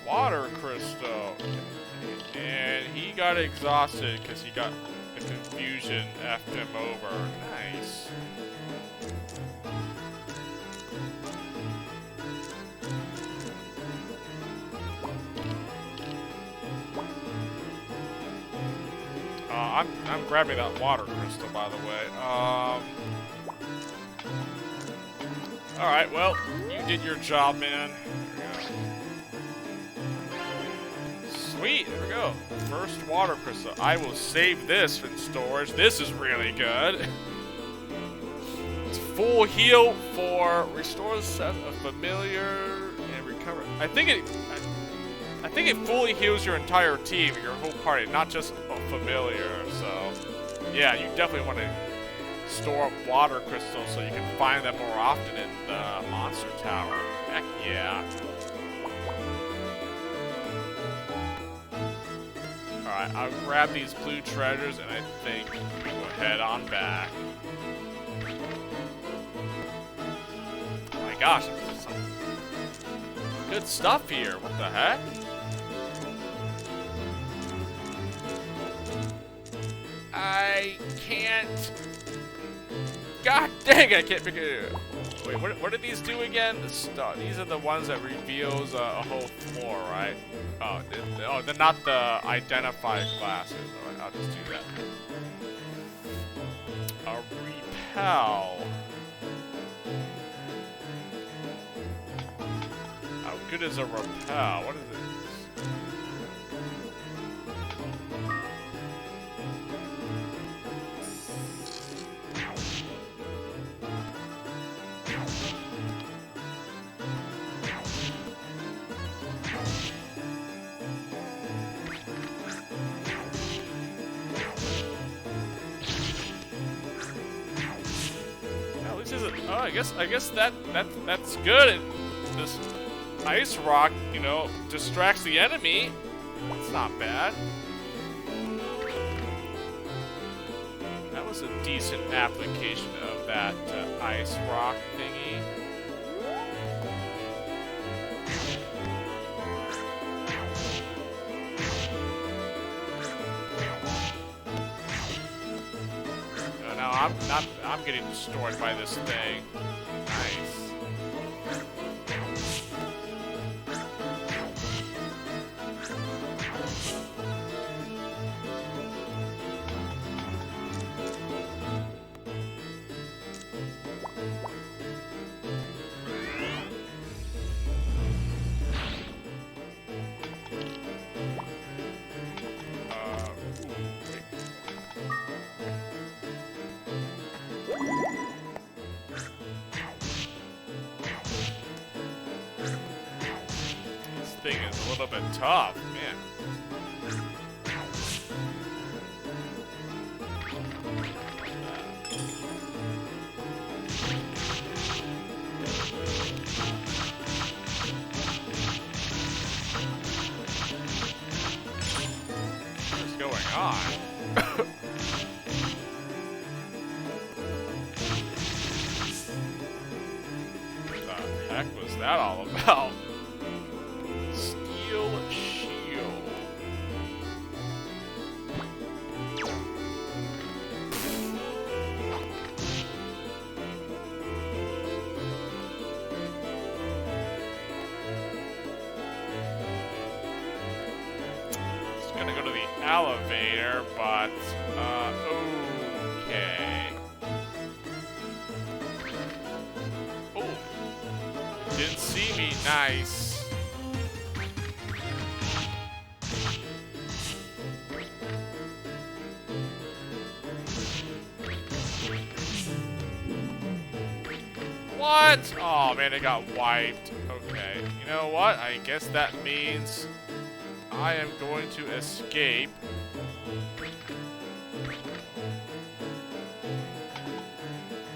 Water crystal, and he got exhausted because he got the confusion effed him over. Nice. I'm grabbing that water crystal, by the way. All right, well, you did your job, man. Sweet, there we go. First water crystal. I will save this in storage. This is really good. It's full heal for restores set of familiar and recover. I think it fully heals your entire team, your whole party, not just a familiar. So, yeah, you definitely want to store up water crystals so you can find them more often in the monster tower. Heck yeah. Alright, I'll grab these blue treasures and I think we'll head on back. Oh my gosh, some good stuff here. What the heck? I can't. God dang, I can't pick it. Wait, what did these do again? These are the ones that reveals a whole floor, right? Oh, they're not the identify classes. Alright, I'll just do that. repel. How good is a repel? What is it? Oh, I guess that's good. And this ice rock, you know, distracts the enemy. That's not bad. That was a decent application of that ice rock thingy. I'm getting destroyed by this thing. Nice. Thing is a little bit tough, man. What's going on? What the heck was that all about? Gonna go to the elevator, but okay. Oh, didn't see me. Nice. What? Oh man, it got wiped. Okay. You know what? I guess that means I am going to escape.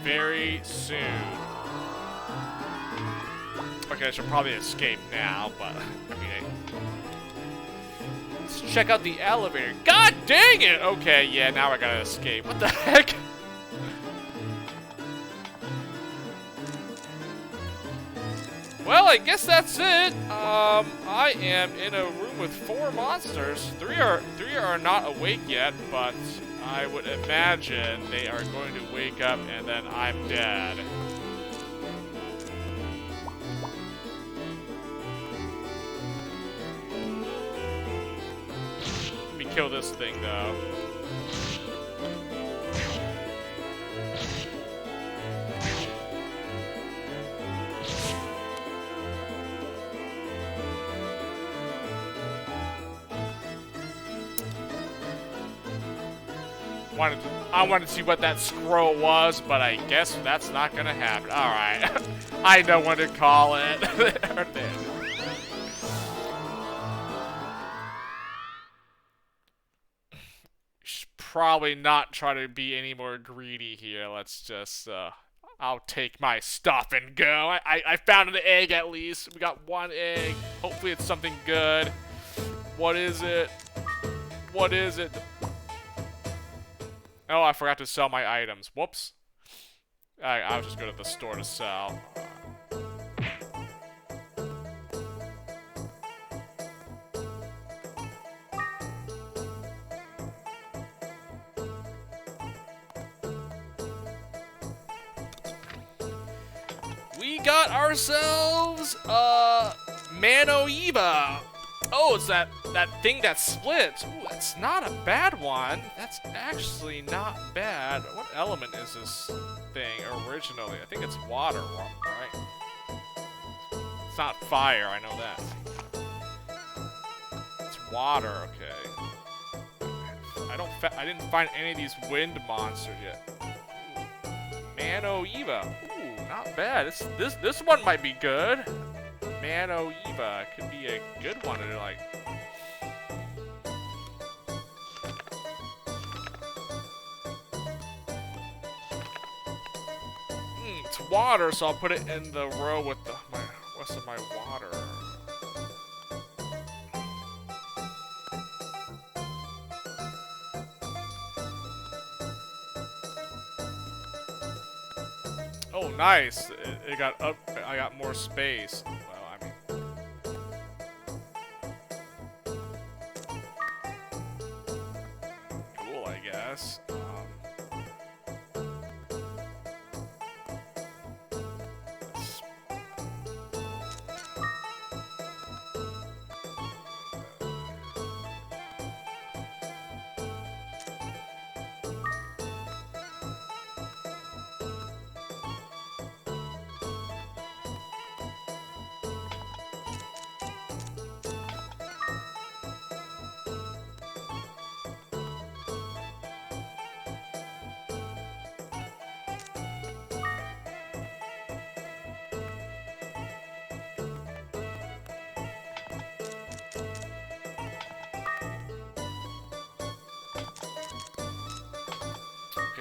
Very soon. Okay, I should probably escape now, but I mean, let's check out the elevator. God dang it! Okay, yeah, now I gotta escape. What the heck? Well, I guess that's it. I am in a room with 4 monsters. Three are not awake yet, but I would imagine they are going to wake up and then I'm dead. Let me kill this thing though. I wanted to see what that scroll was, but I guess that's not gonna happen. Alright. I know what to call it. Should probably not try to be any more greedy here. Let's just, I'll take my stuff and go. I found an egg at least. We got 1 egg. Hopefully it's something good. What is it? What is it? Oh, I forgot to sell my items. Whoops. I'll just go to the store to sell. We got ourselves, Mano Eva. Oh, it's that thing that splits. Ooh, that's not a bad one. That's actually not bad. What element is this thing originally? I think it's water, right? It's not fire. I know that. It's water. Okay. I didn't find any of these wind monsters yet. Mano Eva. Ooh, not bad. This one might be good. Mano Eva could be a good one to like. It's water, so I'll put it in the row with the rest of my water. Oh, nice! It got up. I got more space. Well, I mean. Cool, I guess.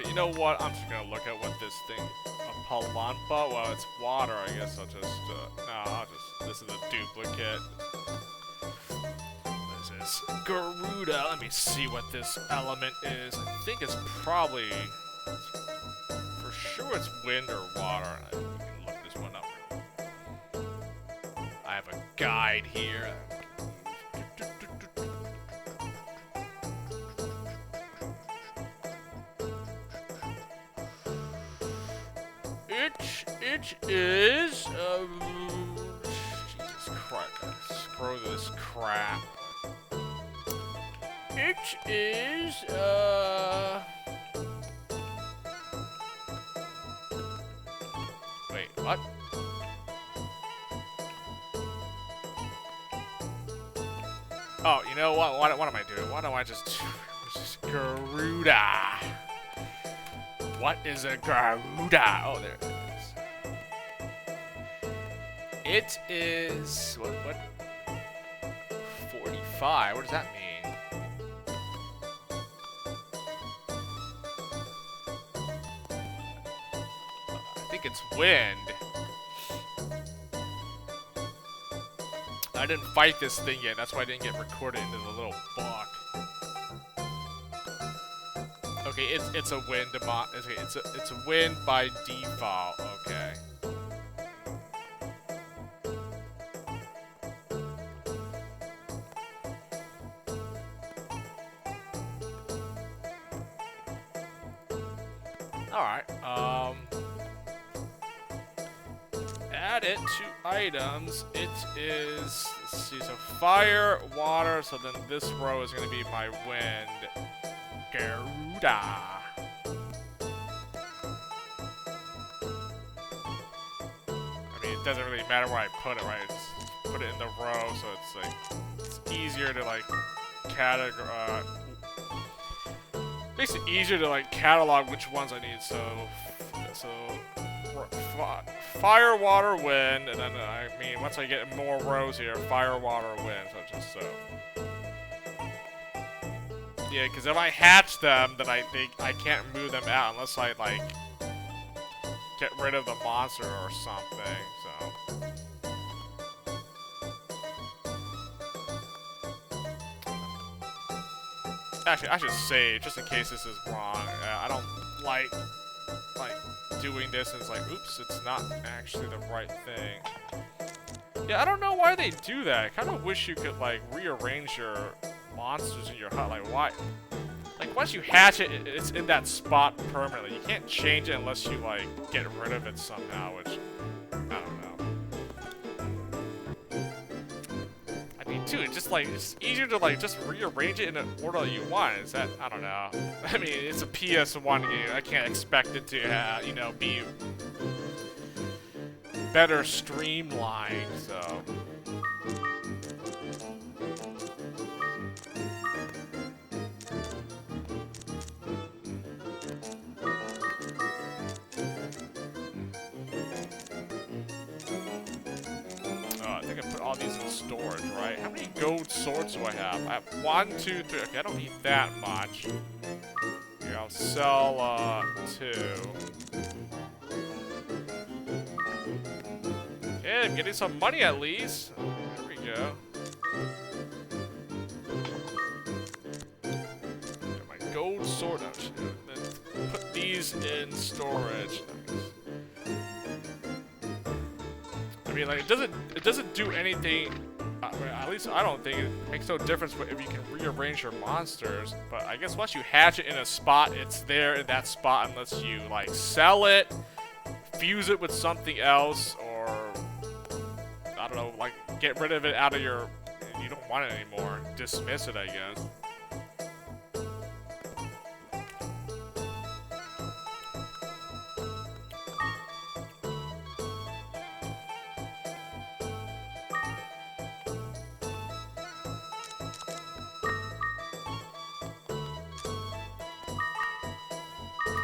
You know what? I'm just gonna look at what this thing, a Palampa. Well, it's water. I guess I'll just. This is a duplicate. What is this? Garuda. Let me see what this element is. I think it's probably, for sure, it's wind or water. We can look this one up. I have a guide here. It is, Jesus Christ, screw this crap. It is, wait, what? Oh, you know what? What am I doing? Why don't I just Garuda? What is a Garuda? Oh, there it is. It is what? 45. What does that mean? I think it's wind. I didn't fight this thing yet. That's why I didn't get recorded into the little book. Okay, it's a wind. It's a wind by default. Okay. Alright, add it to items. It is, let's see, so fire, water, so then this row is going to be my wind. Garuda. I mean, it doesn't really matter where I put it, right? Just put it in the row, so it's like, it's easier to like categorize. Makes it easier to like catalog which ones I need. So fire, water, wind, and then I mean once I get more rows here, fire, water, wind. So just so. Yeah, because if I hatch them, then I can't move them out unless I like get rid of the monster or something. So. Actually, I should save just in case this is wrong. I don't like doing this and it's like, oops, it's not actually the right thing. Yeah, I don't know why they do that. I kind of wish you could like rearrange your monsters in your hut. Like, why? Like, once you hatch it, it's in that spot permanently. You can't change it unless you like get rid of it somehow, which I don't know. I'd be too. It's just like, it's easier to like just rearrange it in an order that you want. Is that, I don't know. I mean, it's a PS1 game. I can't expect it to, you know, be better streamlined, so. I think I put all these in storage, right? How many gold swords do I have? I have 1, 2, 3. Okay, I don't need that much. Here, I'll sell, 2. Okay, I'm getting some money at least. There we go. Got my gold sword. Let's put these in storage. I mean, like, it doesn't do anything. At least I don't think it makes no difference if you can rearrange your monsters. But I guess once you hatch it in a spot, it's there in that spot unless you like sell it, fuse it with something else, or I don't know, like get rid of it out of your. You don't want it anymore. Dismiss it, I guess.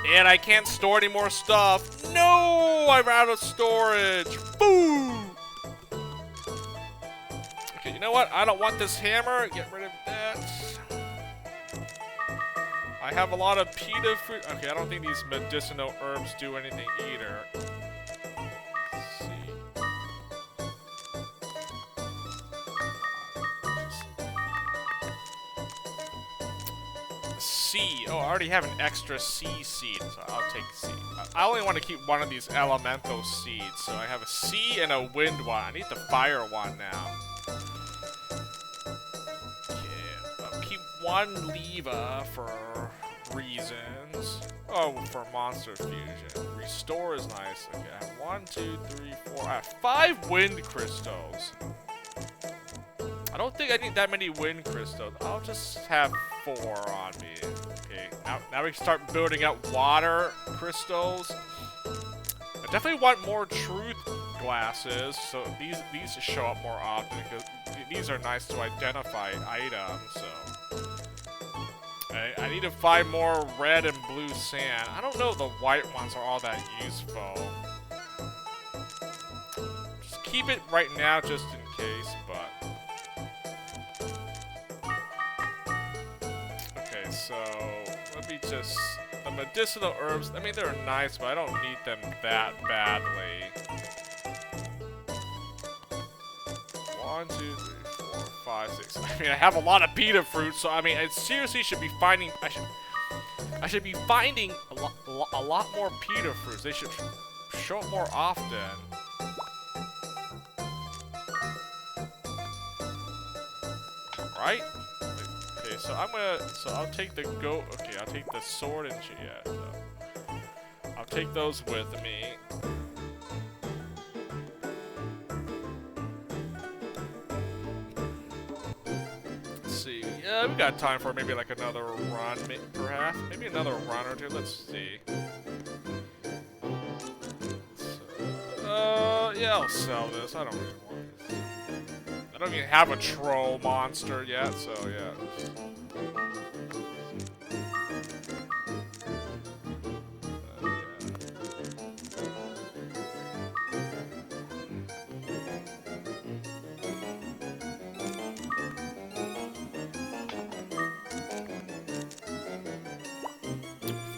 And I can't store any more stuff. No, I'm out of storage. Boom. Okay, you know what? I don't want this hammer. Get rid of that. I have a lot of pita fruit. Okay, I don't think these medicinal herbs do anything either. Let's see. C. Oh, I already have an extra C seed, so I'll take C. I only want to keep one of these elemental seeds, so I have a C and a wind one. I need the fire one now. Okay, I'll keep one lever for reasons. Oh, for monster fusion. Restore is nice. Okay, I have 1, 2, 3, 4. I have 5 wind crystals. I don't think I need that many wind crystals. I'll just have 4 on me. Okay, now we can start building out water crystals. I definitely want more truth glasses, so these show up more often because these are nice to identify items. So I need to find more red and blue sand. I don't know if the white ones are all that useful. Just keep it right now, just in case, but. So, let me just... The medicinal herbs, I mean, they're nice, but I don't need them that badly. 1, 2, 3, 4, 5, 6. I mean, I have a lot of pita fruit, so I mean, I seriously should be finding... I should be finding a lot more pita fruits. They should show up more often. Right? Okay, so I'll take the okay, I'll take the sword and shit, yeah, so. I'll take those with me. Let's see, yeah, we got time for maybe like another run, perhaps, maybe another run or two, let's see. So, yeah, I'll sell this, I don't really want this. I don't even have a troll monster yet, so yeah.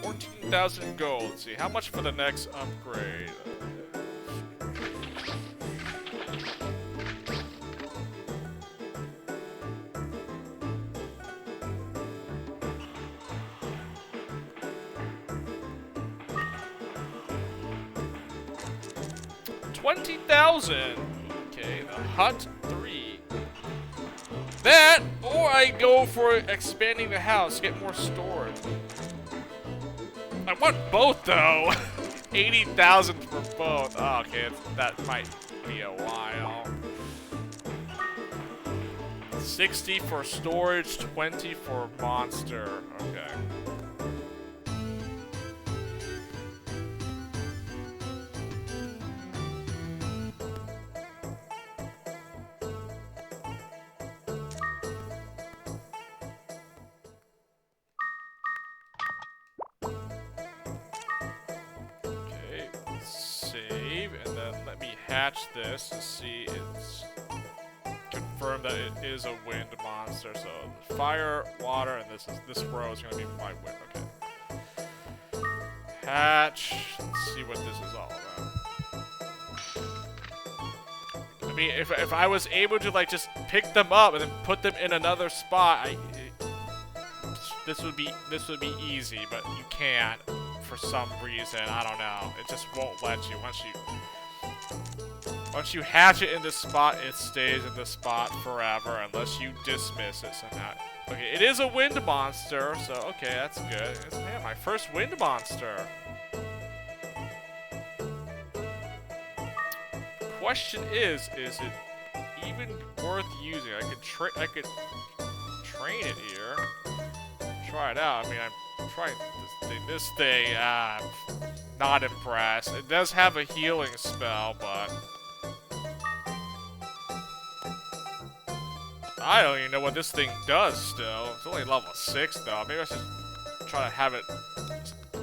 14,000 gold. Let's see, how much for the next upgrade? 20,000. Okay, the hut 3. That, or I go for expanding the house, get more storage. I want both though. 80,000 for both. Oh, okay, that might be a while. Let's 60 for storage, 20 for monster. Okay. Okay, save, and then let me hatch this to see it's confirm that it is a wind monster. So fire, water, and this row is gonna be my wind. Okay. Hatch. Let's see what this is all about. I mean, if I was able to like just pick them up and then put them in another spot, this would be easy, but you can't for some reason. I don't know. It just won't let you. Once you hatch it in this spot, it stays in this spot forever unless you dismiss it somehow. Okay, it is a wind monster, so okay, that's good. It's, man, my first wind monster. Question is it even worth using? I could train it here. Try it out. I mean, I'm trying this thing. Not impressed. It does have a healing spell, but I don't even know what this thing does still. It's only level 6 though. Maybe I should try to have it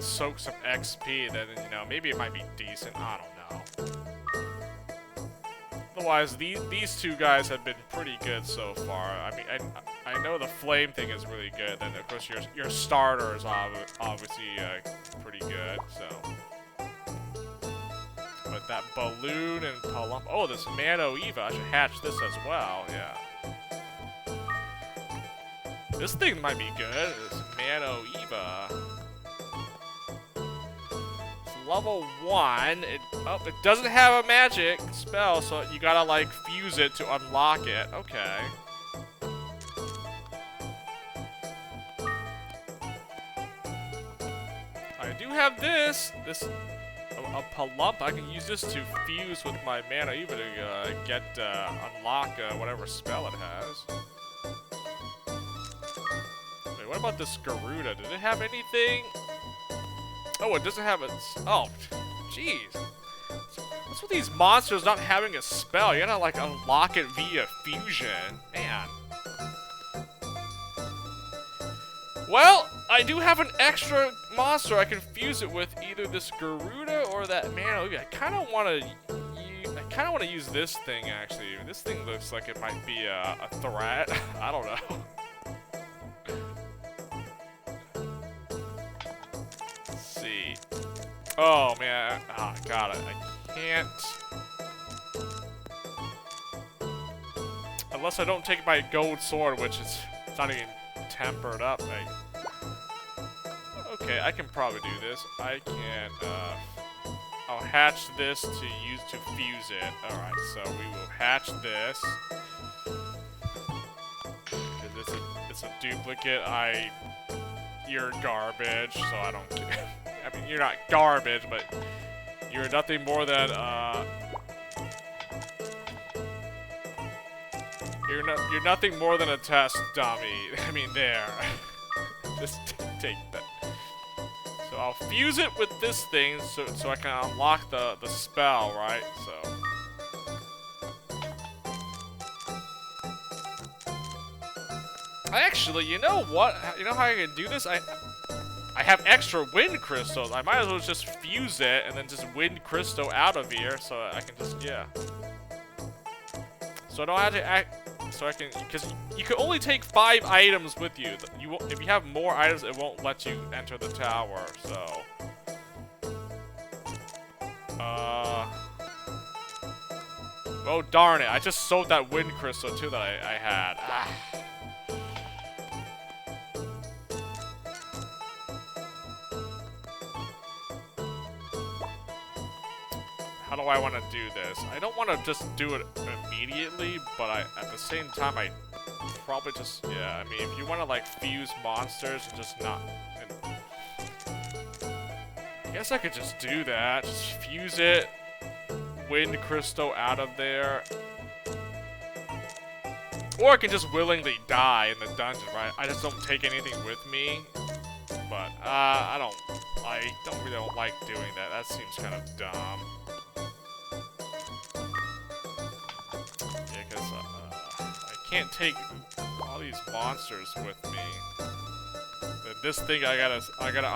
soak some XP, then, you know, maybe it might be decent. I don't know. Otherwise, these two guys have been pretty good so far. I mean, I know the flame thing is really good, and of course your starter is obviously pretty good, so. But that balloon and Palumpa, oh, this Mano Eva, I should hatch this as well, yeah. This thing might be good, this Mano Eva. It's level 1, it doesn't have a magic spell, so you gotta like fuse it to unlock it, okay. I do have this a Palumpa. I can use this to fuse with my Mana Eva to unlock whatever spell it has. Wait, what about this Garuda? Did it have anything? Oh, it doesn't have a... Oh, jeez. What's with these monsters not having a spell? You gotta like unlock it via fusion. Man. Well, I do have an extra monster I can fuse it with, either this Garuda or that Mano Eva. I kind of want to use this thing actually. This thing looks like it might be a threat. I don't know. Let's see. Oh man, got it. I can't. Unless I don't take my gold sword, which is not even tempered up. Okay, I can probably do this. I can, I'll hatch this to use to fuse it. Alright, so we will hatch this. It's a duplicate. You're garbage, so I don't care. I mean, you're not garbage, but you're nothing more than, you're nothing more than a test dummy. I mean, there. Just take that. So I'll fuse it with this thing so I can unlock the spell, right? So. Actually, you know what? You know how I can do this? I have extra wind crystals. I might as well just fuse it and then just wind crystal out of here so I can just, yeah. So I don't have to act. So I can, because you can only take 5 items with you. If you have more items, it won't let you enter the tower. So, oh darn it! I just sold that wind crystal too that I had. How do I want to do this? I don't want to just do it immediately, but at the same time, I probably just, yeah, I mean, if you want to, like, fuse monsters and just not... I guess I could just do that. Just fuse it, wind crystal out of there. Or I can just willingly die in the dungeon, right? I just don't take anything with me. But, I don't really don't like doing that. That seems kind of dumb. Yeah, because, I can't take all these monsters with me. This thing, I gotta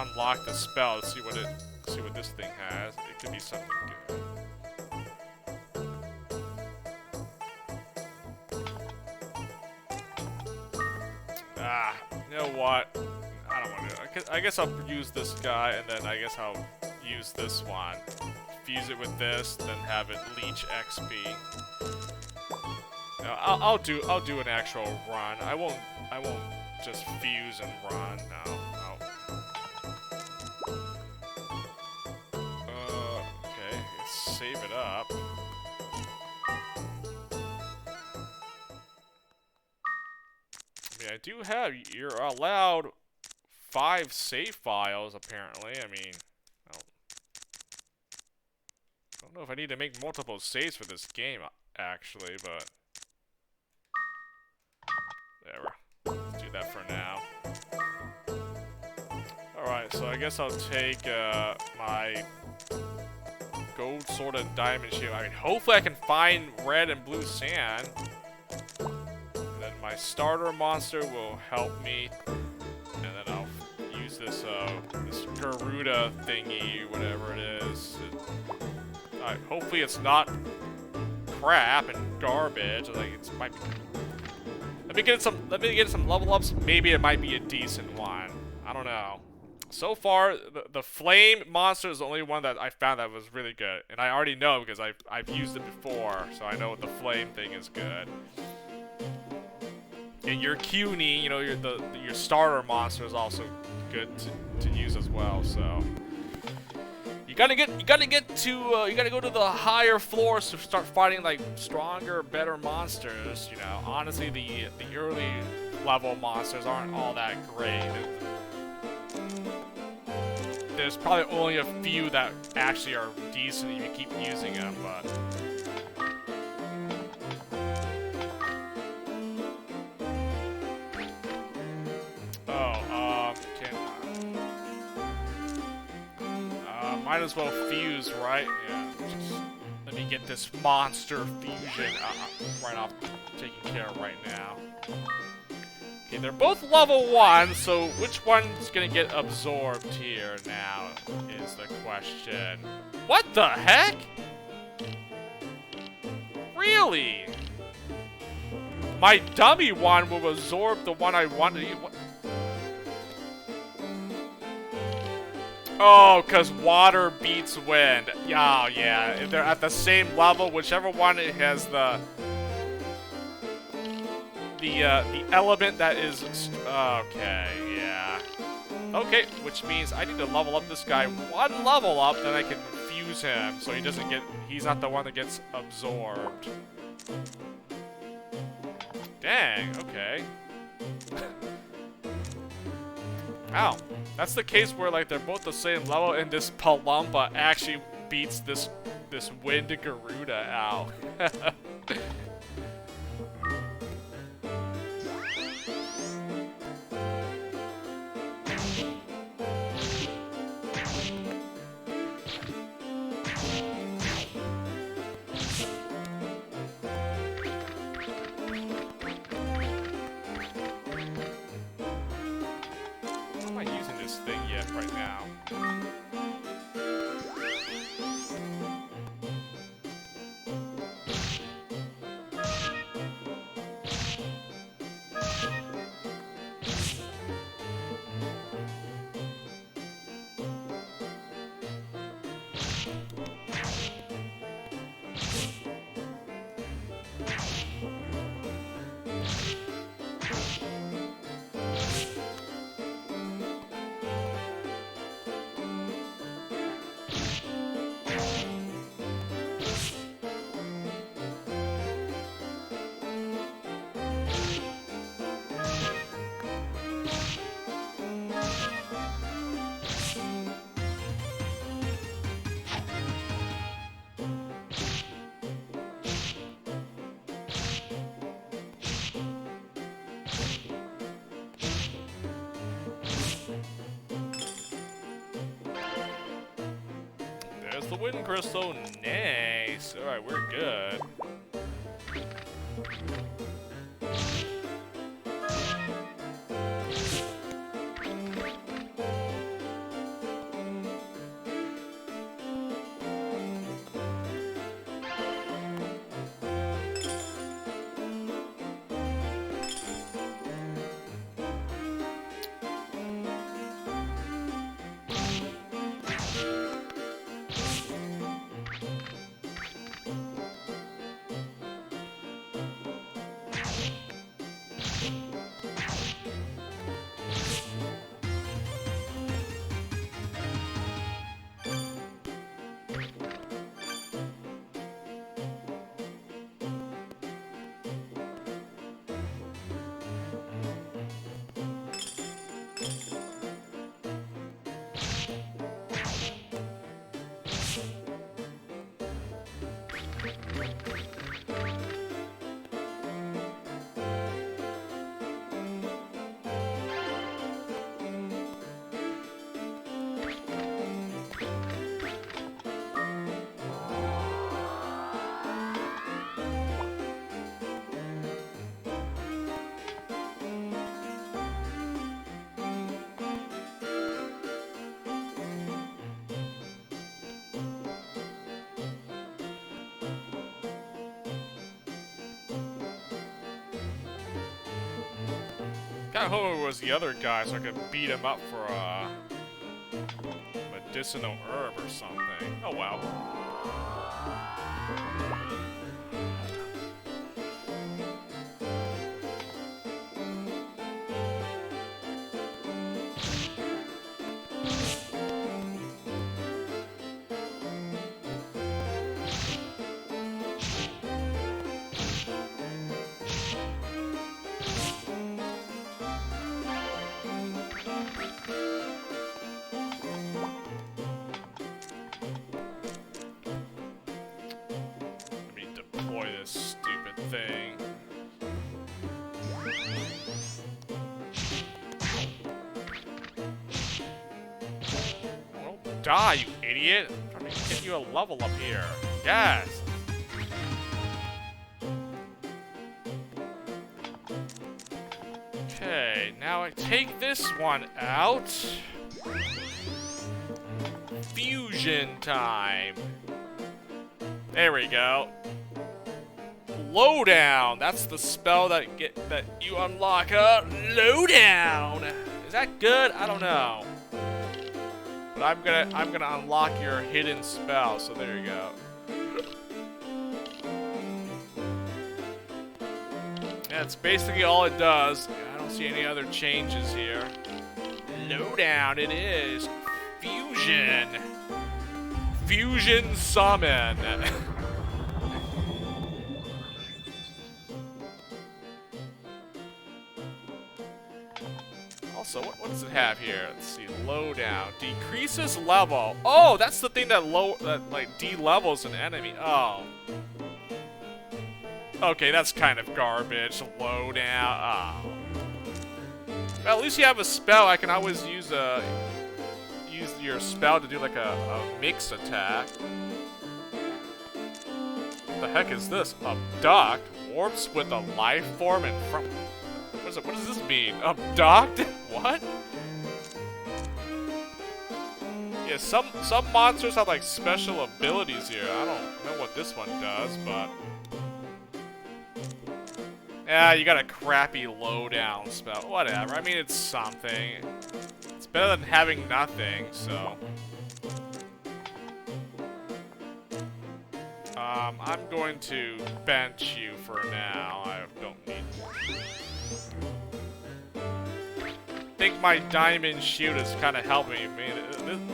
unlock the spell to see what this thing has. It could be something good. You know what? I don't want to. I guess I'll use this guy, and then I guess I'll use this one. Fuse it with this, then have it leech XP. I'll do an actual run. I won't just fuse and run. No. Okay. Let's save it up. I mean, I do have. You're allowed 5 save files, apparently. I mean, I don't know if I need to make multiple saves for this game, actually, but whatever. Let's do that for now. Alright, so I guess I'll take my gold sword and diamond shield. I mean, hopefully I can find red and blue sand. And then my starter monster will help me. And then I'll use this Garuda thingy, whatever it is. Alright, hopefully it's not crap and garbage. Like, it might be. Let me get some level ups. Maybe it might be a decent one. I don't know. So far, the flame monster is the only one that I found that was really good, and I already know because I've used it before, so I know the flame thing is good. And your CUNY, you know, your starter monster is also good to use as well. So you gotta go to the higher floors to start fighting like stronger, better monsters. You know, honestly, the early level monsters aren't all that great. There's probably only a few that actually are decent if you keep using them, but might as well fuse, right? Yeah. Let me get this monster fusion right off, taken care of right now. Okay, they're both level 1, so which one's gonna get absorbed here now is the question. What the heck? Really? My dummy one will absorb the one I wanted to use. Oh, because water beats wind. Oh, yeah. If they're at the same level, whichever one has the element that is... Okay, yeah. Okay, which means I need to level up this guy 1 level up, then I can fuse him, so he doesn't get... He's not the one that gets absorbed. Dang, okay. Ow. That's the case where, like, they're both the same level, and this Palumba actually beats this Wind Garuda out. the wind crystal. Nice. Alright, we're good. Kinda hope it was the other guy so I could beat him up for a medicinal herb or something. Oh well. Die, you idiot! I'm trying to get you a level up here. Yes! Okay, now I take this one out. Fusion time. There we go. Lowdown. That's the spell that you unlock. Lowdown. Is that good? I don't know. But I'm gonna unlock your hidden spell. So there you go. That's basically all it does. I don't see any other changes here. Lowdown. It is fusion. Fusion summon. Also, what does it have here? Let's see. Lowdown. Decreases level. Oh, that's the thing that like de-levels an enemy. Oh. Okay, that's kind of garbage. Lowdown. Oh. Well, at least you have a spell. I can always use your spell to do like a mix attack. What the heck is this? Abduct? Warps with a life form and from. What does this mean? Abduct? What? Yeah, some monsters have like special abilities here. I don't know what this one does, but yeah, you got a crappy lowdown spell. Whatever. I mean, it's something. It's better than having nothing. So, I'm going to bench you for now. I don't need. I think my diamond shield is kind of helping me. I mean,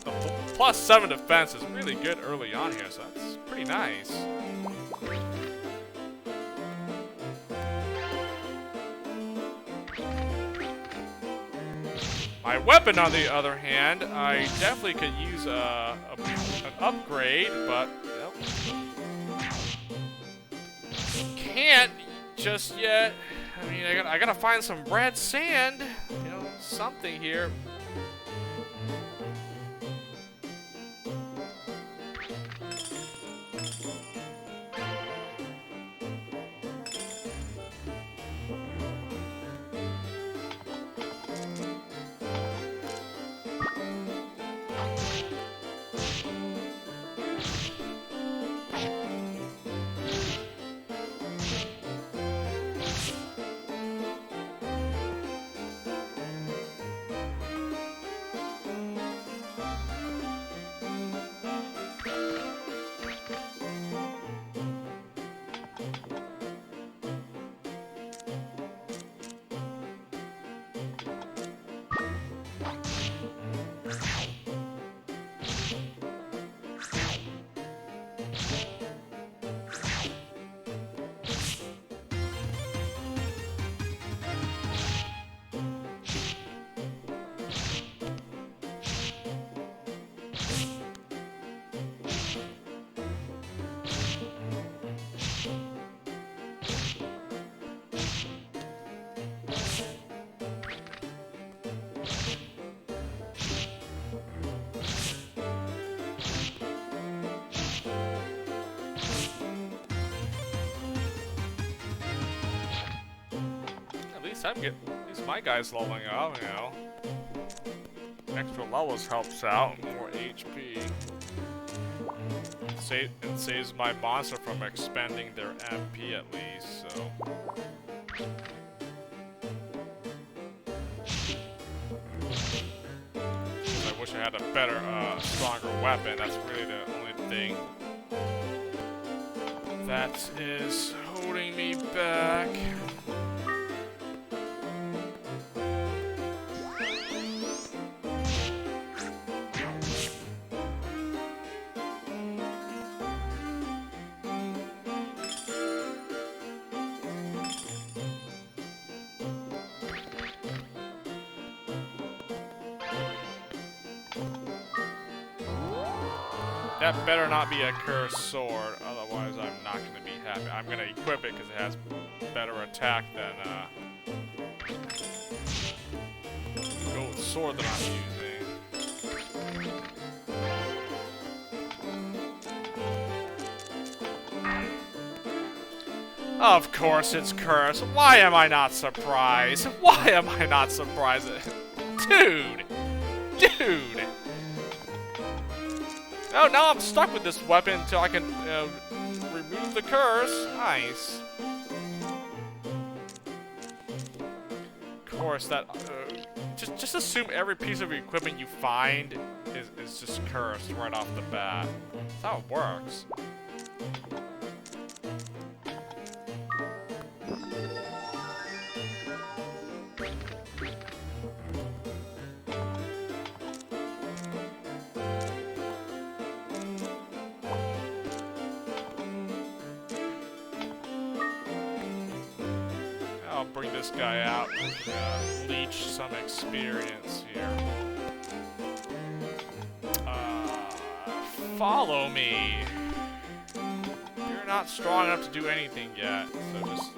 the +7 defense is really good early on here, so that's pretty nice. My weapon, on the other hand, I definitely could use an upgrade, but can't just yet. I mean, I gotta find some red sand, you know, something here. At least my guy's leveling up, you know. Extra levels helps out, more HP. And saves my monster from expending their MP at least, so. I wish I had a better, stronger weapon. That's really the only thing that is holding me back. That better not be a cursed sword, otherwise I'm not going to be happy. I'm going to equip it because it has better attack than the gold sword that I'm using. Of course it's cursed. Why am I not surprised? Why am I not surprised? Dude! Dude! Oh, now I'm stuck with this weapon until I can remove the curse. Nice. Of course, that just assume every piece of equipment you find is just cursed right off the bat. That's how it works. I'll bring this guy out and leech some experience here. Follow me. You're not strong enough to do anything yet, so just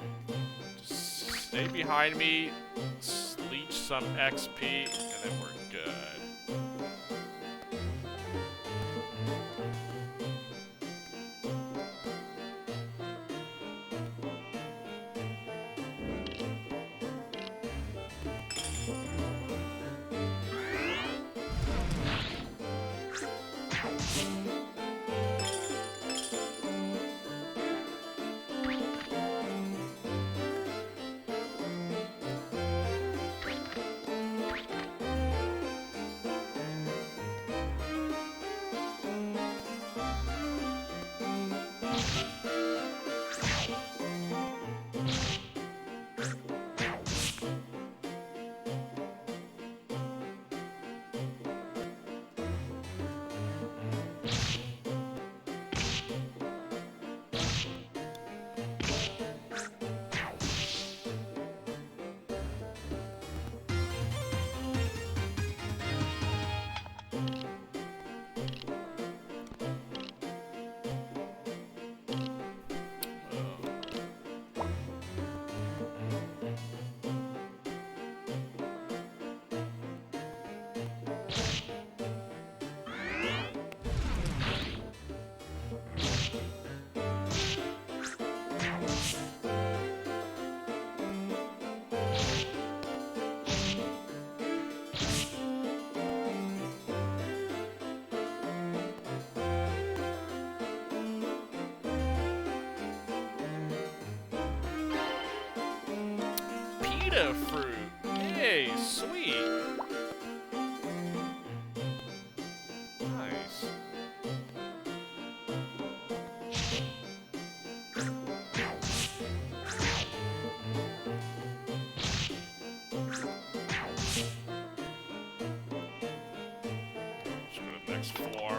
stay behind me, leech some XP, and then we're good. Fruit. Hey, sweet. Nice. Let's go to the next floor.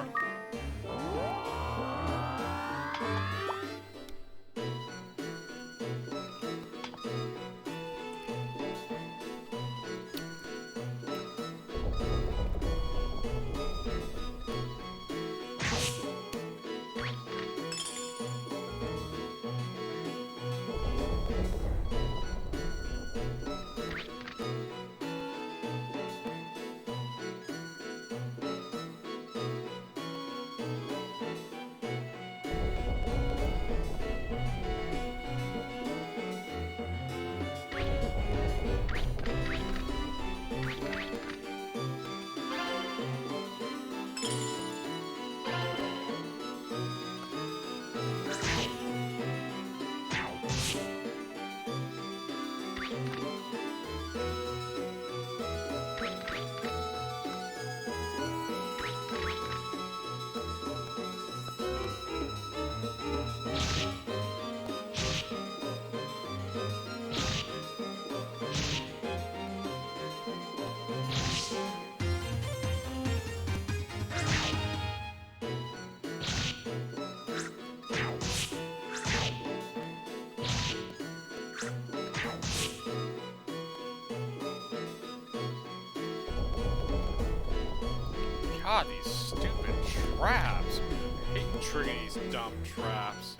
God, these stupid traps. I hate triggering these dumb traps.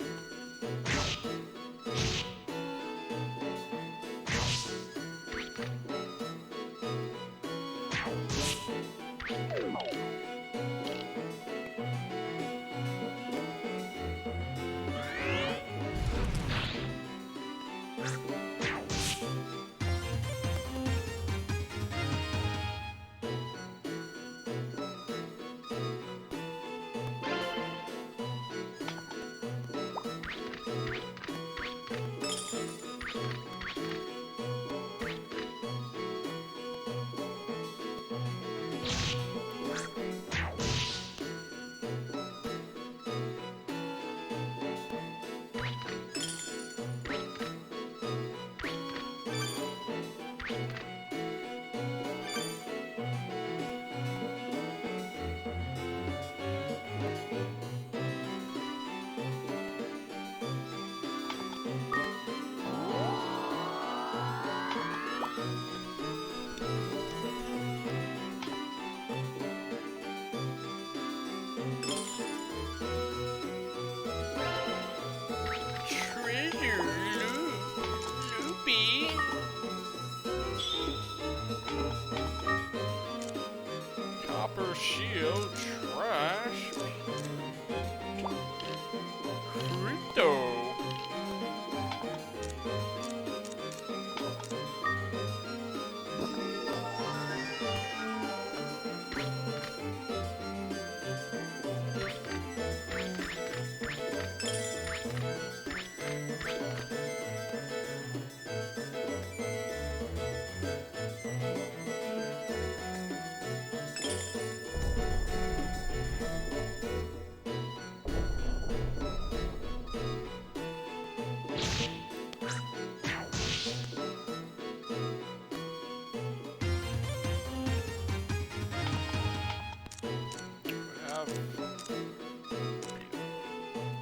Loopy. Copper shield, trash. Crypto.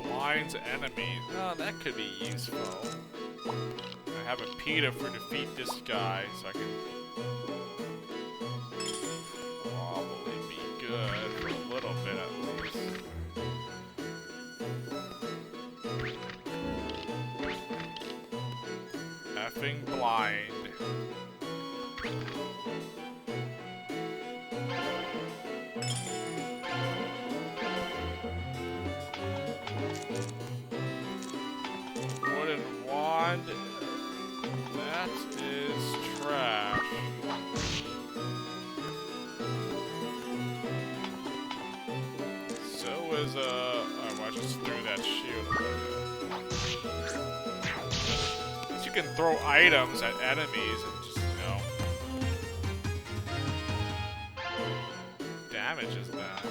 Blinds enemies. Oh, that could be useful. I have a PETA for defeat this guy, so I can probably be good for a little bit at least. Effing blind. Wooden wand. That is trash. So is oh, I just threw that shield away. You can throw items at enemies and just, you know, damages that.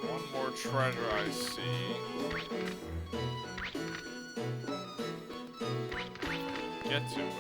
One more treasure I see. Get to it.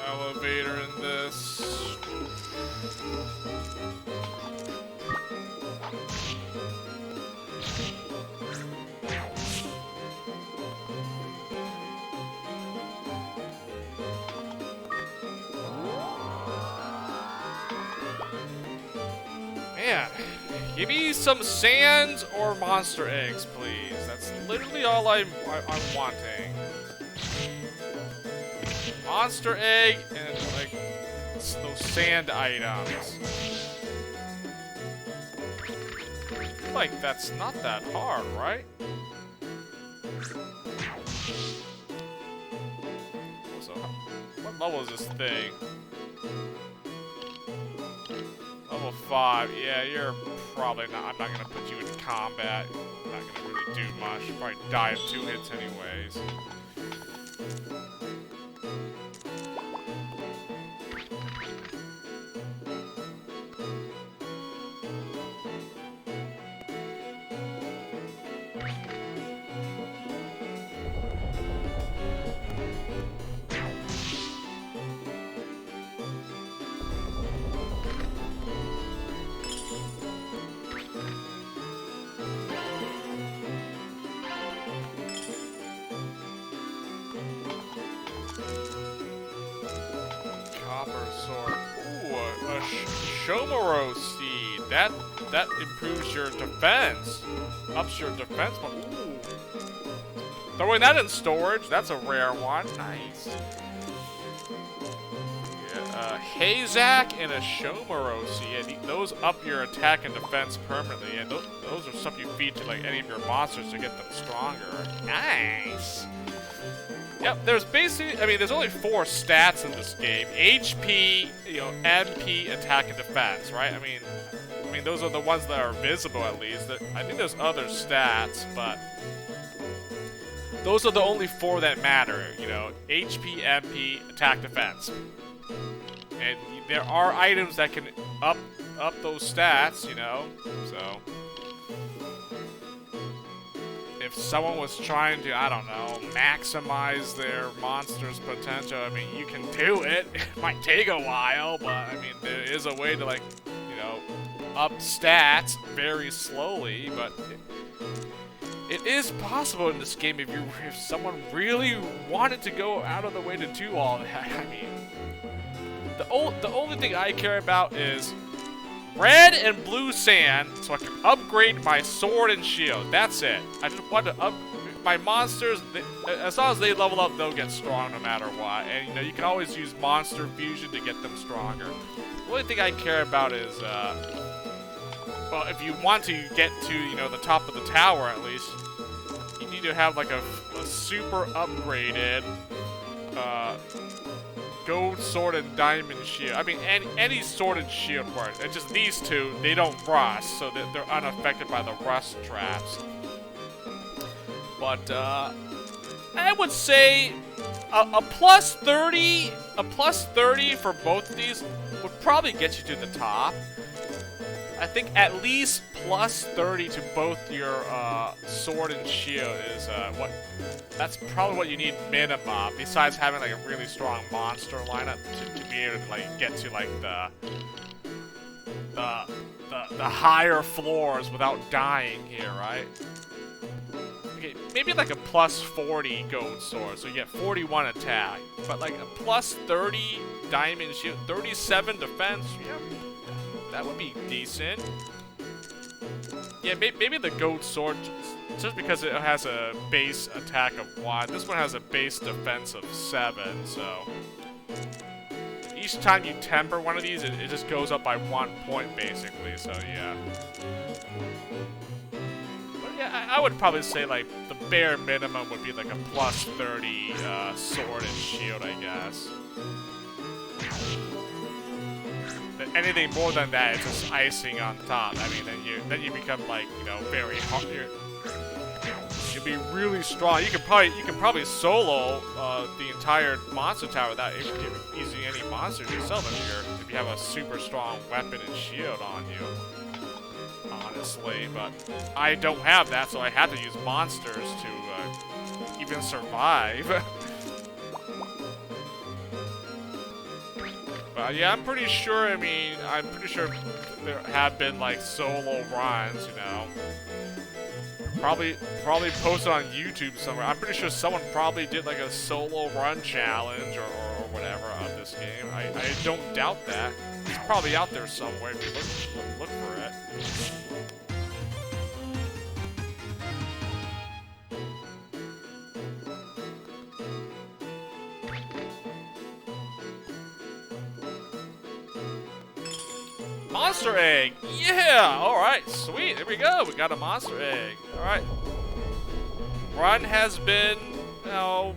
Elevator in this. Man, give me some sands or monster eggs, please. That's literally all I'm wanting. Monster egg and like those sand items. Like that's not that hard, right? So, what level is this thing? Level 5. Yeah, you're probably not. I'm not gonna put you in combat. Not gonna really do much. You'll probably die in 2 hits anyways. Copper sword. Ooh, a Shomoro seed. That improves your defense. Ups your defense. Ooh. Throwing that in storage. That's a rare one. Nice. Yeah, Hazak and a Shomoro seed. Yeah, those up your attack and defense permanently. And those are stuff you feed to like any of your monsters to get them stronger. Nice. Yep, there's basically, I mean, there's only 4 stats in this game. HP, you know, MP, attack, and defense, right? I mean, those are the ones that are visible, at least. I think there's other stats, but those are the only 4 that matter, you know. HP, MP, attack, defense. And there are items that can up those stats, you know, so... If someone was trying to, I don't know, maximize their monster's potential, I mean, you can do it. It might take a while, but, I mean, there is a way to, like, you know, up stats very slowly, but it is possible in this game if someone really wanted to go out of the way to do all that. I mean, the only thing I care about is red and blue sand, so I can upgrade my sword and shield. That's it. I just want to up my monsters. As long as they level up, they'll get strong no matter what. And you know, you can always use monster fusion to get them stronger. The only thing I care about is, well, if you want to get to, you know, the top of the tower at least, you need to have like a super upgraded, gold sword and diamond shield. I mean, any sword and shield works. It's just these two, they don't rust, so they're unaffected by the rust traps. But I would say a plus 30 for both of these would probably get you to the top. I think at least plus 30 to both your sword and shield is that's probably what you need minimum, besides having like a really strong monster lineup to be able to like get to like the higher floors without dying here, right? Okay, maybe like a plus 40 gold sword, so you get 41 attack, but like a plus 30 diamond shield, 37 defense, yeah, that would be decent. Yeah, maybe the gold sword, just because it has a base attack of 1. This one has a base defense of 7, so... Each time you temper one of these, it just goes up by 1 point, basically, so yeah. But yeah, I would probably say, like, the bare minimum would be like a plus 30 sword and shield, I guess. Anything more than that is just icing on top. I mean, then you become like, you know, very hard. You'll be really strong. You can probably solo the entire monster tower without using any monsters yourself if you have a super strong weapon and shield on you. Honestly, but I don't have that, so I had to use monsters to even survive. Yeah, I'm pretty sure, there have been, like, solo runs, you know. Probably posted on YouTube somewhere. I'm pretty sure someone probably did, like, a solo run challenge or whatever of this game. I don't doubt that. It's probably out there somewhere if you look for it. Monster egg! Yeah! Alright, sweet. There we go. We got a monster egg. Alright. Run has been, you know,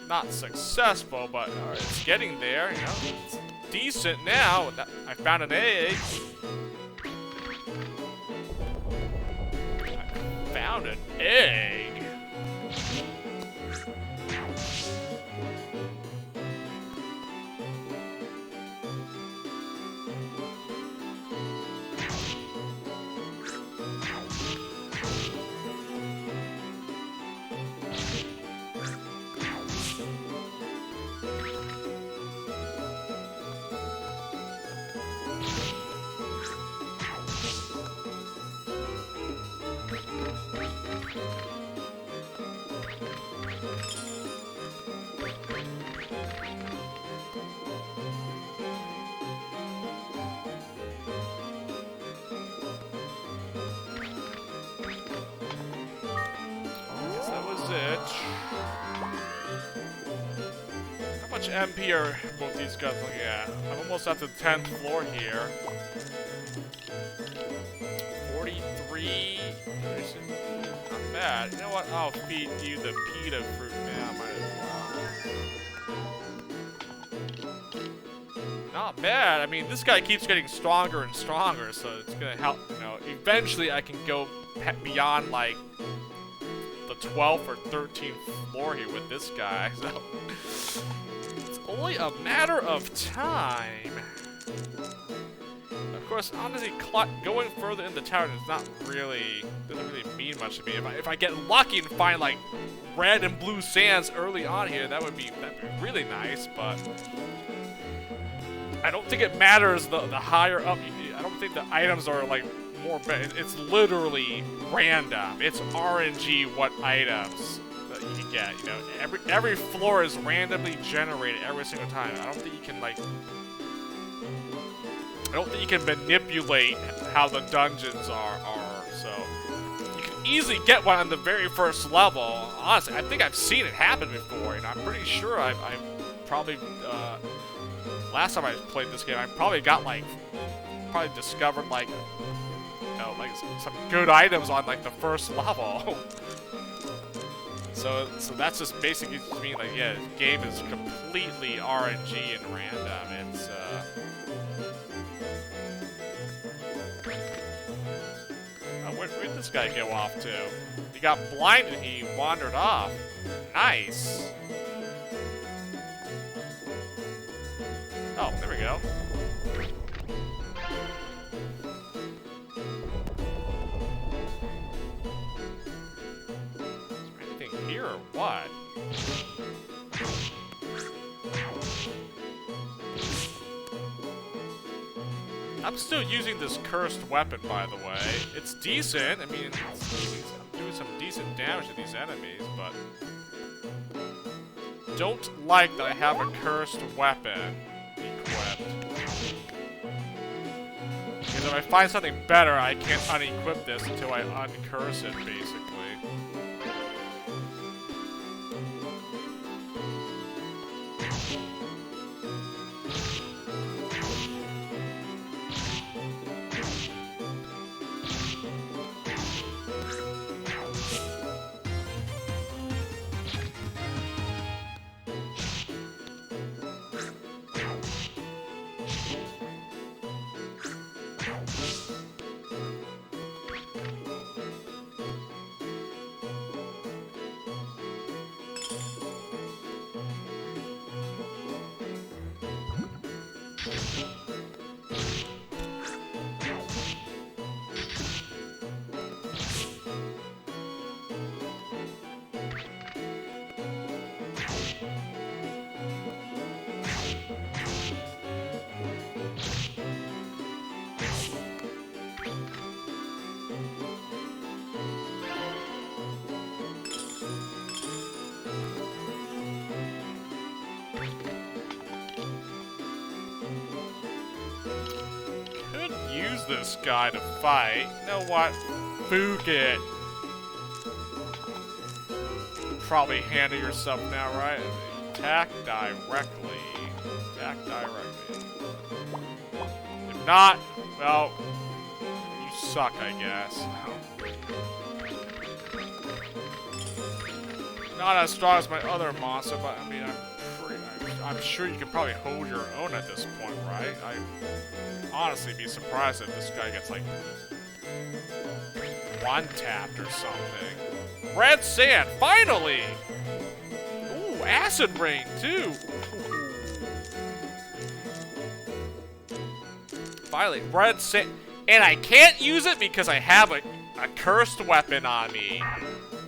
not successful, but it's getting there, you know. It's decent now. I found an egg. Found an egg. It. How much MP are both these guys looking at? I'm almost at the 10th floor here. 43. Not bad. You know what? I'll feed you the pita fruit now. Might as well. Not bad. I mean, this guy keeps getting stronger and stronger, so it's gonna help. You know, eventually I can go beyond like the 12th or 13th floor here with this guy, so it's only a matter of time. Of course, honestly, going further in the tower doesn't really mean much to me. If I get lucky and find like red and blue sands early on here, that'd be really nice. But I don't think it matters the higher up. I don't think the items are like more. It's literally random. It's RNG what items that you can get. You know, every floor is randomly generated every single time. I don't think you can like. I don't think you can manipulate how the dungeons are. So you can easily get one on the very first level. Honestly, I think I've seen it happen before, and I'm pretty sure I've probably last time I played this game, I probably discovered like. You know, like some good items on like the first level. so that's just basically mean like, yeah, the game is completely RNG and random. It's oh, where'd this guy go off to? He got blinded. He wandered off. Nice. Oh, there we go. Here or what? I'm still using this cursed weapon, by the way. It's decent. I mean, I'm doing some decent damage to these enemies, but don't like that I have a cursed weapon equipped. Because if I find something better, I can't unequip this until I uncurse it, basically. This guy to fight. You know what? Fook it. Probably handle yourself now, right? Attack directly. Attack directly. If not, well, you suck, I guess. Not as strong as my other monster, but I mean, I'm sure you can probably hold your own at this point, right? I'd honestly be surprised if this guy gets like one-tapped or something. Red sand, finally! Ooh, acid rain, too. Finally, red sand. And I can't use it because I have a cursed weapon on me.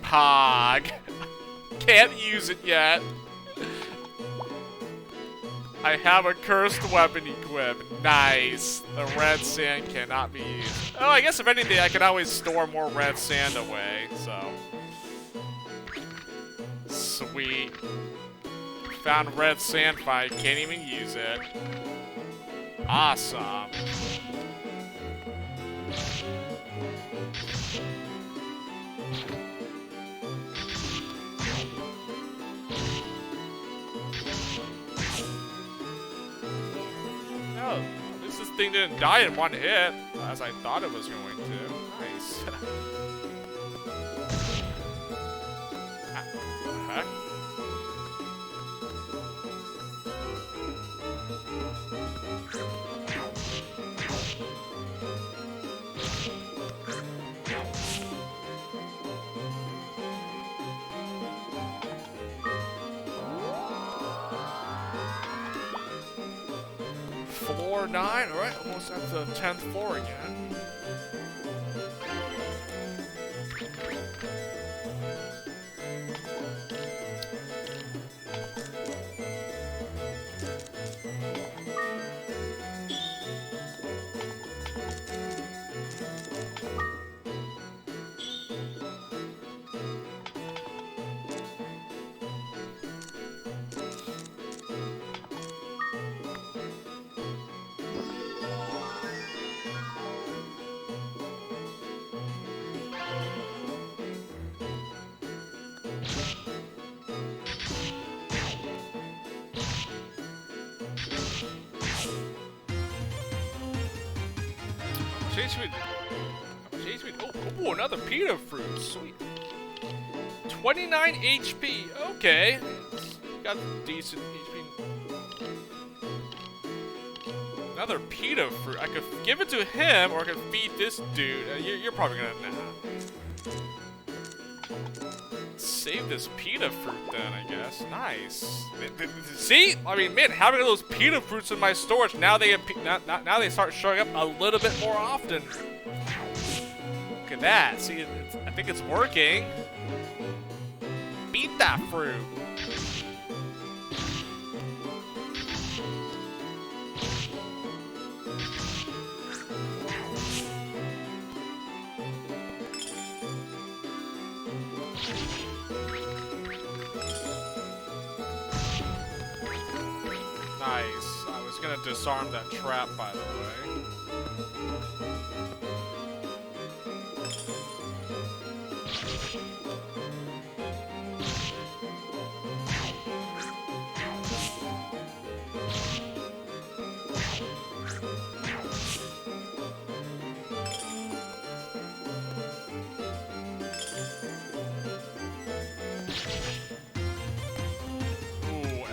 Pog. Can't use it yet. I have a cursed weapon equipped. Nice. The red sand cannot be used. Oh, I guess if anything, I can always store more red sand away, so. Sweet. Found red sand fight, can't even use it. Awesome. No, this thing didn't die in one hit, as I thought it was going to. Nice. Heck? 9, alright, almost at the 10th floor again. Oh, another pita fruit. Sweet. 29 HP. Okay. Got decent HP. Another pita fruit. I could give it to him, or I could feed this dude. You're probably gonna save this pita fruit then, I guess. Nice. See? I mean, man, having those pita fruits in my storage, now they start showing up a little bit more often. Look at that. See, I think it's working. Beat that fruit. Nice. I was gonna disarm that trap, by the way.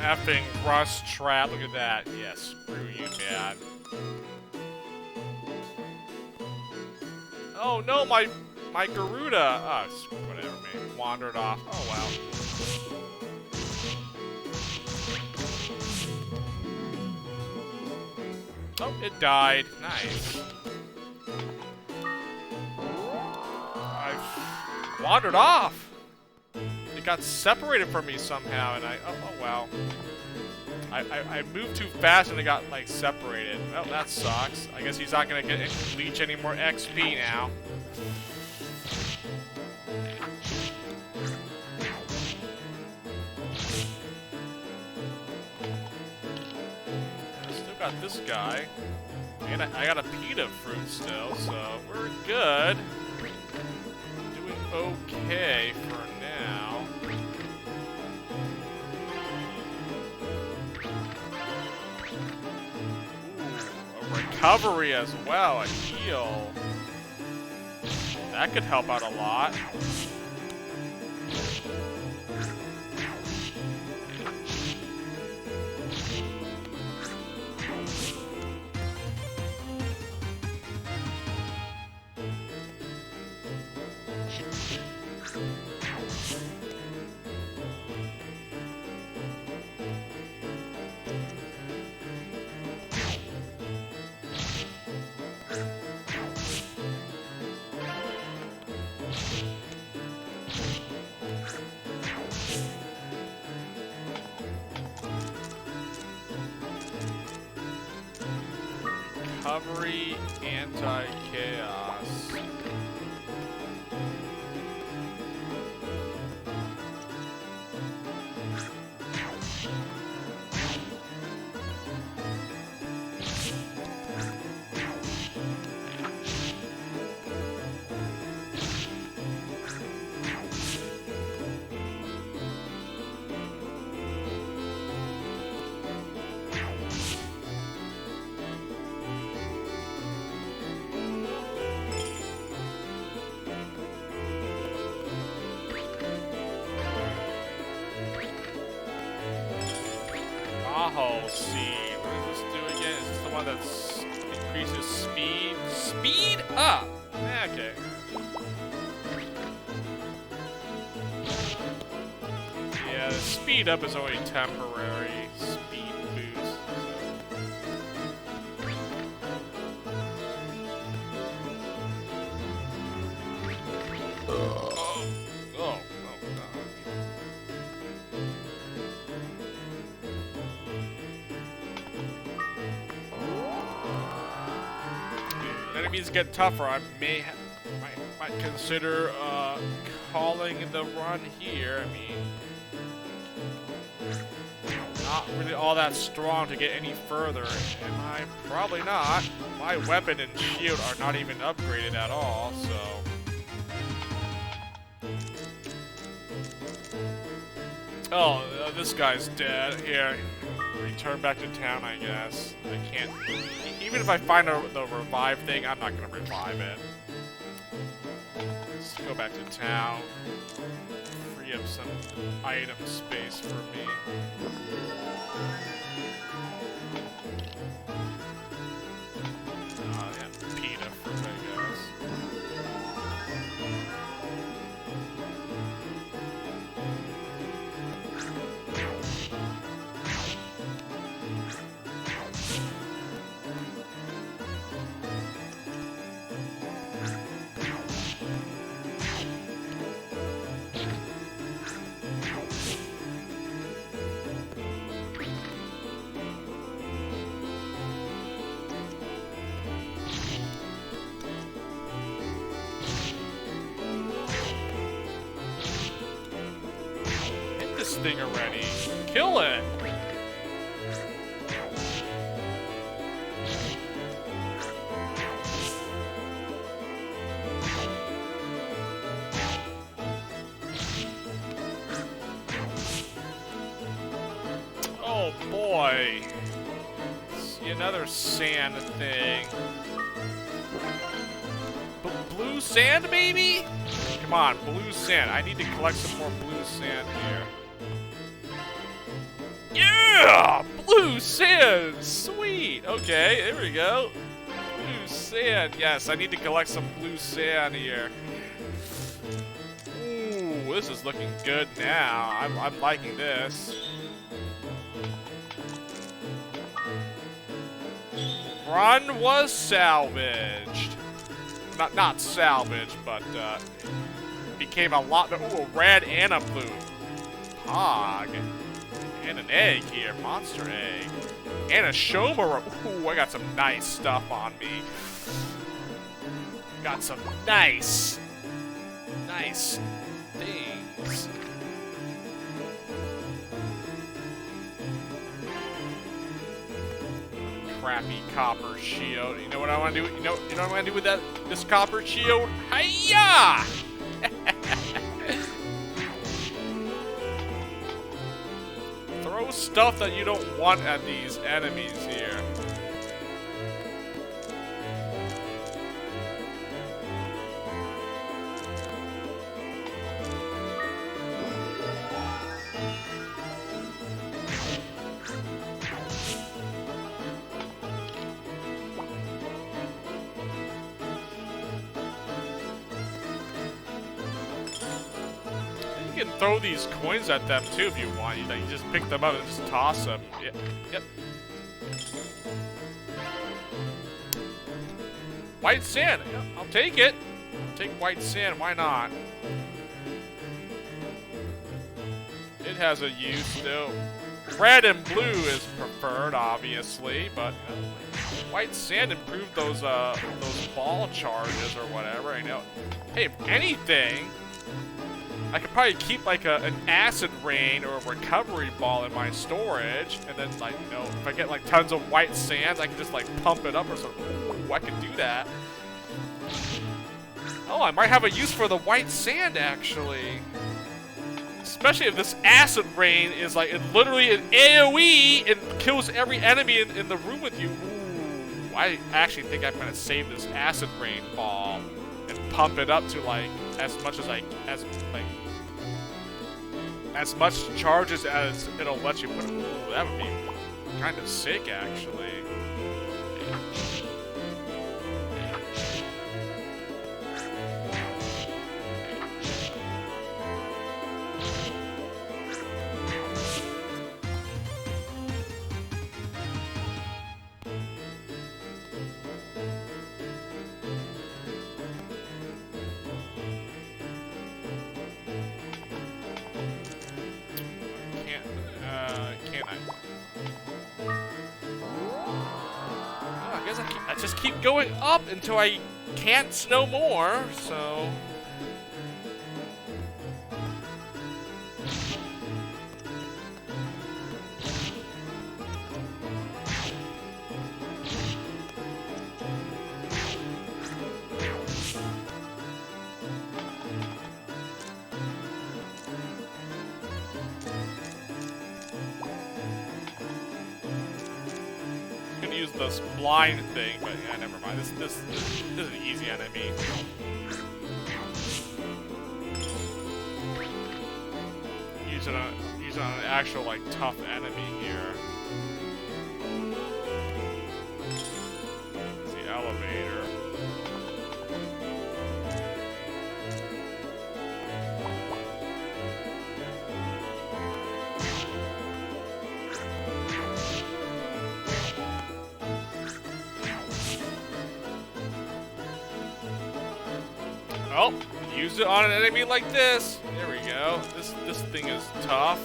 Effing rust trap. Look at that. Yes, screw you, man. Oh no, my Garuda. Oh, whatever, man. Wandered off. Oh well. Oh, it died. Nice. I wandered off. It got separated from me somehow, and oh well. I moved too fast and it got, like, separated. Well, that sucks. I guess he's not gonna leech any more XP now. I still got this guy. And I got a pita fruit still, so we're good. Doing okay for now. Recovery as well, a heal. That could help out a lot. Recovery, anti-chaos. Tahoe seed. What does this do again? Is this the one that increases speed? Speed up! Okay. Yeah, the speed up is only temporary speed boost. Oh, no. Enemies get tougher. I might consider calling the run here. I mean, not really all that strong to get any further, am I? Probably not. My weapon and shield are not even upgraded at all, so. Oh, this guy's dead. Here, return back to town, I guess. I can't. Even if I find the revive thing, I'm not gonna revive it. Let's go back to town. Free up some item space for me. Yeah, PETA fruit, I guess. This thing already. Kill it! Oh boy. See another sand thing. Blue sand, baby? Come on, blue sand. I need to collect some more blue sand here. Yeah! Blue sand! Sweet! Okay, there we go. Blue sand. Yes, I need to collect some blue sand here. Ooh, this is looking good now. I'm liking this. Run was salvaged. Not salvaged, but became a lot. Ooh, a red and a blue. Pog. And an egg here, monster egg. And a Shomara. Ooh, I got some nice stuff on me. Got some nice things. Crappy copper shield. You know what I want to do? You know what I want to do with this copper shield? Hiya! Throw stuff that you don't want at these enemies here. You can throw these coins at them too if you want. You just pick them up and just toss them. Yep. White sand. Yeah, I'll take it. I'll take white sand. Why not? It has a use though. red and blue is preferred, obviously, but white sand improved those ball charges or whatever. You know, hey, if anything, I could probably keep like an acid rain or a recovery ball in my storage, and then like, you know, if I get like tons of white sands, I can just like pump it up or something. Ooh, I could do that. Oh, I might have a use for the white sand actually. Especially if this acid rain is like literally an AoE and kills every enemy in the room with you. Ooh, I actually think I'm gonna save this acid rain ball and pump it up to like as much charges as it'll let you put. Ooh, that would be kind of sick actually. I just keep going up until I can't no more, so... use this blind thing, but yeah, never mind. This is an easy enemy. Using an actual like tough enemy here. It's the elevator. Oh, use it on an enemy like this. There we go. This thing is tough.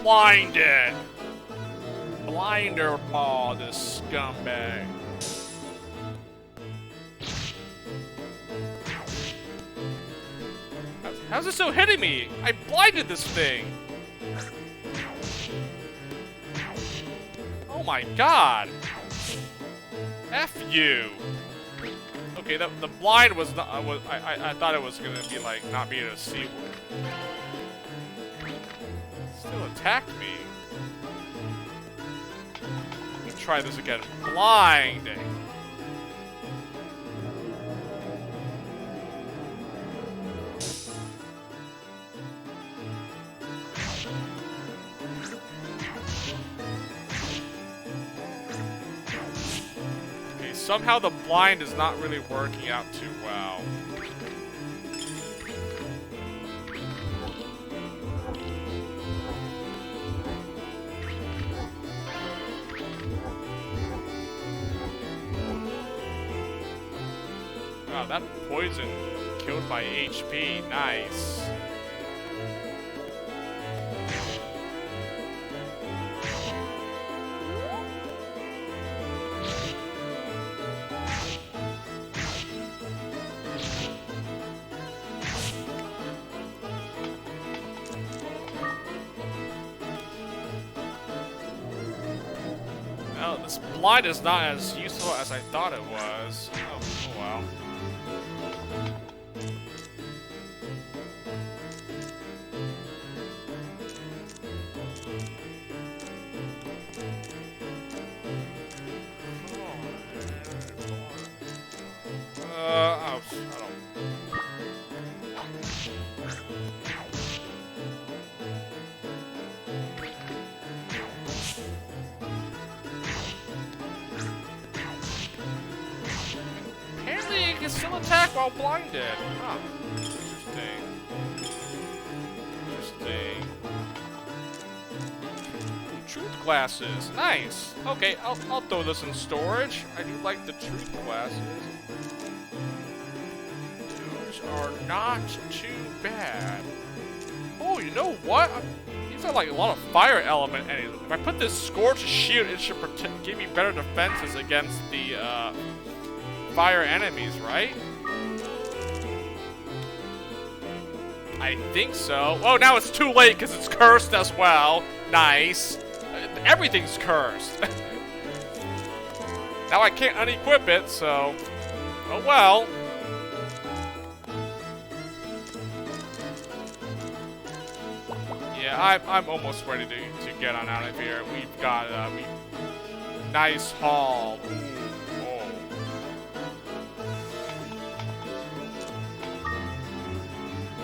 Blinded. Blinder ball, this scumbag. How's it still hitting me? I blinded this thing. Oh my god. F you. Okay, the blind was not. I thought it was gonna be like not being able to see. Still attacked me. Let me try this again. Blinding. Somehow the blind is not really working out too well. Wow, that poison killed my HP. Nice. Oh, this blind is not as useful as I thought it was. Oh well. I don't. Apparently, you can still attack while blinded. Huh. Interesting. Interesting. Truth glasses. Nice. Okay, I'll throw this in storage. I do like the truth glasses. Those are not too bad. Oh, you know what? These These are like a lot of fire element enemies. If I put this Scorch shield, it should give me better defenses against the fire enemies, right? I think so. Oh, now it's too late because it's cursed as well. Nice. Everything's cursed. Now I can't unequip it, so... Oh well. Yeah, I'm almost ready to get on out of here. We've got nice haul. Ooh, oh.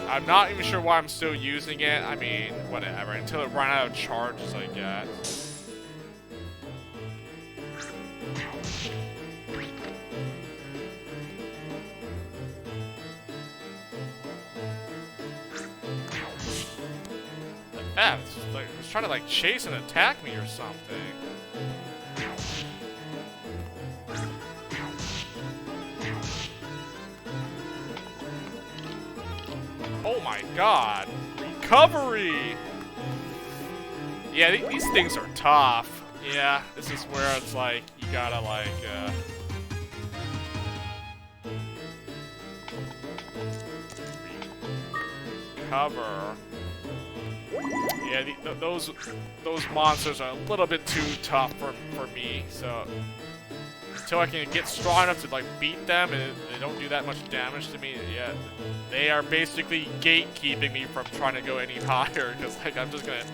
I'm not even sure why I'm still using it. I mean, whatever. Until it runs out of charges, I guess. It's trying to like chase and attack me or something. Oh my god. Recovery! Yeah, these things are tough. Yeah, this is where it's like, you gotta like, recover. Yeah, those monsters are a little bit too tough for me, so until I can get strong enough to like beat them and they don't do that much damage to me, yeah, they are basically gatekeeping me from trying to go any higher, because like I'm just gonna,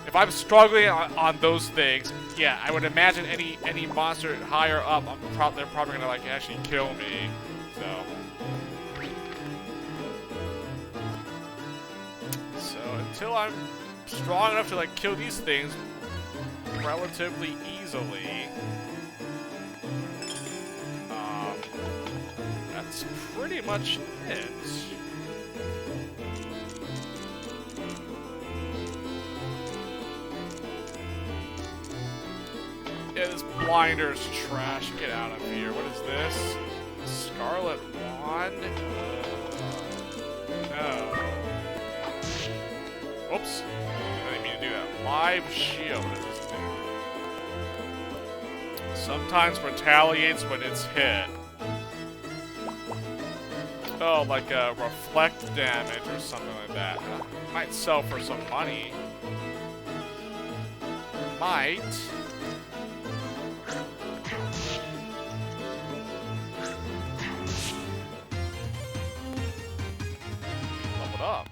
if I'm struggling on those things, yeah, I would imagine any monster higher up, they're probably gonna like actually kill me, so. Until I'm strong enough to like kill these things relatively easily, that's pretty much it. Yeah, this blinder's trash. Get out of here. What is this? Scarlet Wand? No. Oops. I didn't mean to do that. Live shield. What does this do? Sometimes retaliates when it's hit. Oh, like a reflect damage or something like that. Might sell for some money. Might. Leveled up.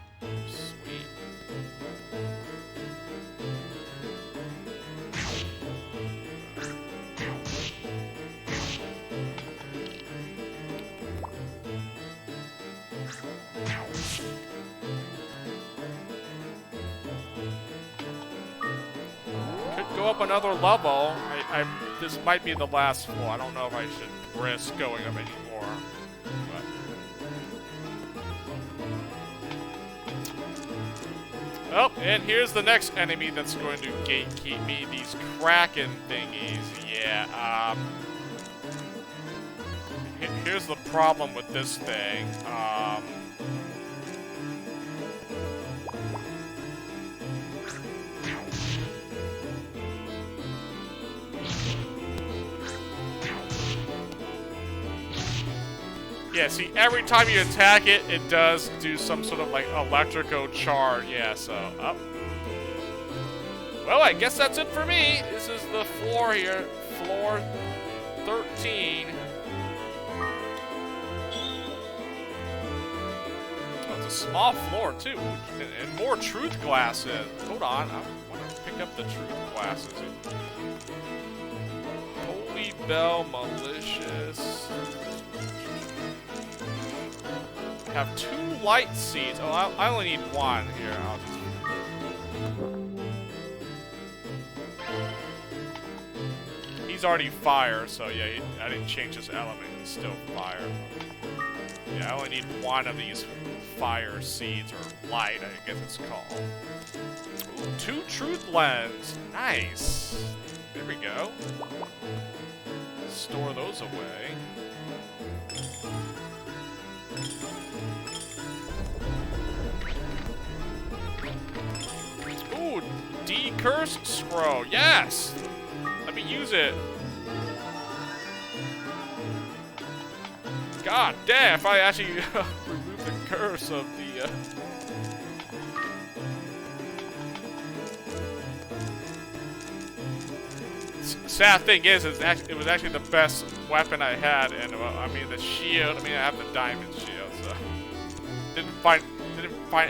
Go up another level. This might be the last floor. I don't know if I should risk going up anymore. But. Oh, and here's the next enemy that's going to gatekeep me. These Kraken thingies. Yeah. Here's the problem with this thing. Yeah, see, every time you attack it, it does do some sort of, like, electrical charge. Yeah, so, up. Well, I guess that's it for me. This is the floor here. Floor 13. Oh, it's a small floor, too. And more truth glasses. Hold on. I want to pick up the truth glasses. Holy Bell Malicious. Have 2 light seeds. Oh, I only need 1 here. I'll just... He's already fire, so yeah, I didn't change his element. He's still fire. Yeah, I only need 1 of these fire seeds, or light, I guess it's called. Ooh, 2 truth lens. Nice. There we go. Store those away. Decurse scroll. Yes! Let me use it. God damn, if I actually remove the curse of the... Sad thing is, it was actually the best weapon I had, and I mean the shield. I mean I have the diamond shield, so didn't find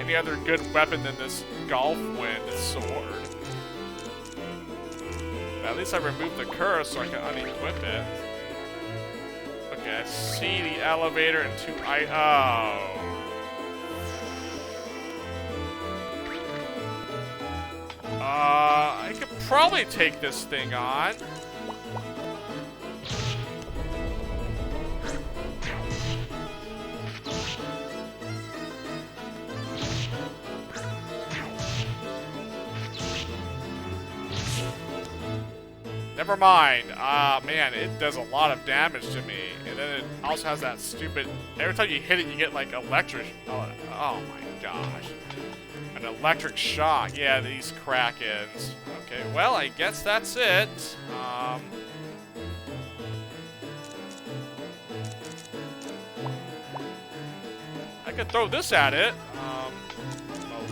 any other good weapon than this golf wind sword. But at least I removed the curse, so I can unequip it. Okay, I see the elevator and two. I could probably take this thing on. Never mind. Man, it does a lot of damage to me. And then it also has that stupid... Every time you hit it, you get, like, electric... Oh my gosh. An electric shock. Yeah, these Krakens. Okay, well, I guess that's it. I could throw this at it.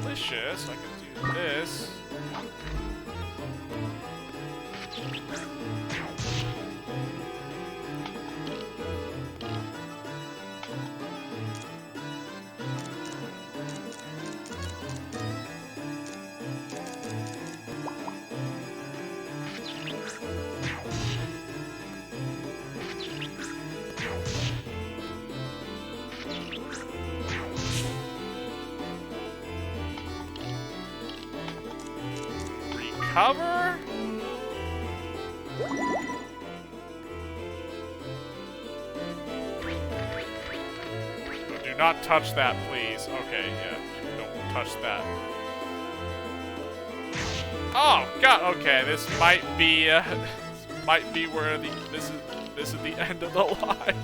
Malicious. I could do this. Cover? Do not touch that, please. Okay, yeah, don't touch that. Oh God. Okay, this might be where this is the end of the line.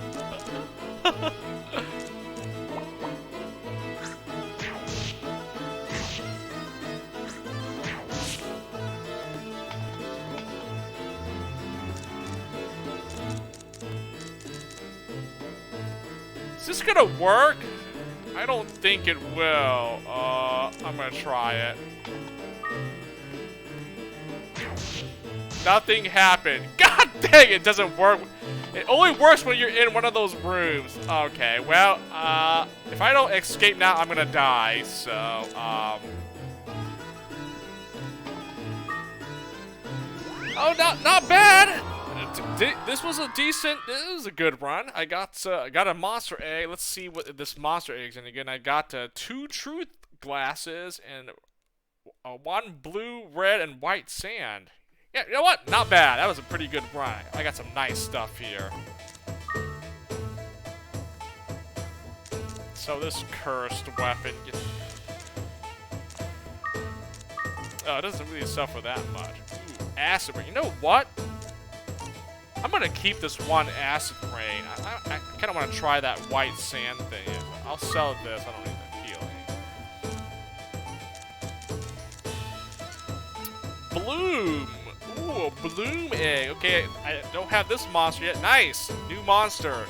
Is this gonna work? I don't think it will. I'm gonna try it. Nothing happened. God dang, it doesn't work. It only works when you're in one of those rooms. Okay, well, if I don't escape now, I'm gonna die, so, Oh, not bad! This was a good run. I got a monster egg. Let's see what this monster egg is. And again, I got 2 truth glasses and 1 blue, red, and white sand. Yeah, you know what? Not bad. That was a pretty good run. I got some nice stuff here. So this cursed weapon. Oh, it doesn't really suffer that much. Ooh, acid rain. You know what? I'm gonna keep this 1 acid rain. I kind of want to try that white sand thing. I'll sell this. I don't need the healing. Bloom. Ooh, a bloom egg. Okay, I don't have this monster yet. Nice. New monster.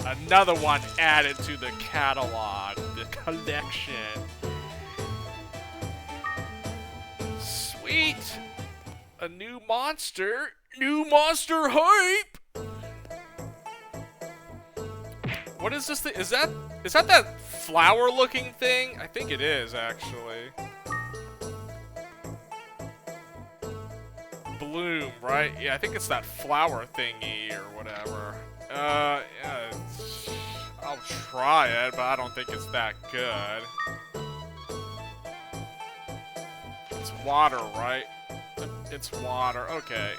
Another one added to the catalog, the collection. Sweet. A new monster. New monster hype! What is this thing? Is that flower looking thing? I think it is, actually. Bloom, right? Yeah, I think it's that flower thingy or whatever. Yeah, I'll try it, but I don't think it's that good. It's water, right? It's water. Okay.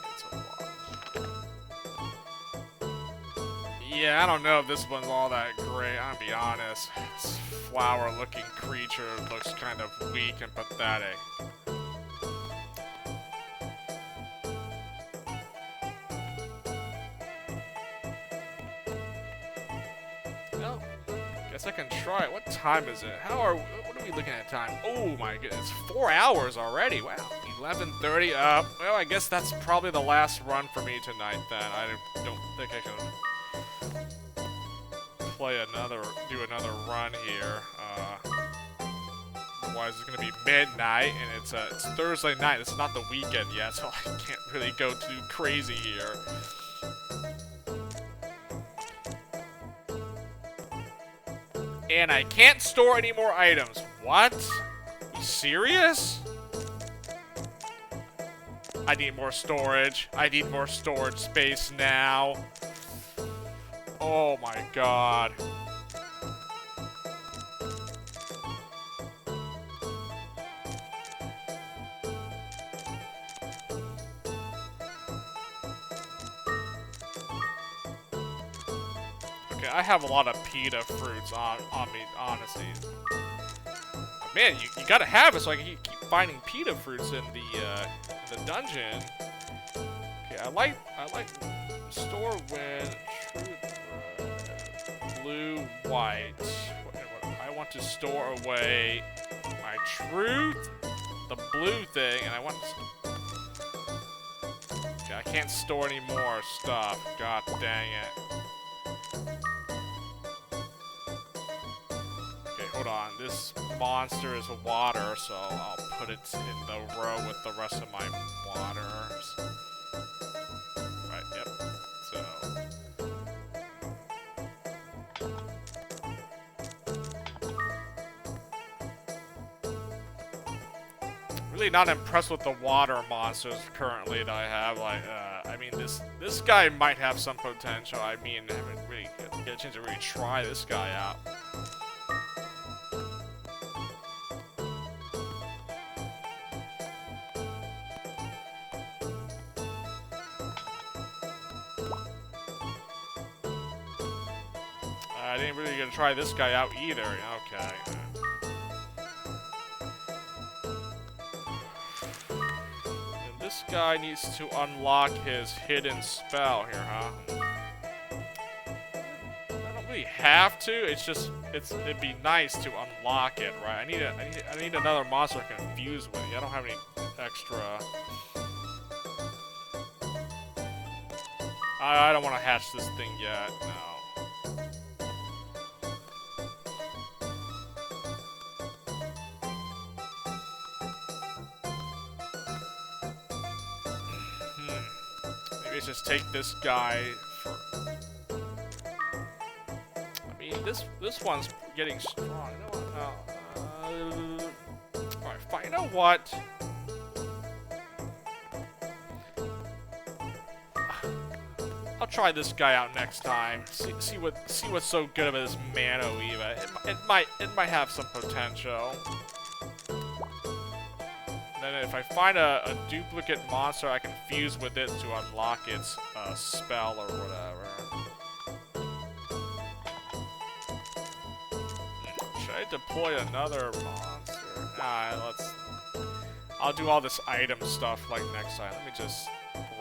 Yeah, I don't know if this one's all that great, I'll be honest. This flower-looking creature looks kind of weak and pathetic. Well, guess I can try it. What time is it? What are we looking at time? Oh my goodness, 4 hours already, wow. 11:30. Well, I guess that's probably the last run for me tonight. Then I don't think I can do another run here. Otherwise, it's gonna be midnight, and it's Thursday night. It's not the weekend yet, so I can't really go too crazy here. And I can't store any more items. What? Are you serious? I need more storage. I need more storage space now. Oh my god. Okay, I have a lot of pita fruits on me, honestly. Man, you gotta have it so I can keep finding pita fruits in the dungeon. Okay, I like store wind, truth, blue, white. I want to store away my truth, the blue thing, and I want to. Okay, I can't store any more stuff. God dang it. Hold on, this monster is water, so I'll put it in the row with the rest of my waters. Right, yep. So really not impressed with the water monsters currently that I have. Like, I mean, this guy might have some potential. I mean, I haven't really get a chance to really try this guy out. I didn't really get to try this guy out either. Okay. And this guy needs to unlock his hidden spell here, huh? I don't really have to. It's just it'd be nice to unlock it, right? I need another monster to confuse with. I don't have any extra. I don't want to hatch this thing yet. No. Maybe just take this guy for. I mean, this one's getting strong. You know what? Alright, fine. You know what? I'll try this guy out next time. See what's so good about this Mano Eva. It might have some potential. And then if I find a duplicate monster, I can fuse with it to unlock its spell or whatever. Should I deploy another monster? Nah, I'll do all this item stuff like next time. Let me just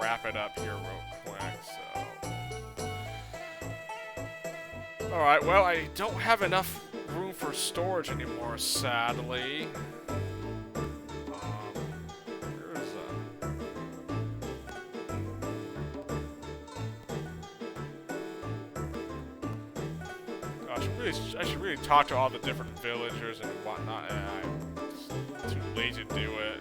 wrap it up here real quick. Alright, well, I don't have enough room for storage anymore, sadly. Where is that? Gosh, I should really talk to all the different villagers and whatnot, and I'm too lazy to do it.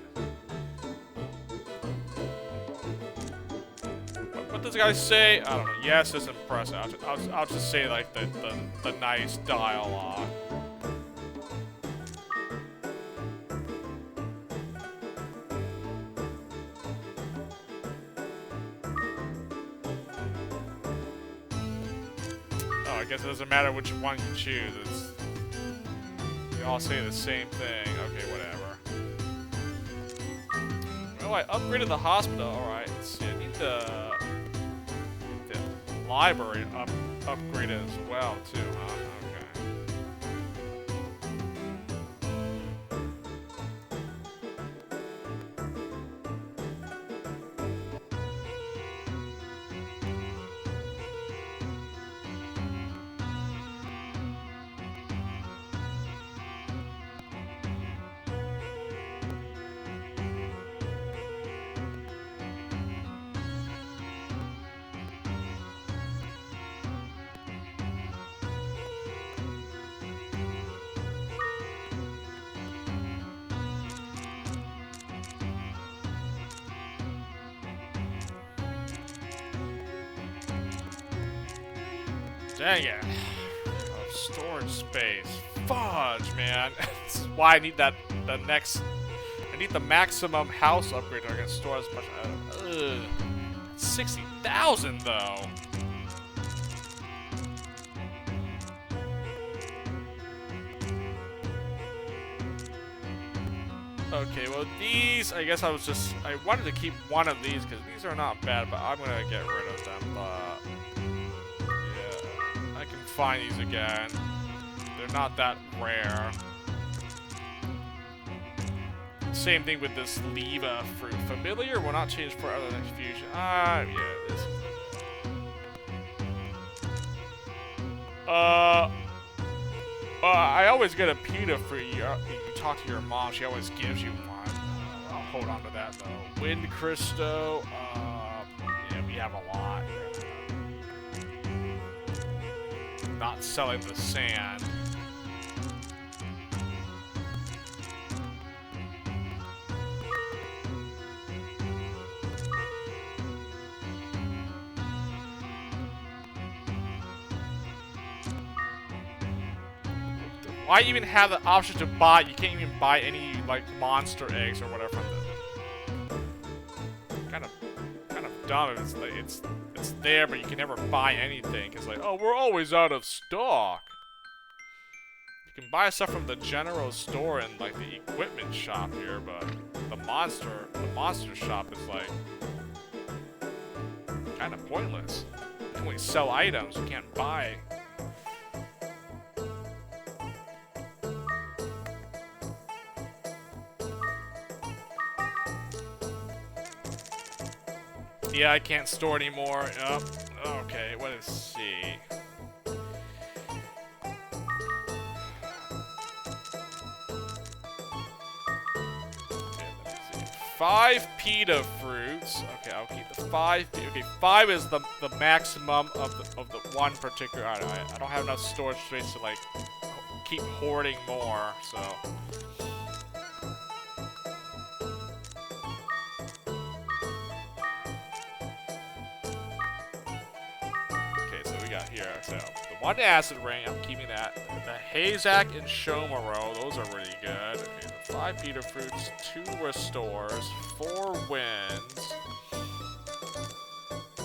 What does the guy say? I don't know. Yes, it's impressive. I'll just say like the nice dialogue. Oh, I guess it doesn't matter which one you choose. You all say the same thing. Okay, whatever. Oh, I upgraded the hospital. All right. Let's see. I need the library upgraded as well too, huh? Dang it. Oh, storage space. Fudge, man. This is why I need the next... I need the maximum house upgrade so I can store as much... 60,000, though. Okay, well, these... I guess I wanted to keep one of these, because these are not bad, but I'm gonna get rid of them. Yeah, I can find these again. They're not that rare. Same thing with this Leva fruit. Familiar will not change for other than fusion. Yeah, this is... I always get a pita fruit. You talk to your mom, she always gives you one. I'll hold on to that, though. Wind Crystal, yeah, we have a lot. Not selling the sand. Why even have the option to buy? You can't even buy any like monster eggs or whatever from the kind of dumb. It's like it's there, but you can never buy anything. It's like, oh, we're always out of stock. You can buy stuff from the general store and like the equipment shop here, but the monster shop is like kind of pointless. You can only sell items. You can't buy. Yeah, I can't store anymore. Yep. Okay, let's see. Okay, let me see. 5 pita fruits. Okay, I'll keep the 5. Okay, 5 is the maximum of the one particular item. I don't have enough storage space to like keep hoarding more, so. Here, so the 1 acid ring, I'm keeping that. The Hazak and Shomaro, those are really good. Okay, the 5 pita fruits, 2 restores, 4 winds,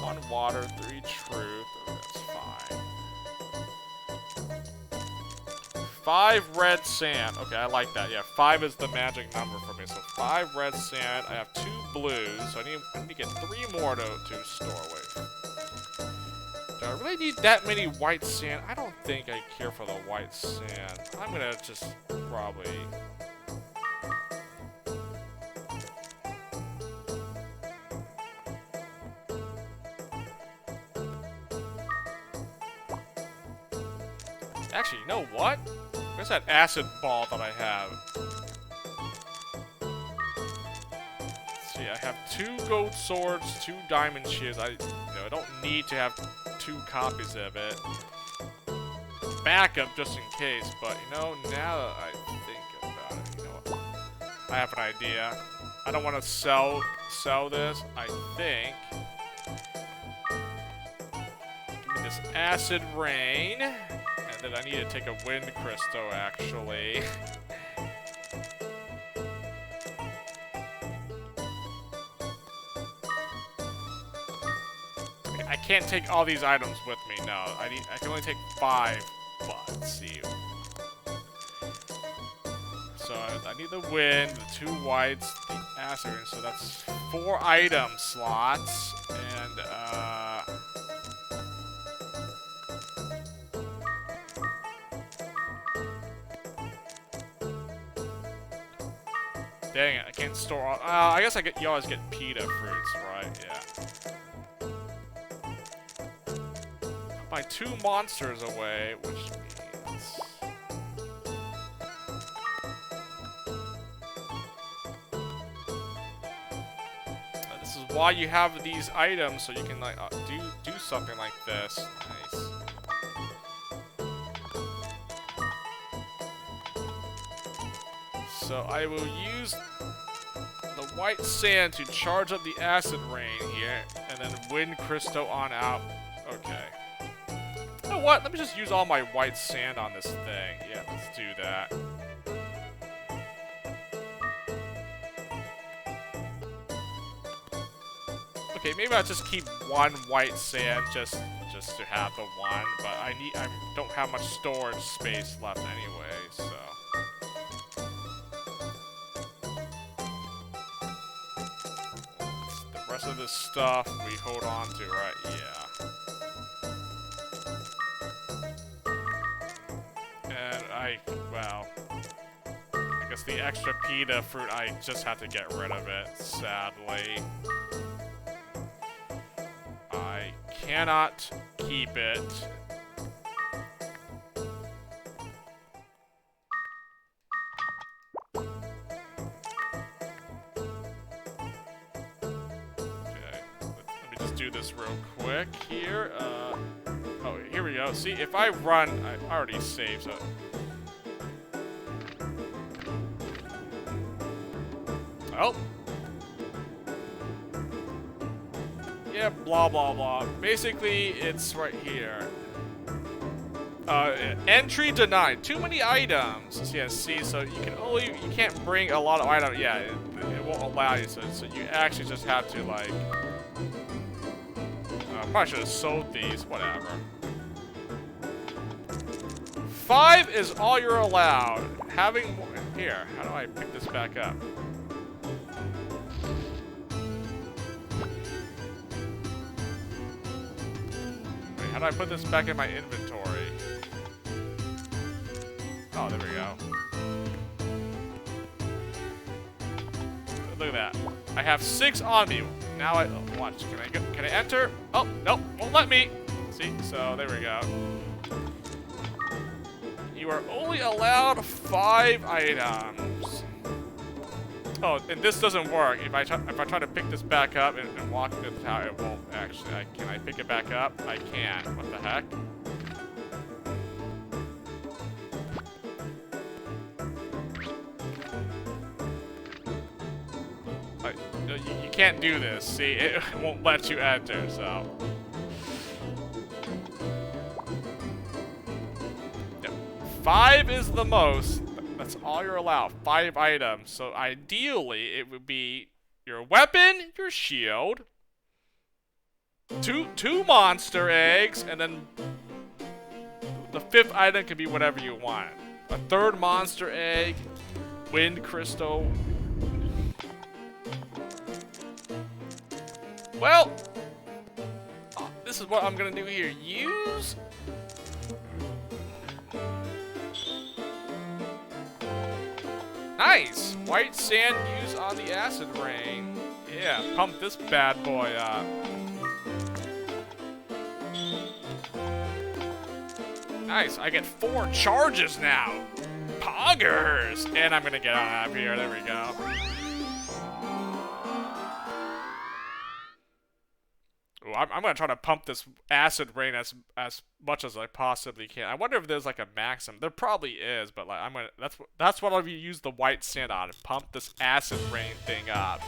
1 water, 3 truth. Oh, that's fine. 5 red sand. Okay, I like that. Yeah, 5 is the magic number for me. So 5 red sand. I have 2 blues, so I need to get 3 more to store with. Do I really need that many white sand? I don't think I care for the white sand. I'm gonna just probably... Actually, you know what? Where's that acid ball that I have? Let's see, I have 2 gold swords, 2 diamond shields. I don't need to have 2 copies of it. Backup just in case, but now that I think about it, you know what? I have an idea. I don't want to sell this. I think. Give me this acid rain, and then I need to take a wind crystal actually. I can't take all these items with me. No, I can only take 5. But let's see. So I need the wind, the 2 whites, the acid, so that's 4 item slots, and dang it, I can't store all. I guess you always get pita fruits, right? Yeah. My 2 monsters away, which means... this is why you have these items, so you can like do something like this. Nice. So I will use the white sand to charge up the acid rain here, and then wind crystal on out. Okay. You know what? Let me just use all my white sand on this thing. Yeah, let's do that. Okay, maybe I'll just keep one white sand just to have the one, but I don't have much storage space left anyway, so. The rest of this stuff we hold on to, right? Yeah. And well, I guess the extra pita fruit, I just have to get rid of it, sadly. I cannot keep it. Okay, let me just do this real quick here. Oh, here we go. See, if I run, I already saved, so. Oh. Yeah, blah, blah, blah. Basically, it's right here. Entry denied. Too many items. Yeah, see, so you can't bring a lot of items. Yeah, it won't allow you, so you actually just have to, like... I probably should have sold these, whatever. 5 is all you're allowed. Having more... Here, how do I pick this back up? How do I put this back in my inventory? Oh, there we go. Look at that. I have 6 on me. Now watch. Can I enter? Oh, nope. Won't let me. See? So, there we go. You are only allowed 5 items. Oh, and this doesn't work. If I try to pick this back up and walk into the tower, it won't actually. Can I pick it back up? I can. What the heck? You can't do this. See, it won't let you enter. So. Yep. 5 is the most. That's all you're allowed. 5 items. So ideally, it would be your weapon, your shield, two monster eggs, and then the 5th item can be whatever you want. A 3rd monster egg, wind crystal. Well, this is what I'm gonna do here. Use. Nice! White sand used on the acid rain. Yeah, pump this bad boy up. Nice, I get 4 charges now. Poggers! And I'm gonna get out of here, there we go. Ooh, I'm gonna try to pump this acid rain as much as I possibly can. I wonder if there's like a maximum. There probably is, but like that's what I'll use the white sand on. Pump this acid rain thing up.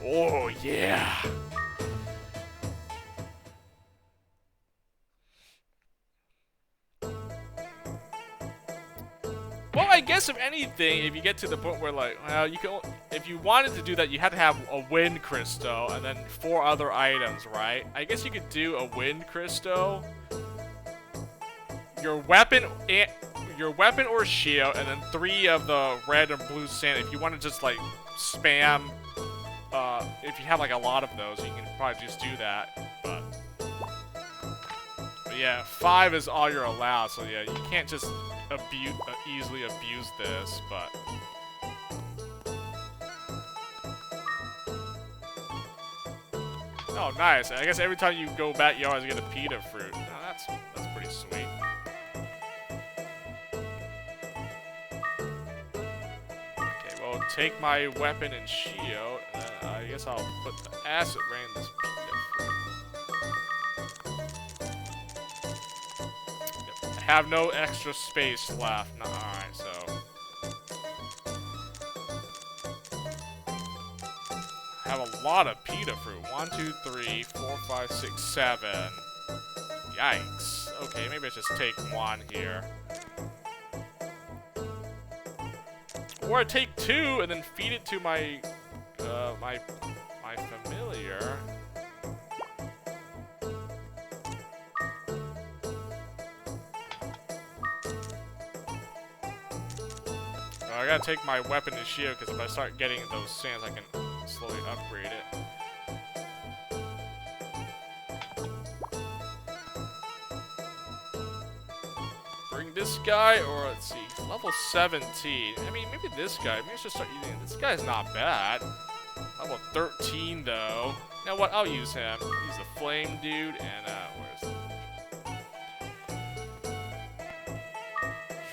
Oh yeah. Well, I guess if anything, if you get to the point where like, well, you can, if you wanted to do that, you had to have a wind crystal and then 4 other items, right? I guess you could do a wind crystal, your weapon or shield, and then 3 of the red and blue sand. If you want to just like spam, if you have like a lot of those, you can probably just do that. But yeah, 5 is all you're allowed. So yeah, you can't just easily abuse this, but oh, nice. I guess every time you go back, you always get a pita fruit. Oh, that's pretty sweet. Okay, well, take my weapon and shield, and then I guess I'll put the acid rain in this pita fruit. Have no extra space left. No, alright, so. Have a lot of pita fruit. 1, 2, 3, 4, 5, 6, 7. Yikes. Okay, maybe I just take one here. Or I take two and then feed it to my familiar. Oh, I gotta take my weapon and shield because if I start getting those sands, I can slowly upgrade it. Bring this guy, or let's see, level 17. I mean, maybe this guy. Maybe I should start using this guy's not bad. Level 13 though. You know what? I'll use him. He's the flame dude, and where's?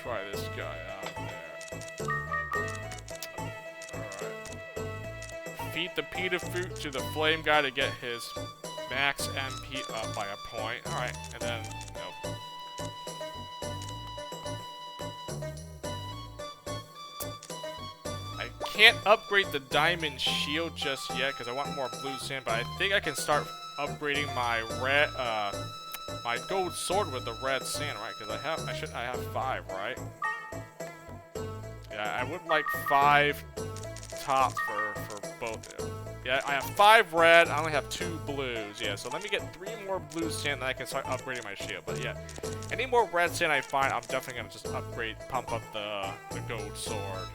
Try this guy out there. Alright. Feed the pita fruit to the flame guy to get his max MP up by a point. Alright, and then, you know. I can't upgrade the diamond shield just yet because I want more blue sand, but I think I can start upgrading my red, my gold sword with the red sand, right? Because I have 5, right? Yeah, I would like 5 tops for both. Yeah, I have 5 red, I only have 2 blues. Yeah, so let me get 3 more blue sand, then I can start upgrading my shield. But yeah, any more red sand I find, I'm definitely gonna just upgrade, pump up the gold sword.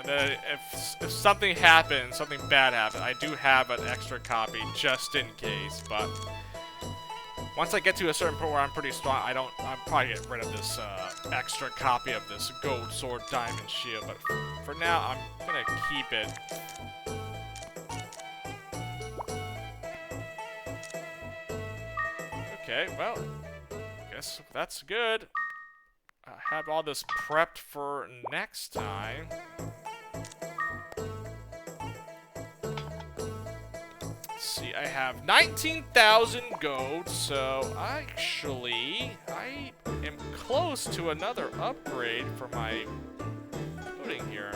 If something happens, something bad happens, I do have an extra copy just in case. But once I get to a certain point where I'm pretty strong, I'll probably get rid of this extra copy of this gold sword diamond shield. But for now, I'm gonna keep it. Okay, well, I guess that's good. I have all this prepped for next time. See, I have 19,000 gold, so actually, I am close to another upgrade for my building here.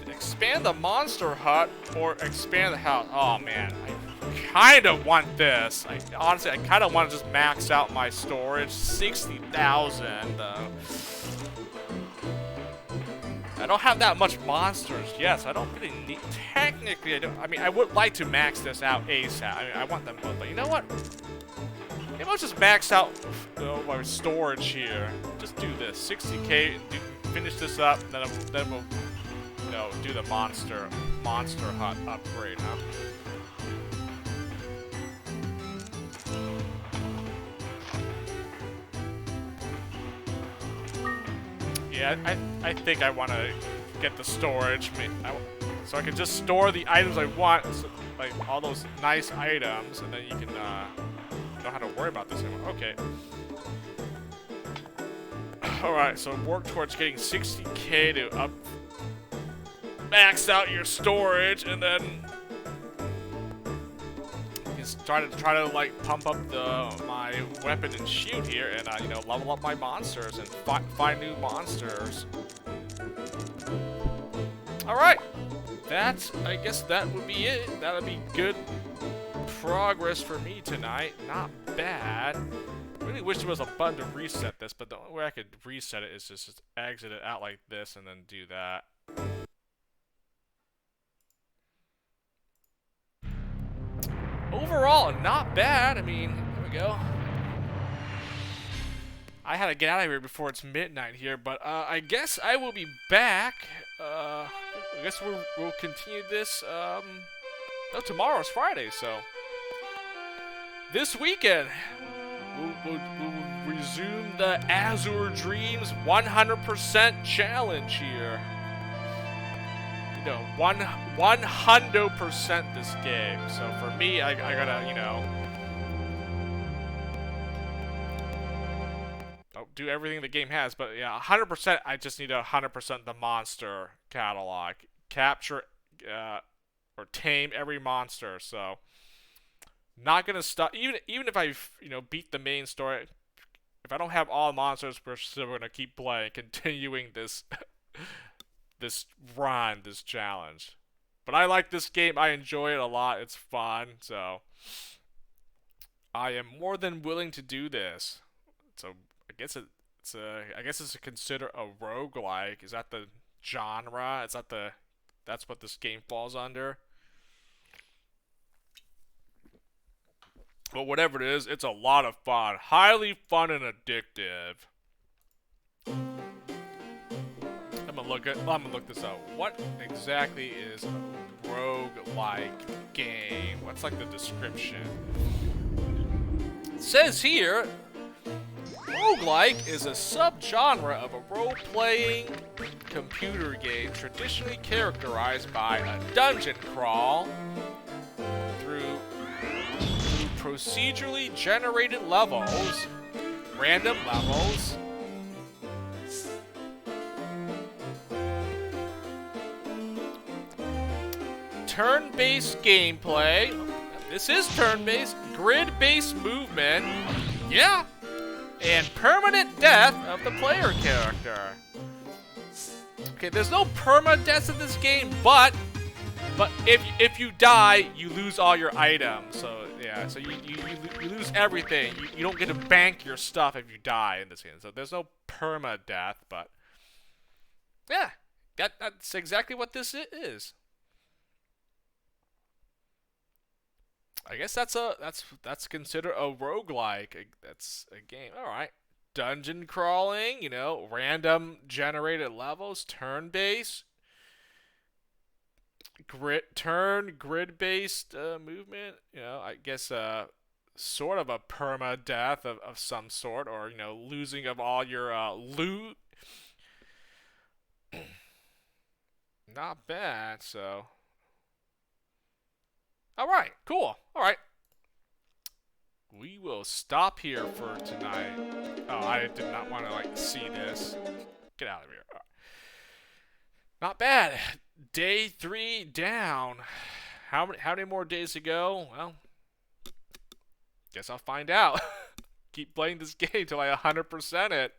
Expand the monster hut or expand the house. Oh man, I kind of want this. Honestly, I kind of want to just max out my storage. 60,000 though. I don't have that much monsters. Yes, I don't really need. Technically, I don't. I mean, I would like to max this out ASAP. I mean, I want them both, but you know what? Maybe I'll just max out my storage here. Just do this. 60k. Finish this up, and then we'll do the monster hut upgrade, huh? Yeah, I think I want to get the storage, so I can just store the items I want, so, like all those nice items, and then you can don't have to worry about this anymore. Okay. All right, so work towards getting 60k to max out your storage, and then you can try to like pump up my weapon and shield here, and level up my monsters and find new monsters. All right, I guess that would be it. That would be good progress for me tonight. Not bad. I really wish there was a button to reset this, but the only way I could reset it is just exit it out like this and then do that. Overall, not bad. I mean, here we go. I had to get out of here before it's midnight here, but I guess I will be back. I guess we'll continue this. No, tomorrow's Friday, so this weekend we'll resume the Azure Dreams 100% challenge here. 100% this game. So for me, I gotta, do everything the game has. But yeah, 100%, I just need 100% the monster catalog. Capture, or tame every monster. So Not gonna stop. Even if I beat the main story, if I don't have all monsters, we're still gonna keep playing, continuing this this run, this challenge. But I like this game. I enjoy it a lot. It's fun. So I am more than willing to do this. So I guess it's considered a roguelike. Is that the genre? Is that that's what this game falls under? But whatever it is, it's a lot of fun. Highly fun and addictive. I'm gonna look this up. What exactly is a roguelike game? What's like the description? It says here, roguelike is a subgenre of a role-playing computer game traditionally characterized by a dungeon crawl through procedurally generated levels, random levels, turn-based gameplay. This is turn-based, grid-based movement. Yeah. And permanent death of the player character. Okay, there's no perma-deaths in this game, but if you die, you lose all your items. So yeah, so you lose everything. You don't get to bank your stuff if you die in this game. So there's no perma-death, but yeah, that's exactly what this is. I guess that's considered a roguelike. That's a game. All right. Dungeon crawling, random generated levels, turn-based, grid-based movement. I guess sort of a perma-death of some sort, or losing of all your loot. Not bad. So. Alright, cool. Alright. We will stop here for tonight. Oh, I did not want to, see this. Get out of here. Right. Not bad. Day 3 down. How many more days to go? Well, guess I'll find out. Keep playing this game till I 100% it.